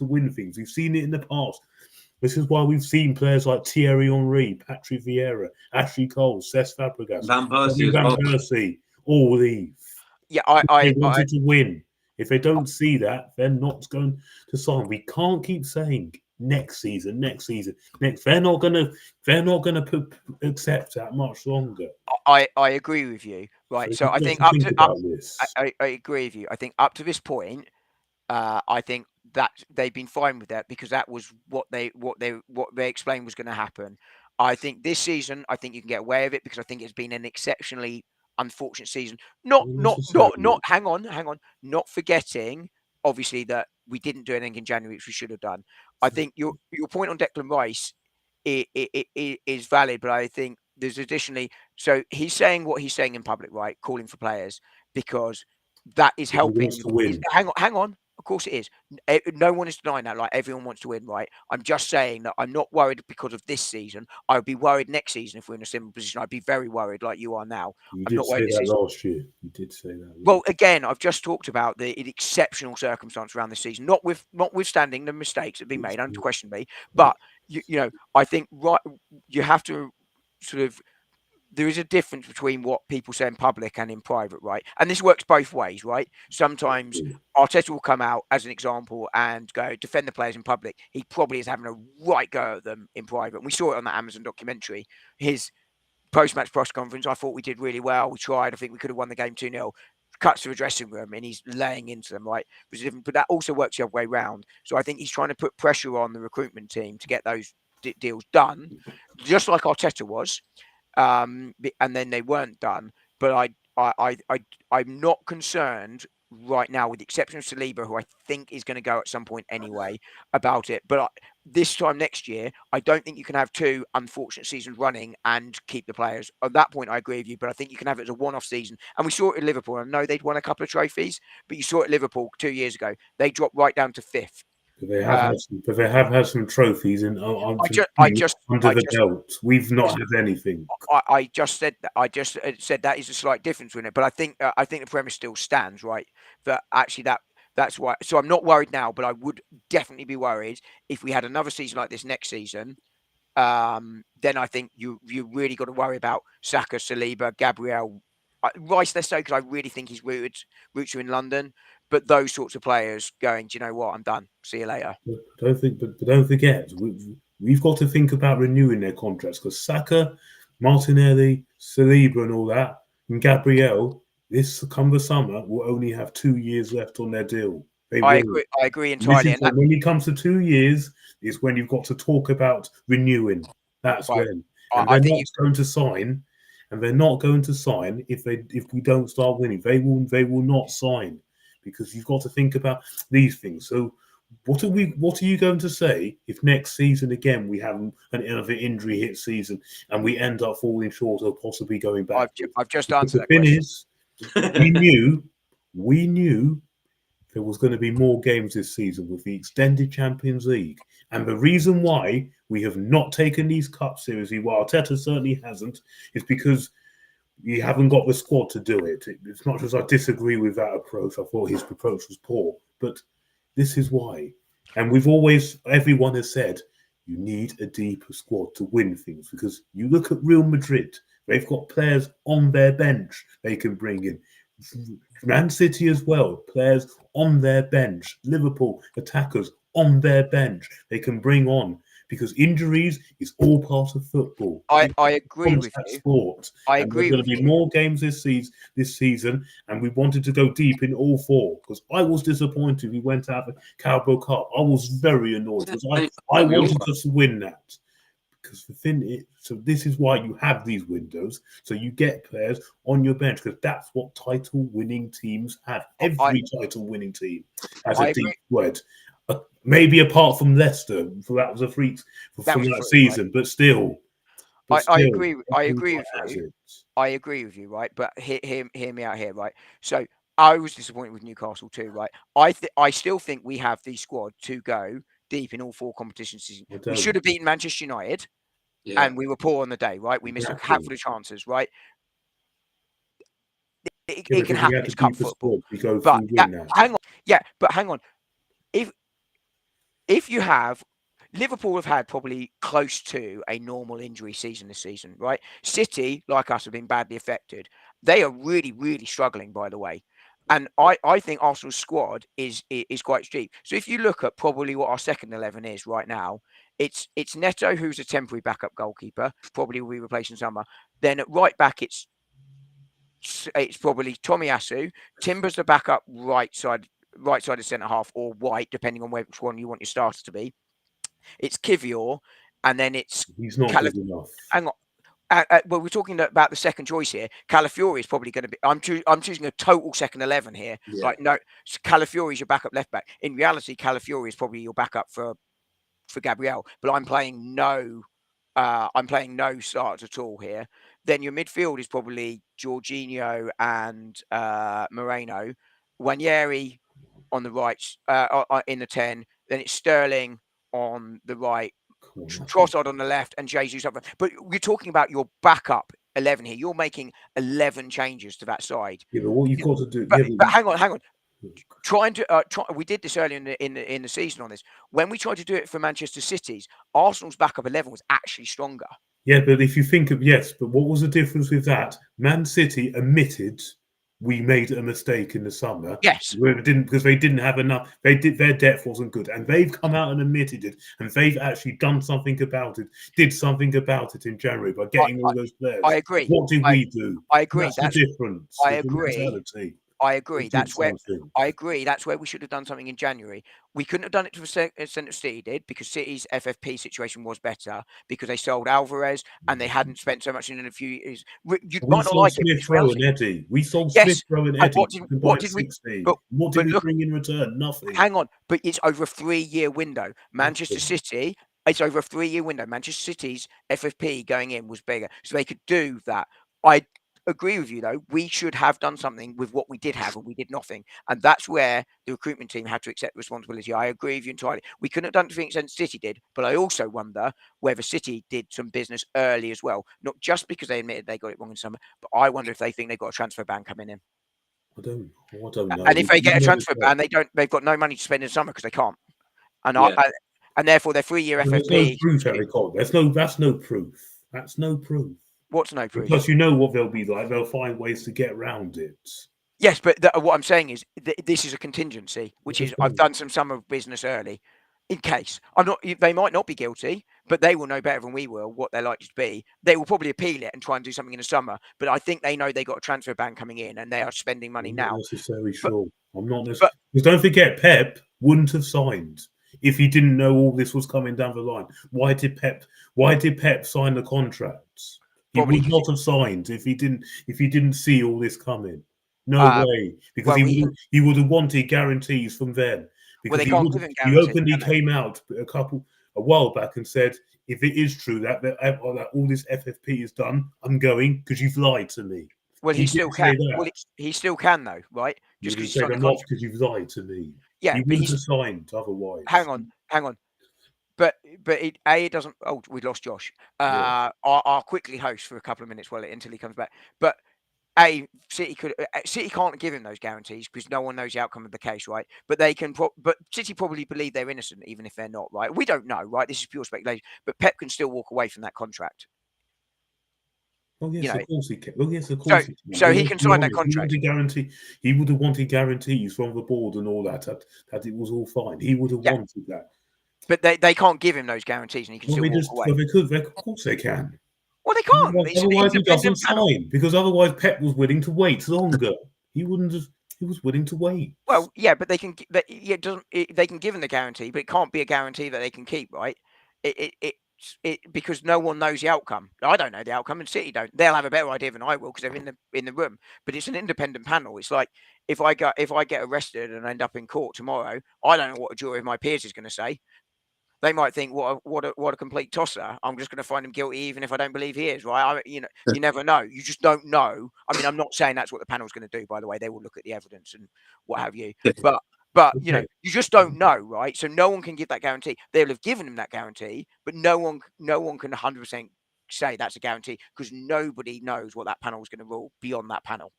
win things. We've seen it in the past. This is why we've seen players like Thierry Henry, Patrick Vieira, Ashley Cole, Cesc Fabregas, Van Persie as Van well. Persie, all leave. Yeah, They wanted to win. If they don't see that, they're not going to sign. We can't keep saying next season. They're not gonna accept that much longer. I agree with you. Right. So I think I agree with you. I think up to this point, I think that they've been fine with that because that was what they explained was going to happen. I think this season, I think you can get away with it because I think it's been an exceptionally unfortunate season. Not. Hang on. Not forgetting, obviously, that we didn't do anything in January, which we should have done. I think your point on Declan Rice is valid, but I think there's additionally. So he's saying what he's saying in public, right? Calling for players because that is helping. To win. Hang on. Of course it is. No one is denying that. Like everyone wants to win, right? I'm just saying that I'm not worried because of this season. I would be worried next season if we're in a similar position. I'd be very worried, like you are now. You did say that last year. You did say that. Well, again, I've just talked about the exceptional circumstance around this season, notwithstanding the mistakes that have been made, don't question me. But you know, I think you have to sort of there is a difference between what people say in public and in private, right? And this works both ways, right? Sometimes Arteta will come out as an example and go defend the players in public. He probably is having a right go at them in private. And we saw it on that Amazon documentary. His post-match press conference, I thought we did really well. We tried. I think we could have won the game 2-0. Cuts to the dressing room and he's laying into them, right? But that also works the other way around. So I think he's trying to put pressure on the recruitment team to get those deals done, just like Arteta was. And then they weren't done. But I'm not concerned right now, with the exception of Saliba, who I think is going to go at some point anyway, about it. But this time next year, I don't think you can have 2 unfortunate seasons running and keep the players. At that point, I agree with you, but I think you can have it as a one-off season. And we saw it at Liverpool. I know they'd won a couple of trophies, but you saw it at Liverpool 2 years ago. They dropped right down to 5th. But they have had some trophies under the belt. We've not had anything. I just said that. I just said that is a slight difference in it, but I think the premise still stands, right? That actually that's why. So I'm not worried now, but I would definitely be worried if we had another season like this next season. Then I think you really got to worry about Saka, Saliba, Gabriel, Rice. Less so, because I really think his roots are in London. But those sorts of players going, do you know what? I'm done. See you later. But don't forget, we've got to think about renewing their contracts, because Saka, Martinelli, Saliba, and all that, and Gabriel, this come the summer, will only have 2 years left on their deal. I agree entirely. And when it comes to 2 years, is when you've got to talk about renewing. That's when. And they're not going to sign. And they're not going to sign if we don't start winning. They will not sign. Because you've got to think about these things. So, what are you going to say if next season again we have another injury hit season and we end up falling short or possibly going back? I've just answered that question. we knew there was going to be more games this season with the extended Champions League, and the reason why we have not taken these cups seriously, while Arteta certainly hasn't, is because you haven't got the squad to do it. As much as I disagree with that approach, I thought his approach was poor. But this is why. And everyone has said, you need a deeper squad to win things. Because you look at Real Madrid, they've got players on their bench they can bring in. Man City as well, players on their bench. Liverpool, attackers on their bench they can bring on. Because injuries is all part of football. I agree with you. Sport. I agree. There's going to be more games this season, and we wanted to go deep in all 4. Because I was disappointed we went out the Carabao Cup. I was very annoyed because I wanted us to win that. Because the thing is, so this is why you have these windows, so you get players on your bench, because that's what title-winning teams have. Every title-winning team has a deep squad. Maybe apart from Leicester, for that was a freak from that season, right? But still. I agree with you. I agree with you, right? But hear me out here, right? So I was disappointed with Newcastle too, right? I still think we have the squad to go deep in all 4 competitions. We should have beaten Manchester United, and we were poor on the day, right? We missed a handful of chances, right? It can happen. It's cup football. But hang on. If you have, Liverpool have had probably close to a normal injury season this season, right? City, like us, have been badly affected. They are really, really struggling, by the way. And I think Arsenal's squad is quite deep. So if you look at probably what our second 11 is right now, it's Neto, who's a temporary backup goalkeeper, probably will be replacing Summer. Then at right back, it's probably Tomiyasu. Timber's the backup right side of centre half, or White, depending on which one you want your starter to be. It's Kivior, and then he's not good enough. Hang on. Well, we're talking about the second choice here. Calafiori is probably going to be. I'm choosing a total second 11 here. Yeah. Like, no, Calafiori is your backup left back. In reality, Calafiori is probably your backup for Gabriel. But I'm playing no starters at all here. Then your midfield is probably Jorginho and Moreno. Nwaneri on the right, in the 10. Then it's Sterling on the right, Trossard on the left, and Jesus up. But we're talking about your backup 11 here. You're making 11 changes to that side. Yeah, but what you've got to do. But hang on. We did this earlier in the season on this. When we tried to do it for Manchester City's, Arsenal's backup 11 was actually stronger. Yeah, but if you think of but what was the difference with that? Man City admitted we made a mistake in the summer. Yes. Because they didn't have enough. Their depth wasn't good, and they've come out and admitted it, and they've actually done something about it. Did something about it in January by getting all those players. I agree. What did we do? I agree. That's the difference. I With the agree. mentality. I agree. We did That's where something. I agree. That's where we should have done something in January. We couldn't have done it to the extent of City did, because City's FFP situation was better because they sold Alvarez and they hadn't spent so much in a few years. You We might not sold like it, but Smith it's Rowe and reality. Eddie. We sold Yes, Smith Rowe and and Eddie. what did we? 16. But What did we look, bring in return? Nothing. hang on, but it's over a 3-year window. Manchester City, it's over a 3-year window. Manchester City's FFP going in was bigger, so they could do that. I agree with you, though. We should have done something with what we did have, and we did nothing. And that's where the recruitment team had to accept responsibility. I agree with you entirely. We couldn't have done it to the extent City did, but I also wonder whether City did some business early as well. Not just because they admitted they got it wrong in summer, but I wonder if they think they've got a transfer ban coming in. I don't know. And if they get a transfer ban, they've got no money to spend in summer because they can't. And and therefore their 3-year There's FFP. no proof that they can't. That's no proof. That's no proof. What's no proof? Because you know what they'll be like. They'll find ways to get around it. Yes, but what I'm saying is this is a contingency, which is I've done some summer business early, in case I'm not. They might not be guilty, but they will know better than we will what they're likely to be. They will probably appeal it and try and do something in the summer. But I think they know they got a transfer ban coming in, and they are spending money now. I'm not necessarily sure. I'm not necessarily. Because don't forget, Pep wouldn't have signed if he didn't know all this was coming down the line. Why did Pep sign the contracts? He would not have signed if he didn't see all this coming. No way, because he would have wanted guarantees from them. Because he openly came out a while back and said, if it is true that all this FFP is done, I'm going because you've lied to me. Well, he still can. Well, he still can though, right? Just because you've lied to me. Yeah, he wouldn't have signed otherwise. Hang on. But it doesn't. Oh, we lost Josh. I'll quickly host for a couple of minutes until he comes back. But City can't give him those guarantees because no one knows the outcome of the case, right? But they can. But City probably believe they're innocent, even if they're not, right? We don't know, right? This is pure speculation. But Pep can still walk away from that contract. Oh yes, of course he can. Oh yes, of course he can. So he can sign that contract. He would have wanted guarantees from the board and all that it was all fine. He would have wanted that. But they can't give him those guarantees, and he can still walk away. Well, of course they can. Well, they can't. Otherwise, he doesn't sign because otherwise Pep was willing to wait longer. He wouldn't have. He was willing to wait. Well, yeah, but they can. They can give him the guarantee, but it can't be a guarantee that they can keep, right? Because no one knows the outcome. I don't know the outcome, and City don't. They'll have a better idea than I will because they're in the room. But it's an independent panel. It's like if I get arrested and end up in court tomorrow, I don't know what a jury of my peers is going to say. They might think, what a complete tosser. I'm just going to find him guilty even if I don't believe he is, right? You never know. You just don't know. I mean, I'm not saying that's what the panel's going to do, by the way. They will look at the evidence and what have you. But you just don't know, right? So no one can give that guarantee. They'll have given him that guarantee, but no one can 100% say that's a guarantee because nobody knows what that panel is going to rule beyond that panel.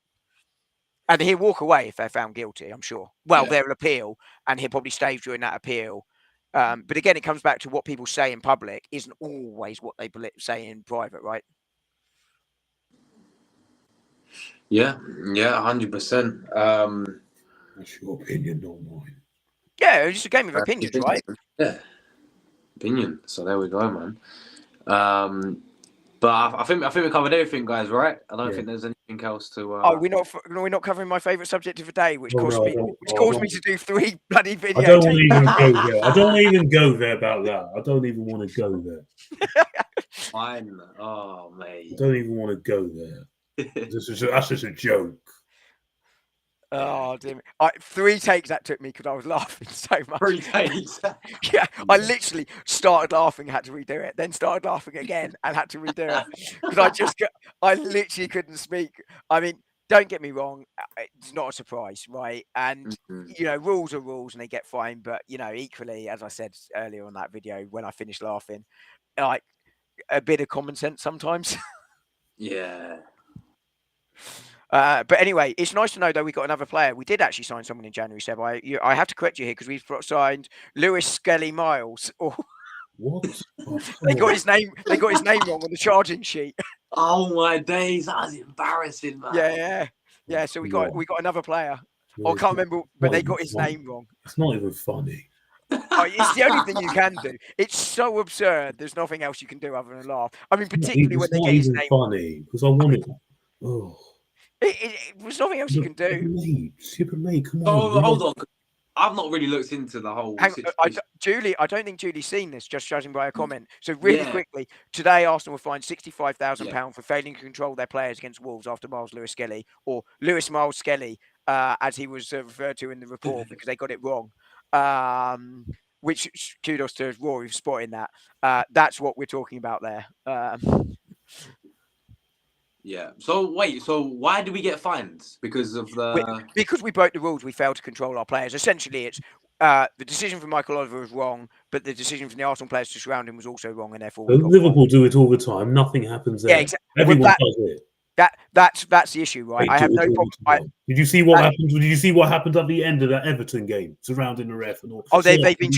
And he'll walk away if they're found guilty, I'm sure. Well, they'll appeal, and he'll probably stay during that appeal. But again, it comes back to what people say in public isn't always what they say in private, right? Yeah, 100%. That's your opinion, not mine. Yeah, it's just a game of opinions, right? Yeah, opinion. So there we go, man. But I think we covered everything, guys. Right? I don't think there's anything else to. We're not covering my favourite subject of the day, which caused me to do 3 bloody videos. I don't even go there. I don't even go there about that. I don't even want to go there. Fine. Oh, mate. I don't even want to go there. That's just a joke. Oh, dear. 3 takes that took me because I was laughing so much. 3 takes. Yeah, I literally started laughing, had to redo it, then started laughing again and had to redo it because I literally couldn't speak. I mean, don't get me wrong, it's not a surprise, right? And rules are rules and they get fined, but equally, as I said earlier on that video when I finished laughing, like a bit of common sense sometimes. Yeah. But anyway, it's nice to know though we got another player. We did actually sign someone in January, Seb. I have to correct you here because we've signed Lewis Skelly Miles. What? Oh, They come got on. his name. They got his name wrong on the charging sheet. Oh my days, that was embarrassing, man. Yeah. So we Come got another player. on. I can't remember, but Not they even got his funny. name wrong. It's not even funny. Oh, it's the only thing you can do. It's so absurd. There's nothing else you can do other than laugh. I mean, particularly when It's they not get his even name. funny because I want it. Oh, There's nothing else you can do. Super mate, come Oh, on. hold on. I've not really looked into the whole Hang, situation. Julie, I don't think Julie's seen this, just judging by her comment. So really Yeah. quickly, today Arsenal were fined £65,000 Yeah. for failing to control their players against Wolves after Miles Lewis Skelly, or Lewis Miles Skelly, as he was referred to in the report, because they got it wrong. Which kudos to Rory for spotting that. That's what we're talking about there. Yeah. So wait. So why do we get fined? Because of the. Because we broke the rules, we failed to control our players. Essentially, it's the decision from Michael Oliver was wrong, but the decision from the Arsenal players to surround him was also wrong, and therefore we got Liverpool do it all the time. Nothing happens there. Yeah, exactly. Everyone does it. That's the issue, right? They I have do no it all problem. the time. Did you see what happened? Did you see what happened at the end of that Everton game surrounding the ref and all? Oh, they've been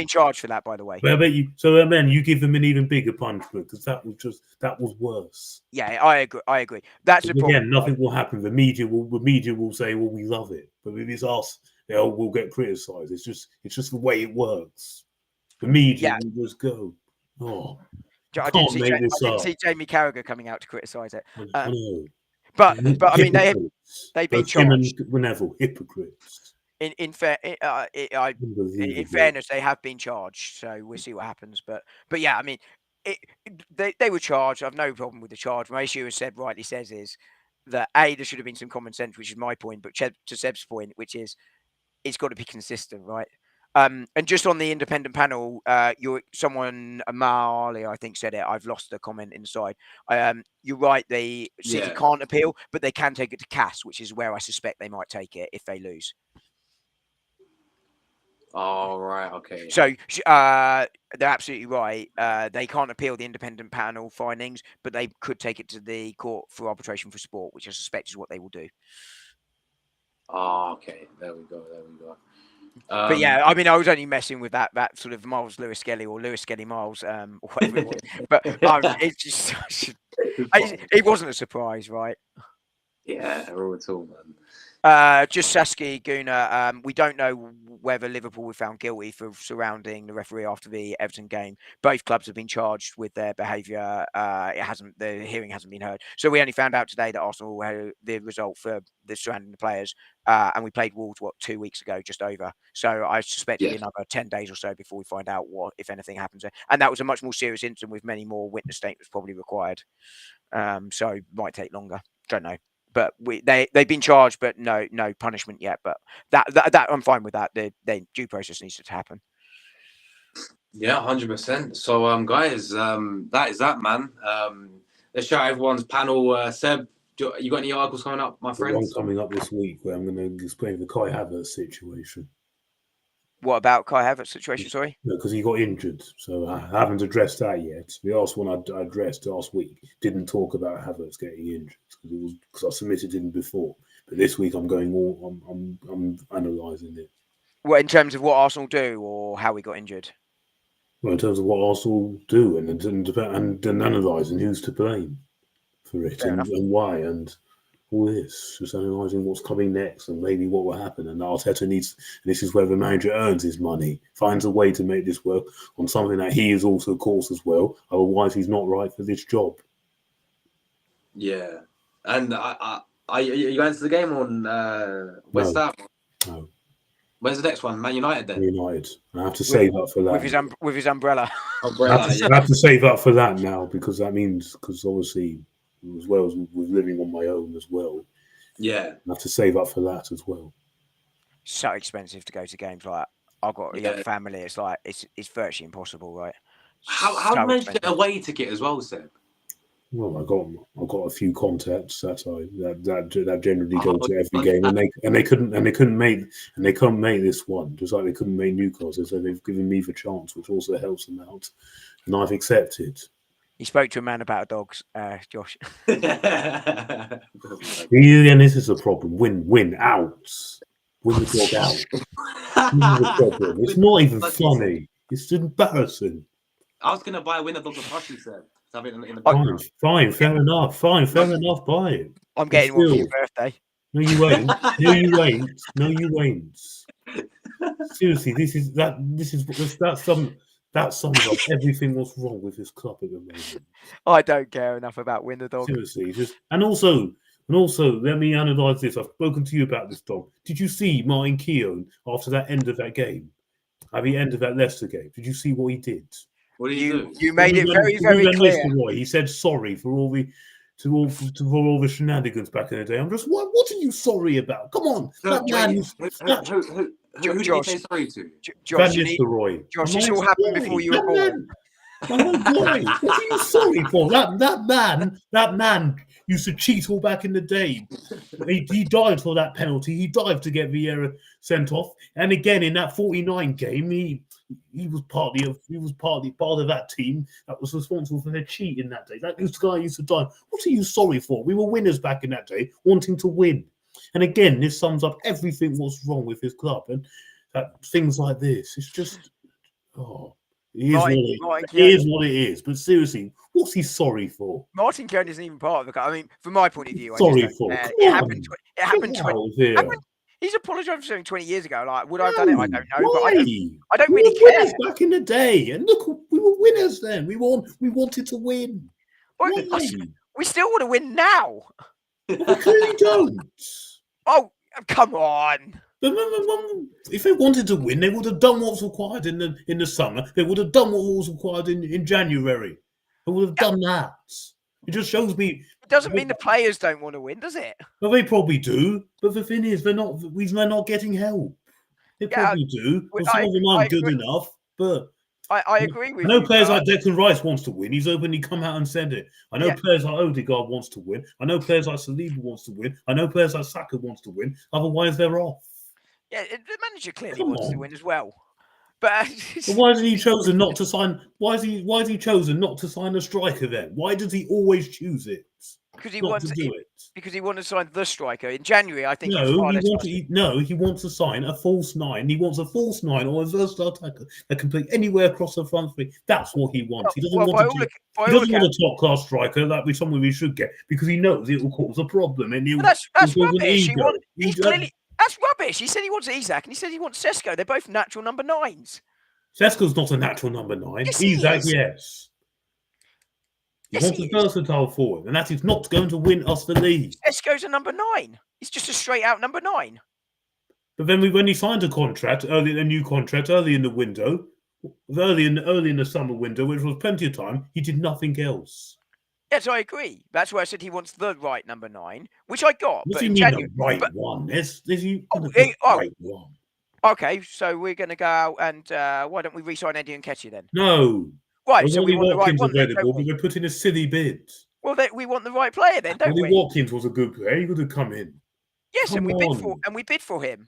charged for that, by the way. But I bet you. So then you give them an even bigger punishment because that was worse. Yeah, I agree. That's the problem. Again, nothing will happen. The media will say, "Well, we love it," but if it's us, we'll get criticised. It's just the way it works. The media will just go, "Oh, I didn't see Jamie Carragher coming out to criticise it. I know. But I mean, they've been charged. Neville, hypocrites. In fairness, they have been charged. So we'll see what happens. But yeah, I mean, they were charged. I've no problem with the charge. My issue, as Seb rightly says, is that there should have been some common sense, which is my point. But to Seb's point, which is it's got to be consistent, right? And just on the independent panel, Amali, I think, said it. I've lost the comment inside. You're right. The City can't appeal, but they can take it to CAS, which is where I suspect they might take it if they lose. Oh, right. Okay. So they're absolutely right. They can't appeal the independent panel findings, but they could take it to the Court for Arbitration for Sport, which I suspect is what they will do. Oh, okay. There we go. But yeah, I mean, I was only messing with that sort of Miles Lewis Skelly or Lewis Skelly Miles, or whatever it was. But it's just it wasn't a surprise, right? Yeah, all at all, man. Just Saskia Guna. We don't know whether Liverpool were found guilty for surrounding the referee after the Everton game. Both clubs have been charged with their behaviour. The hearing hasn't been heard. So we only found out today that Arsenal had the result for the surrounding the players. And we played Wolves 2 weeks ago, just over. So I suspect it'll be another 10 days or so before we find out what, if anything, happens there. And that was a much more serious incident with many more witness statements probably required. So it might take longer. Don't know. But they've been charged, but no punishment yet. But that I'm fine with that. The due process needs to happen. Yeah, 100%. So guys, that is that, man. Let's shout out everyone's panel. Seb, you got any articles coming up, my friends? One coming up this week where I'm going to explain the Kai Havertz situation. What about Kai Havertz situation? Sorry, because he got injured, so I haven't addressed that yet. The last one I addressed last week didn't talk about Havertz getting injured because I submitted him before. But this week I'm analysing it. Well, in terms of what Arsenal do or how we got injured. Well, in terms of what Arsenal do and analysing who's to blame for it and why and all this, just analysing what's coming next and maybe what will happen. And Arteta needs, and this is where the manager earns his money, finds a way to make this work on something that he is also course as well. Otherwise, he's not right for this job. Yeah, and are you going to the game on West Ham? No. When's the next one? Man United then? United. I have to save up for that. With his umbrella. I have to save up for that now because obviously, as well as with living on my own as well. Yeah. I have to save up for that as well. So expensive to go to games like that. I've got a young family. It's like it's virtually impossible, right? How did you get a away ticket as well, Seb? Well, I got a few contacts that generally go to every game, and they couldn't make this one, just like they couldn't make Newcastle. So they've given me the chance, which also helps them out, and I've accepted. He spoke to a man about dogs, Josh. And this is a problem. Win out. Win the dog out. This is a problem. It's not even funny. It's embarrassing. I was gonna buy a winner dog the plushie set. To have it in the Fine, fair enough. Fine, fair enough. Buy it. I'm getting one for your still- birthday. No, you ain't. No, you ain't. No, you ain't. Seriously, that sums up everything what's wrong with this club at the moment. I don't care enough about win the dog. Seriously, and also, let me analyse this. I've spoken to you about this, dog. Did you see Martin Keown after that end of that game? At the end of that Leicester game, did you see what he did? What did you do? You made it very, very clear. He said sorry for all the for all the shenanigans back in the day. I'm just, what are you sorry about? Come on, that man. Who did you say sorry to? Josh, Van Nistelrooy. Josh, this all happened before you were born. What are you sorry for? That man used to cheat all back in the day. He died for that penalty. He dived to get Vieira sent off. And again in that 49 game, he was partly part of that team that was responsible for their cheating that day. This guy used to die. What are you sorry for? We were winners back in that day, wanting to win. And again, this sums up everything what's wrong with his club. And things like this, it's just it is what it is. But seriously, what's he sorry for? Martin Keown isn't even part of the club. I mean, from my point of view, It happened. He's apologised for something 20 years ago. Like, would I have done it? I don't know. Why? But I don't really were care. Winners back in the day, and look, we were winners then. We wanted to win. We still want to win now. We clearly don't. Oh, come on. If they wanted to win, they would have done what's required in the summer. They would have done what was required in January. They would have done that. It just shows me. It doesn't mean the players don't want to win, does it? Well, they probably do. But the thing is, they're not getting help. They probably do. Well, some of them aren't good enough. But I agree with you. I know players like Declan Rice wants to win. He's openly come out and said it. I know players like Odegaard wants to win. I know players like Saliba wants to win. I know players like Saka wants to win. Otherwise, they're off. Yeah, the manager clearly wants to win as well. But why has he chosen not to sign? Why has he chosen not to sign a striker then? Why does he always choose it? Because he wants to do it. Because he wanted to sign the striker in January. I think. He wants to sign a false nine. He wants a false nine or a versatile attacker that can play anywhere across the front three. That's what he wants. He doesn't want a top class striker that we should get because he knows it will cause a problem and that's rubbish. That's rubbish. He said he wants Isak and he said he wants Sesko. They're both natural number 9s. Sesko's not a natural number 9. Yes, Isak, yes. He wants a versatile forward, and that is not going to win us the league. Sesko's a number 9. He's just a straight out number 9. But then when he signed a new contract early in the window, early in the summer window, which was plenty of time, he did nothing else. Yes, I agree. That's why I said he wants the right number 9, which I got. What do you mean the right one? Right one. Okay, so we're going to go out and why don't we re-sign Eddie Nketiah then? No. Right, so we want the right one. Available, but we're putting a silly bid. Well, we want the right player then, don't we? Watkins was a good player. He would have come in. Yes, and we bid for him.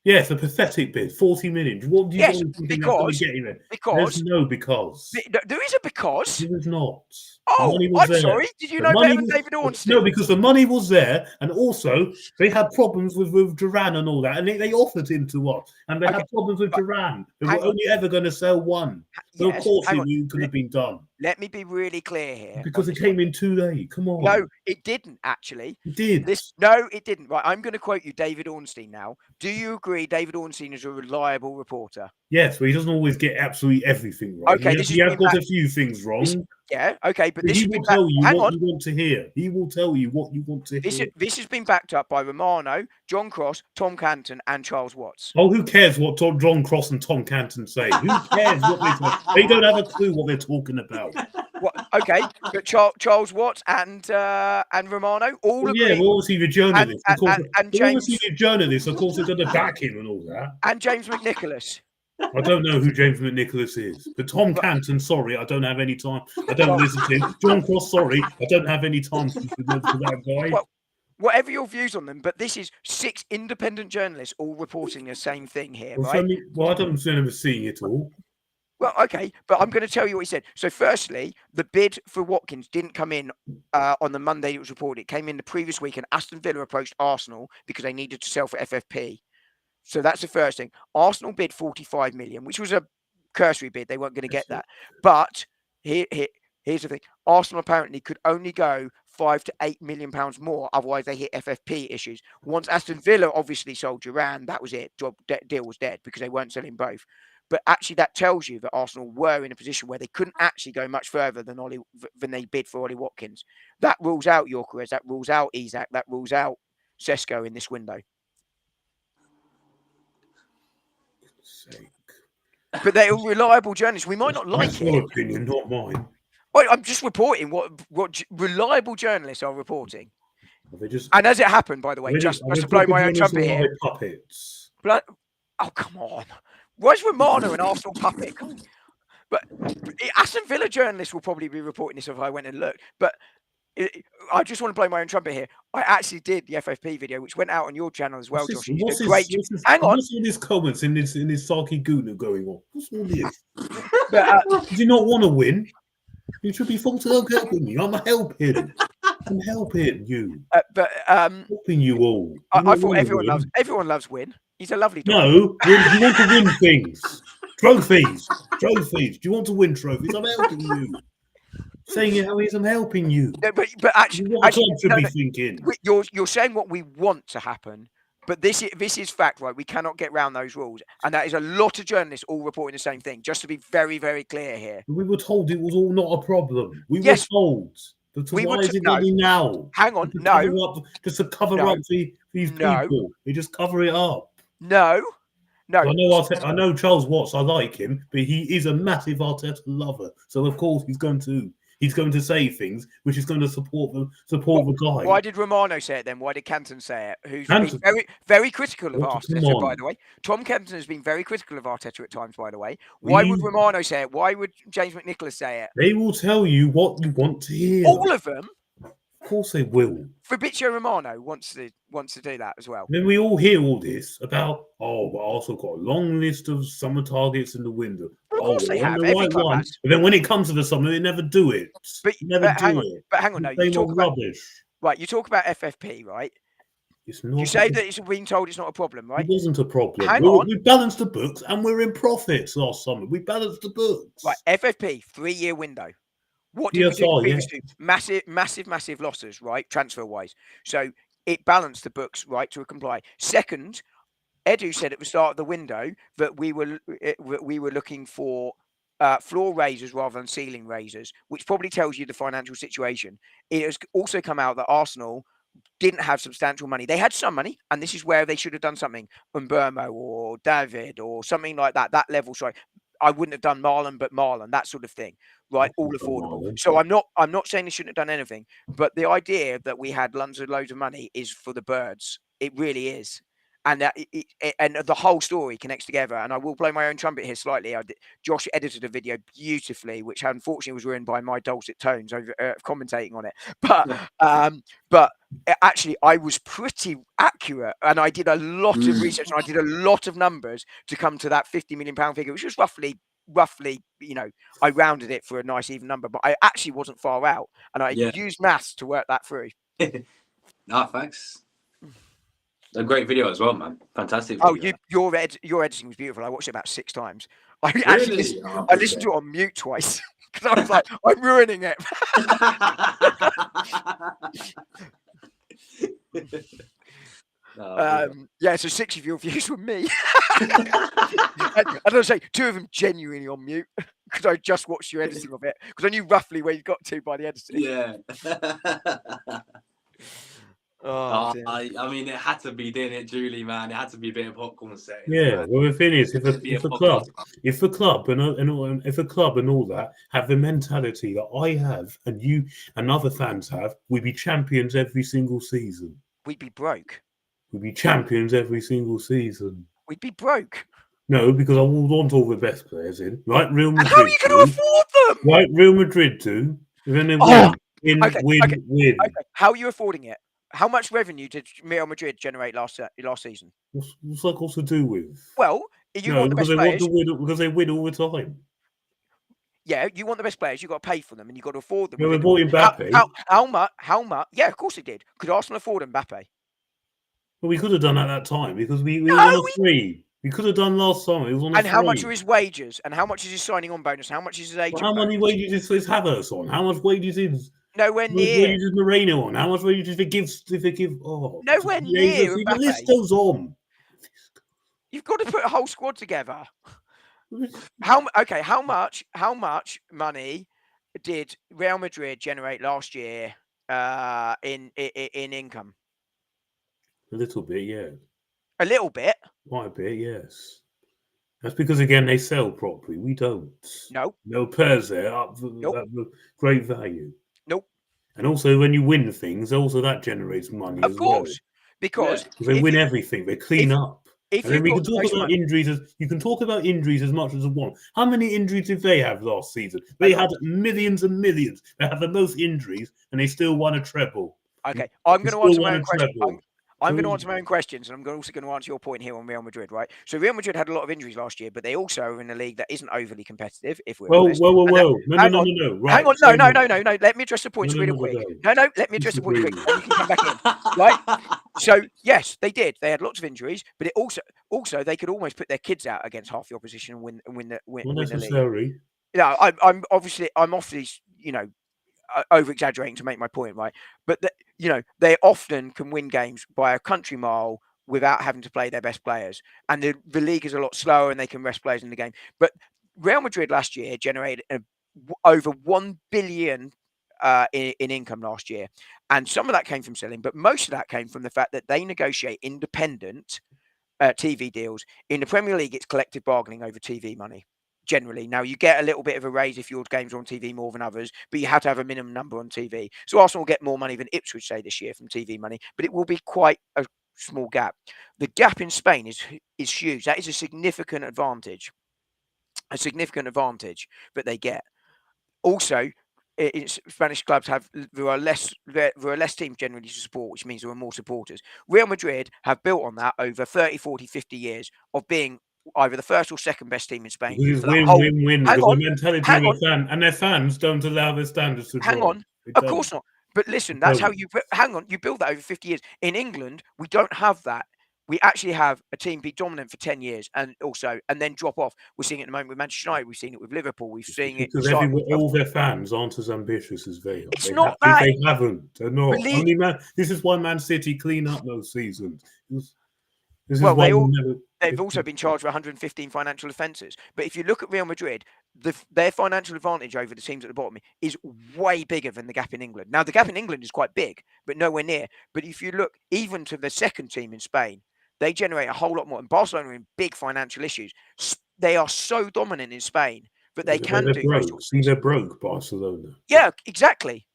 Yes, a pathetic bid, 40 million. What do you think because There's no because. There is a because. There is not. Oh, I'm sorry. Did you know better than David Ornstein? No, because the money was there, and also they had problems with Duran and all that, and they offered him to what? And they had problems with Duran. They were only ever going to sell one. So of course it could have been done. Let me be really clear here. Because it came in too late. Come on. No, it didn't actually. It did. No, it didn't. Right, I'm going to quote you David Ornstein now. Do you agree David Ornstein is a reliable reporter? Yes, but he doesn't always get absolutely everything right. Okay, he has got a few things wrong. Okay, but he will tell you what you want to hear. He will tell you what you want to hear. This has been backed up by Romano, John Cross, Tom Canton, and Charles Watts. Oh, who cares what John Cross and Tom Canton say? Who cares what they say? They don't have a clue what they're talking about. Okay, but Charles Watts and Romano all agree. Yeah, well, obviously the journalists. And James, obviously the journalists, of course, they're going to back him and all that. And James McNicholas. I don't know who James McNicholas is, but Tom Canton, sorry, I don't have any time. I don't listen to him. John Cross, sorry, I don't have any time for that guy. Well, whatever your views on them, but this is 6 independent journalists all reporting the same thing here, right? I don't remember seeing it all. Well, okay, but I'm going to tell you what he said. So firstly, the bid for Watkins didn't come in on the Monday it was reported. It came in the previous week, and Aston Villa approached Arsenal because they needed to sell for FFP. So that's the first thing. Arsenal bid 45 million, which was a cursory bid. They weren't going to get that. But here's the thing: Arsenal apparently could only go £5 to £8 million more. Otherwise, they hit FFP issues. Once Aston Villa obviously sold Duran, that was it. Deal was dead because they weren't selling both. But actually, that tells you that Arsenal were in a position where they couldn't actually go much further than they bid for Ollie Watkins. That rules out Gyökeres, that rules out Isak, that rules out Sesko in this window. But they're reliable journalists. We might not like That's it. your opinion, not mine. I'm just reporting what reliable journalists are reporting. They just, and as it happened, by the way, just to blow my own trumpet here. Puppets. Oh, come on. Where's Romano an Arsenal puppet? But Aston Villa journalists will probably be reporting this if I went and looked. But I just want to blow my own trumpet here. I actually did the FFP video, which went out on your channel as well, Josh. Hang on. What's all these comments in this Saki Guna going on? What's all this? Do you not want to win? You should be helping me. I'm helping. I'm helping you. Helping you all. I thought everyone loves Win. He's a lovely dog. No, you want to win things. Trophies. Do you want to win trophies? I'm helping you. Saying it how it is, I'm helping you. No, but actually, thinking. You're saying what we want to happen, but this is fact, right? We cannot get around those rules, and that is a lot of journalists all reporting the same thing. Just to be very, very clear here, we were told it was all not a problem. We were told. Why is it only now? Hang on, just to cover up these people. They just cover it up. No. I know Charles Watts. I like him, but he is a massive Arteta lover. So of course he's going to say things which is going to support the guy. Why did Romano say it then? Why did Canton say it? Who's been very, very critical of Arteta, by the way. Tom Canton has been very critical of Arteta at times, by the way. Why would Romano say it? Why would James McNicholas say it? They will tell you what you want to hear. All of them. Of course they will. Fabrizio Romano wants to do that as well. Then we all hear all this about, but Arsenal got a long list of summer targets in the window. Well, of course they have. The right one. But then when it comes to the summer, they never do it. But hang on, no. You talk about rubbish. Right, you talk about FFP, right? It's not. You say that it's been told it's not a problem, right? It wasn't a problem. Hang on. We balanced the books and we're in profits last summer. We balanced the books. Right, FFP, 3-year window. What did we do previously? Massive losses, right? Transfer-wise. So it balanced the books, right, to comply. Second, Edu said at the start of the window that we were looking for floor raisers rather than ceiling raisers, which probably tells you the financial situation. It has also come out that Arsenal didn't have substantial money. They had some money, and this is where they should have done something. Umbermo or David or something like that. That level, sorry. I wouldn't have done Marlon, but Marlon, that sort of thing, right? All affordable. So I'm not saying they shouldn't have done anything, but the idea that we had loads of money is for the birds. It really is, and that and the whole story connects together. And I will blow my own trumpet here slightly. Josh edited a video beautifully, which unfortunately was ruined by my dulcet tones over commentating on it. But actually, I was pretty accurate, and I did a lot of research, and I did a lot of numbers to come to that £50 million figure, which was roughly, I rounded it for a nice even number, but I actually wasn't far out, and I used maths to work that through. Thanks. A great video as well, man. Fantastic video. Your editing was beautiful. I watched it about 6 times. I listened to it on mute twice because I was like, I'm ruining it. So 6 of your views were me. I don't say 2 of them genuinely on mute because I just watched your editing of it because I knew roughly where you got to by the editing. Yeah. I mean, it had to be, didn't it, Julie, man? It had to be a bit of popcorn setting. Yeah, man. well, the thing is, if the club and all that have the mentality that I have and you and other fans have, we'd be champions every single season. We'd be broke. We'd be champions every single season. We'd be broke. No, because I will want all the best players in. Right, Real Madrid. And how are you going to afford them? Right, Real Madrid do. And then they win. Okay. How are you affording it? How much revenue did Real Madrid generate last season? What's that got to do with? Well, you want the best players. Because they win all the time. Yeah, you want the best players. You've got to pay for them, and you've got to afford them. Yeah, we bought Mbappe. How much? Yeah, of course they did. Could Arsenal afford Mbappe? Well, we could have done at that time because we were on a free. We could have done last summer. It was on. And how much are his wages? And how much is his signing on bonus? How much is his agent How many bonus? wages is Havertz on? How much wages is Nowhere how much near. wages is Moreno on? How much wages if they give? Oh, Nowhere near. the Mbappe. list goes on. You've got to put a whole squad together. How much money did Real Madrid generate last year in income? A little bit, yeah. A little bit. Quite a bit, yes. That's because again they sell properly. We don't. No. No pairs there up Nope. at great value. Nope. And also when you win things, also that generates money Of as course, because well. They win everything. They clean up. If And then you've we got can the talk most about money, injuries. You can talk about injuries as much as you want. How many injuries did they have last season? They had millions and millions. They had the most injuries, and they still won a treble. okay, I'm going to answer my own question. Treble. I'm going to answer my own questions, and I'm also going to answer your point here on Real Madrid, right? So Real Madrid had a lot of injuries last year, but they also are in a league that isn't overly competitive, if we're honest. Whoa. No. Hang on, no. Let me address the points No, really no, quick. no. No, let me address the points quick, and you can come back in, right? So yes, they did. They had lots of injuries, but it also they could almost put their kids out against half the opposition and win the Not league. necessary. Yeah, I'm obviously over exaggerating to make my point, right? But they often can win games by a country mile without having to play their best players, and the league is a lot slower, and they can rest players in the game. But Real Madrid last year generated over 1 billion in income last year, and some of that came from selling, but most of that came from the fact that they negotiate independent TV deals. In the Premier League, it's collective bargaining over TV money. Generally, now you get a little bit of a raise if your games are on TV more than others, but you have to have a minimum number on TV. So Arsenal will get more money than Ipswich say this year from TV money, but it will be quite a small gap. The gap in Spain is huge. That is a significant advantage that they get. Also, Spanish clubs there are less teams generally to support, which means there are more supporters. Real Madrid have built on that over 30, 40, 50 years of being either the first or second best team in Spain. Because win. Because the mentality of a fan, and their fans don't allow their standards to drop. Hang on, of course not. But listen, that's how you you build that over 50 years. In England, we don't have that. We actually have a team be dominant for 10 years and then drop off. We're seeing it at the moment with Manchester United. We've seen it with Liverpool. We've seen it because all their fans aren't as ambitious as they are. It's not that. They haven't. They're not. This is why Man City clean up those seasons. They've also been charged for 115 financial offences. But if you look at Real Madrid, their financial advantage over the teams at the bottom is way bigger than the gap in England. Now, the gap in England is quite big, but nowhere near. But if you look even to the second team in Spain, they generate a whole lot more. And Barcelona are in big financial issues. They are so dominant in Spain, but they can do those sorts of things. They're broke, Barcelona. Yeah, exactly.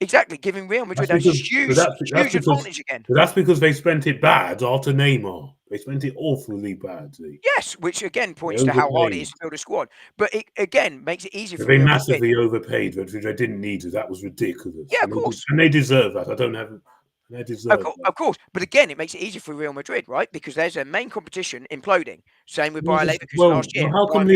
Exactly, giving Real Madrid a huge advantage again. But that's because they spent it bad after Neymar. They spent it awfully badly. Yes, which again points to how hard it is to build a squad. But it again makes it easier for They Real massively overpaid, which they didn't need to. That was ridiculous. Yeah, of course. And they deserve that. They deserve that. Of course. But again, it makes it easier for Real Madrid, right? Because there's a main competition imploding. Same with Bayer Leverkusen last year. How come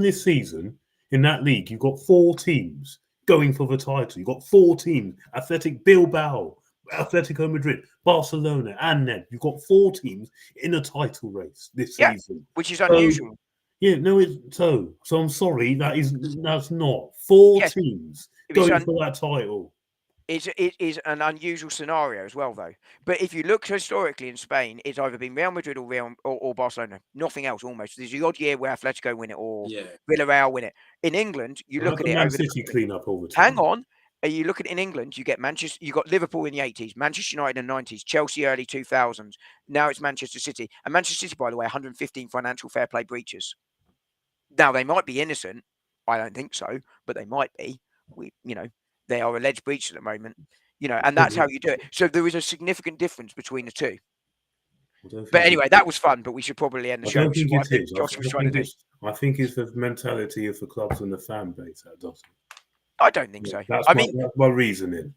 this season in that league you've got 4 teams going for the title? You've got 4 teams: Athletic Bilbao, Atletico Madrid, Barcelona, and then you've got 4 teams in a title race this season, which is unusual. So I'm sorry, that's not 4 teams going for that title. It is an unusual scenario as well, though. But if you look historically in Spain, it's either been Real Madrid or Barcelona. Nothing else, almost. There's the odd year where Atletico win it or Villarreal win it. In England, you look at it Man City clean up all the time. Hang on. You look at it in England, you get Manchester. You got Liverpool in the 80s, Manchester United in the 90s, Chelsea early 2000s. Now it's Manchester City, and Manchester City, by the way, 115 financial fair play breaches. Now they might be innocent. I don't think so, but they might be. They are alleged breaches at the moment, and that's how you do it. So there is a significant difference between the two. But anyway, that was fun, but we should probably end the show. I think it's the mentality of the clubs and the fan base that does it. I don't think so. That's my reasoning.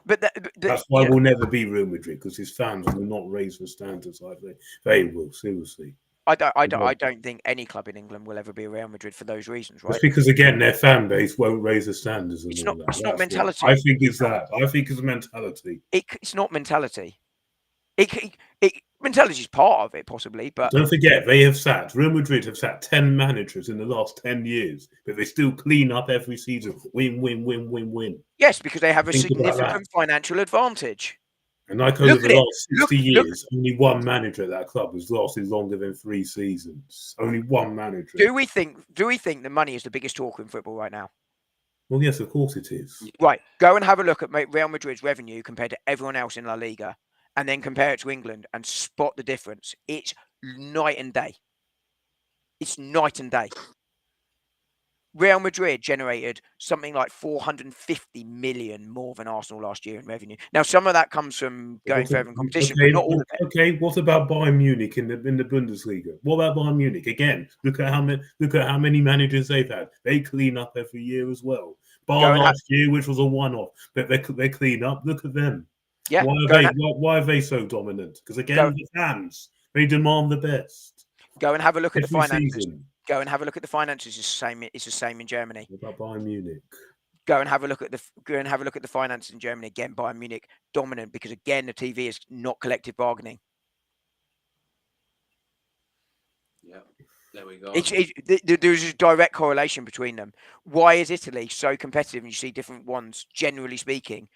But that's why we'll never be Real Madrid, because his fans will not raise the standards like they will. Seriously. I don't think any club in England will ever be Real Madrid for those reasons, right? It's because again their fan base won't raise the standards. It's not mentality. I think it's that. I think it's mentality. It's not mentality. Mentality is part of it, possibly, but Don't forget, Real Madrid have sacked 10 managers in the last 10 years, but they still clean up every season. Win, win, win, win, win. yes, because they have a Think about that. significant financial advantage. And like Look over at the it. last 60 years, only one manager at that club has lasted longer than 3 seasons. Only one manager. Do we think the money is the biggest talk in football right now? Well, yes, of course it is. Right. Go and have a look at Real Madrid's revenue compared to everyone else in La Liga, and then compare it to England and spot the difference. It's night and day. It's night and day. Real Madrid generated something like 450 million more than Arsenal last year in revenue. Now, some of that comes from going further in competition, but not all of it. Okay, what about Bayern Munich in the Bundesliga? What about Bayern Munich? Again, look at how many managers they've had. They clean up every year as well. Bar last year, which was a one-off, but they clean up. Look at them. Yeah. Why are they so dominant? Because again, the fans, they demand the best. Go and have a look at the finances. Season. Go and have a look at the finances. It's the same in Germany. What about Bayern Munich? Go and have a look at the finances in Germany. Again, Bayern Munich dominant because again the TV is not collective bargaining. Yeah, there we go. There's a direct correlation between them. Why is Italy so competitive? And you see different ones. Generally speaking,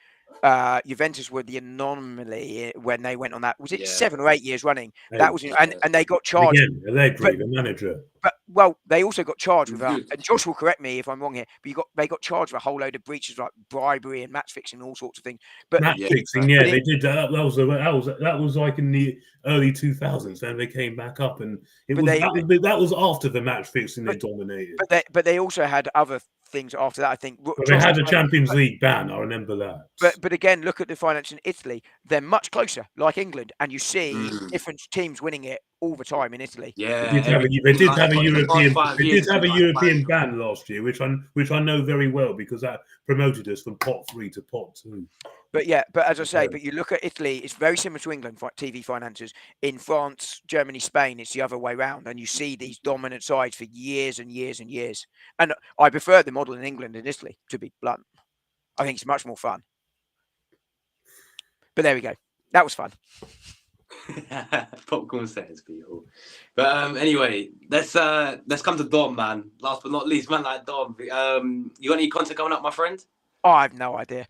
Juventus were the anomaly when they went on that. Was it 7 or 8 years running? That was, and they got charged. Again, Allegri, the manager. But well, they also got charged with that. And Josh will correct me if I'm wrong here. But they got charged with a whole load of breaches like bribery and match fixing and all sorts of things. But match fixing, they did that. That was like in the early 2000s. Then they came back up, and that was after the match fixing they dominated. But they also had other things after that. I think they had a Champions League ban. I remember that. But again, look at the finance in Italy. They're much closer, like England, and you see different teams winning it all the time in Italy. Yeah, they did have a European ban last year, which I know very well because that promoted us from pot 3 to pot 2. But as I say, but you look at Italy, it's very similar to England TV finances. In France, Germany, Spain, it's the other way around, and you see these dominant sides for years and years and years. And I prefer the model in England and Italy, to be blunt. I think it's much more fun. But there we go. That was fun. Popcorn settings, people. But anyway, let's come to Dom, man. Last but not least, man like Dom. You got any content coming up, my friend? Oh, I have no idea.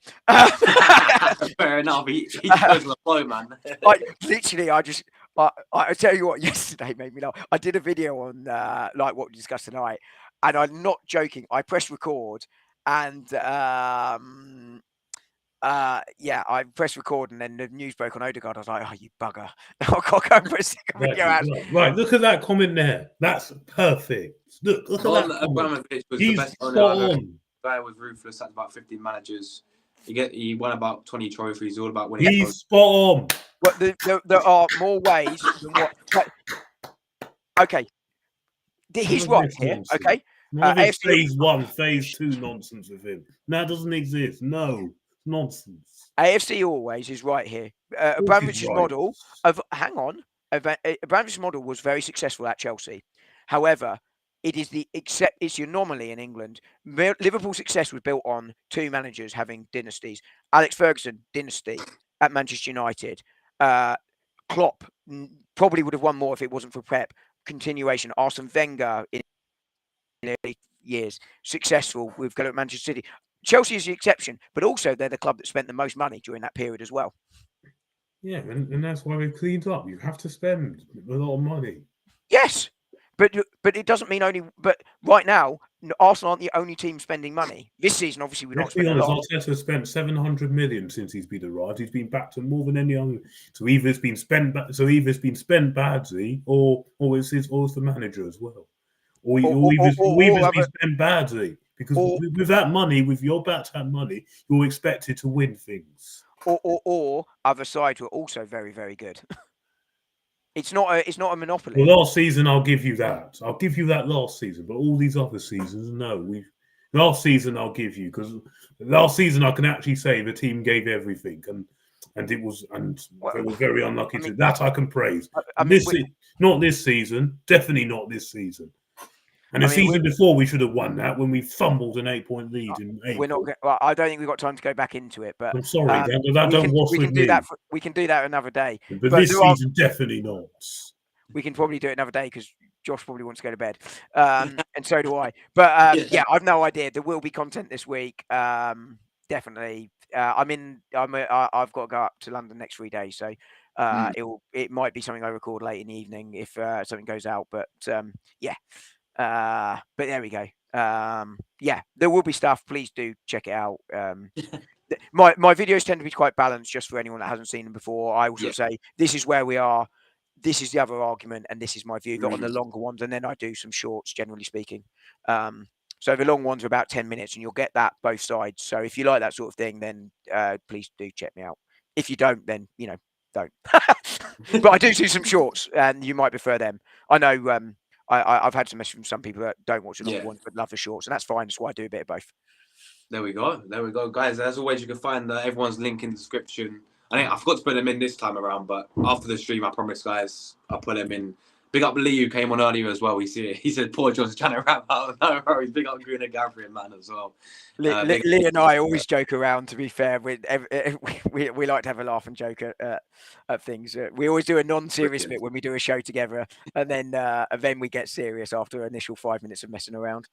Fair enough. He goes on the flow, man. I tell you what, yesterday made me laugh. I did a video on like what we discussed tonight, and I'm not joking. I pressed record, and I pressed record, and then the news broke on Odegaard. I was like, "Oh, you bugger!" I've got to go and press the video out. Right, look at that comment there. That's perfect. Look at that. Abramovich was He's the best spot owner. on. Guy was ruthless. Had about 15 managers. He won about 20 trophies. All about winning. He's spot on. But there are more ways than what. Okay, he's right here. Okay, phase 1, phase 2 nonsense with him. That doesn't exist. No nonsense. AFC always is right here. Abramovich's model of Abramovich's model was very successful at Chelsea. However, it's the anomaly in England. Liverpool's success was built on 2 managers having dynasties. Alex Ferguson, dynasty at Manchester United. Klopp probably would have won more if it wasn't for Pep. Continuation. Arsene Wenger in early years, successful with Manchester City. Chelsea is the exception, but also they're the club that spent the most money during that period as well. Yeah, and that's why they've cleaned up. You have to spend a lot of money. Yes, but it doesn't mean only. But right now, Arsenal aren't the only team spending money. This season, obviously, we're not spending a lot. Arteta spent 700 million since he's been arrived. He's been back to more than any other. So either it's been spent badly, or it's the manager as well, or it's been spent badly. Because with that money, with your back that money, you're expected to win things. Or other sides were also very, very good. It's not a monopoly. Well, last season I'll give you that. I'll give you that last season, but all these other seasons, no. Last season I'll give you because last season I can actually say the team gave everything, and they were very unlucky to that. I can praise. Not this season, definitely not this season. And the I mean, season before, we should have won that when we fumbled an 8-point lead in we're not. April. Well, I don't think we've got time to go back into it. But I'm sorry, that we don't can, wash we with can do me. that. We can do that another day. But this season, definitely not. We can probably do it another day because Josh probably wants to go to bed, and so do I. But yeah, I've no idea. There will be content this week. Definitely. I've got to go up to London next 3 days, so it might be something I record late in the evening if something goes out. But yeah. But there we go. Yeah, there will be stuff. Please do check it out. My videos tend to be quite balanced, just for anyone that hasn't seen them before. I will sort of say this is where we are, this is the other argument, and this is my view. But on the longer ones, and then I do some shorts, generally speaking. So the long ones are about 10 minutes, and you'll get that both sides. So if you like that sort of thing, then please do check me out. If you don't, then don't. But I do some shorts, and you might prefer them. I know. I've had some messages from some people that don't watch the long ones but love the shorts, and that's fine. That's why I do a bit of both. There we go, guys. As always, you can find everyone's link in the description. I think I forgot to put them in this time around, but after the stream, I promise, guys, I'll put them in. Big up Lee, who came on earlier as well. He said, "Poor Josh is trying to wrap out." No worries. Big up Guna Gathering, man, as well. Lee and I always joke around. To be fair, we like to have a laugh and joke at things. We always do a non-serious bit when we do a show together, and then we get serious after initial 5 minutes of messing around.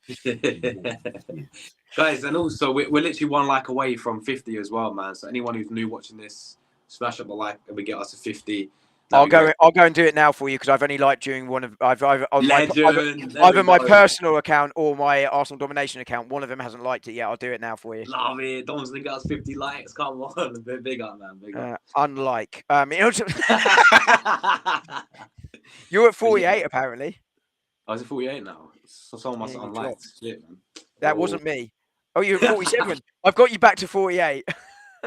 Guys, and also we're literally 1 like away from 50 as well, man. So anyone who's new watching this, smash up a like, and we get us to 50. I'll go and do it now for you because I've only liked during one of either my personal account or my Arsenal Domination account. One of them hasn't liked it yet. I'll do it now for you. Love it. Dom's gonna get us 50 likes. Come on, big up, man. Big up. Unlike, you're at 48 apparently. I was at 48 now. So someone must have unliked. Shit, man. That wasn't me. Oh, you're at 47. I've got you back to 48.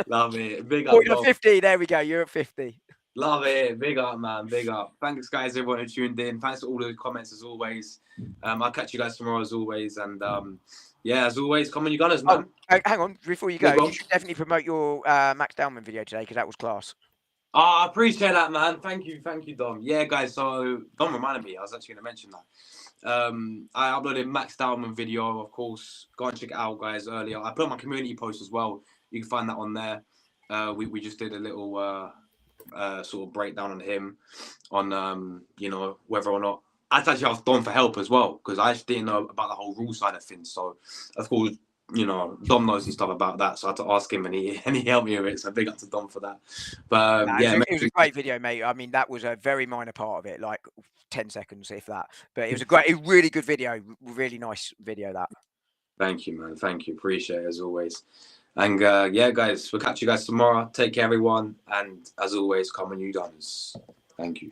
Love it. Big up. You're at 50. There we go. You're at 50. Love it. Big up, man. Big up. Thanks, guys, everyone who tuned in. Thanks for all the comments, as always. I'll catch you guys tomorrow, as always. And, yeah, as always, come on, you Gunners, man. Oh, hang on. Before you go, you should definitely promote your Max Dowman video today because that was class. I appreciate that, man. Thank you, Dom. Yeah, guys, so Dom reminded me. I was actually going to mention that. I uploaded Max Dowman video, of course. Go and check it out, guys, earlier. I put on my community post as well. You can find that on there. We just did a little... sort of breakdown on him, on whether or not I actually asked Dom for help as well because I actually didn't know about the whole rule side of things. So of course, Dom knows some stuff about that, so I had to ask him, and he helped me with it. So big up to Dom for that. But it was a great video, mate. I mean, that was a very minor part of it, like 10 seconds, if that. But it was a really good video, really nice video. That. Thank you, man. Thank you. Appreciate it as always. And yeah, guys, we'll catch you guys tomorrow. Take care, everyone. And as always, come on, you Gunners. Thank you.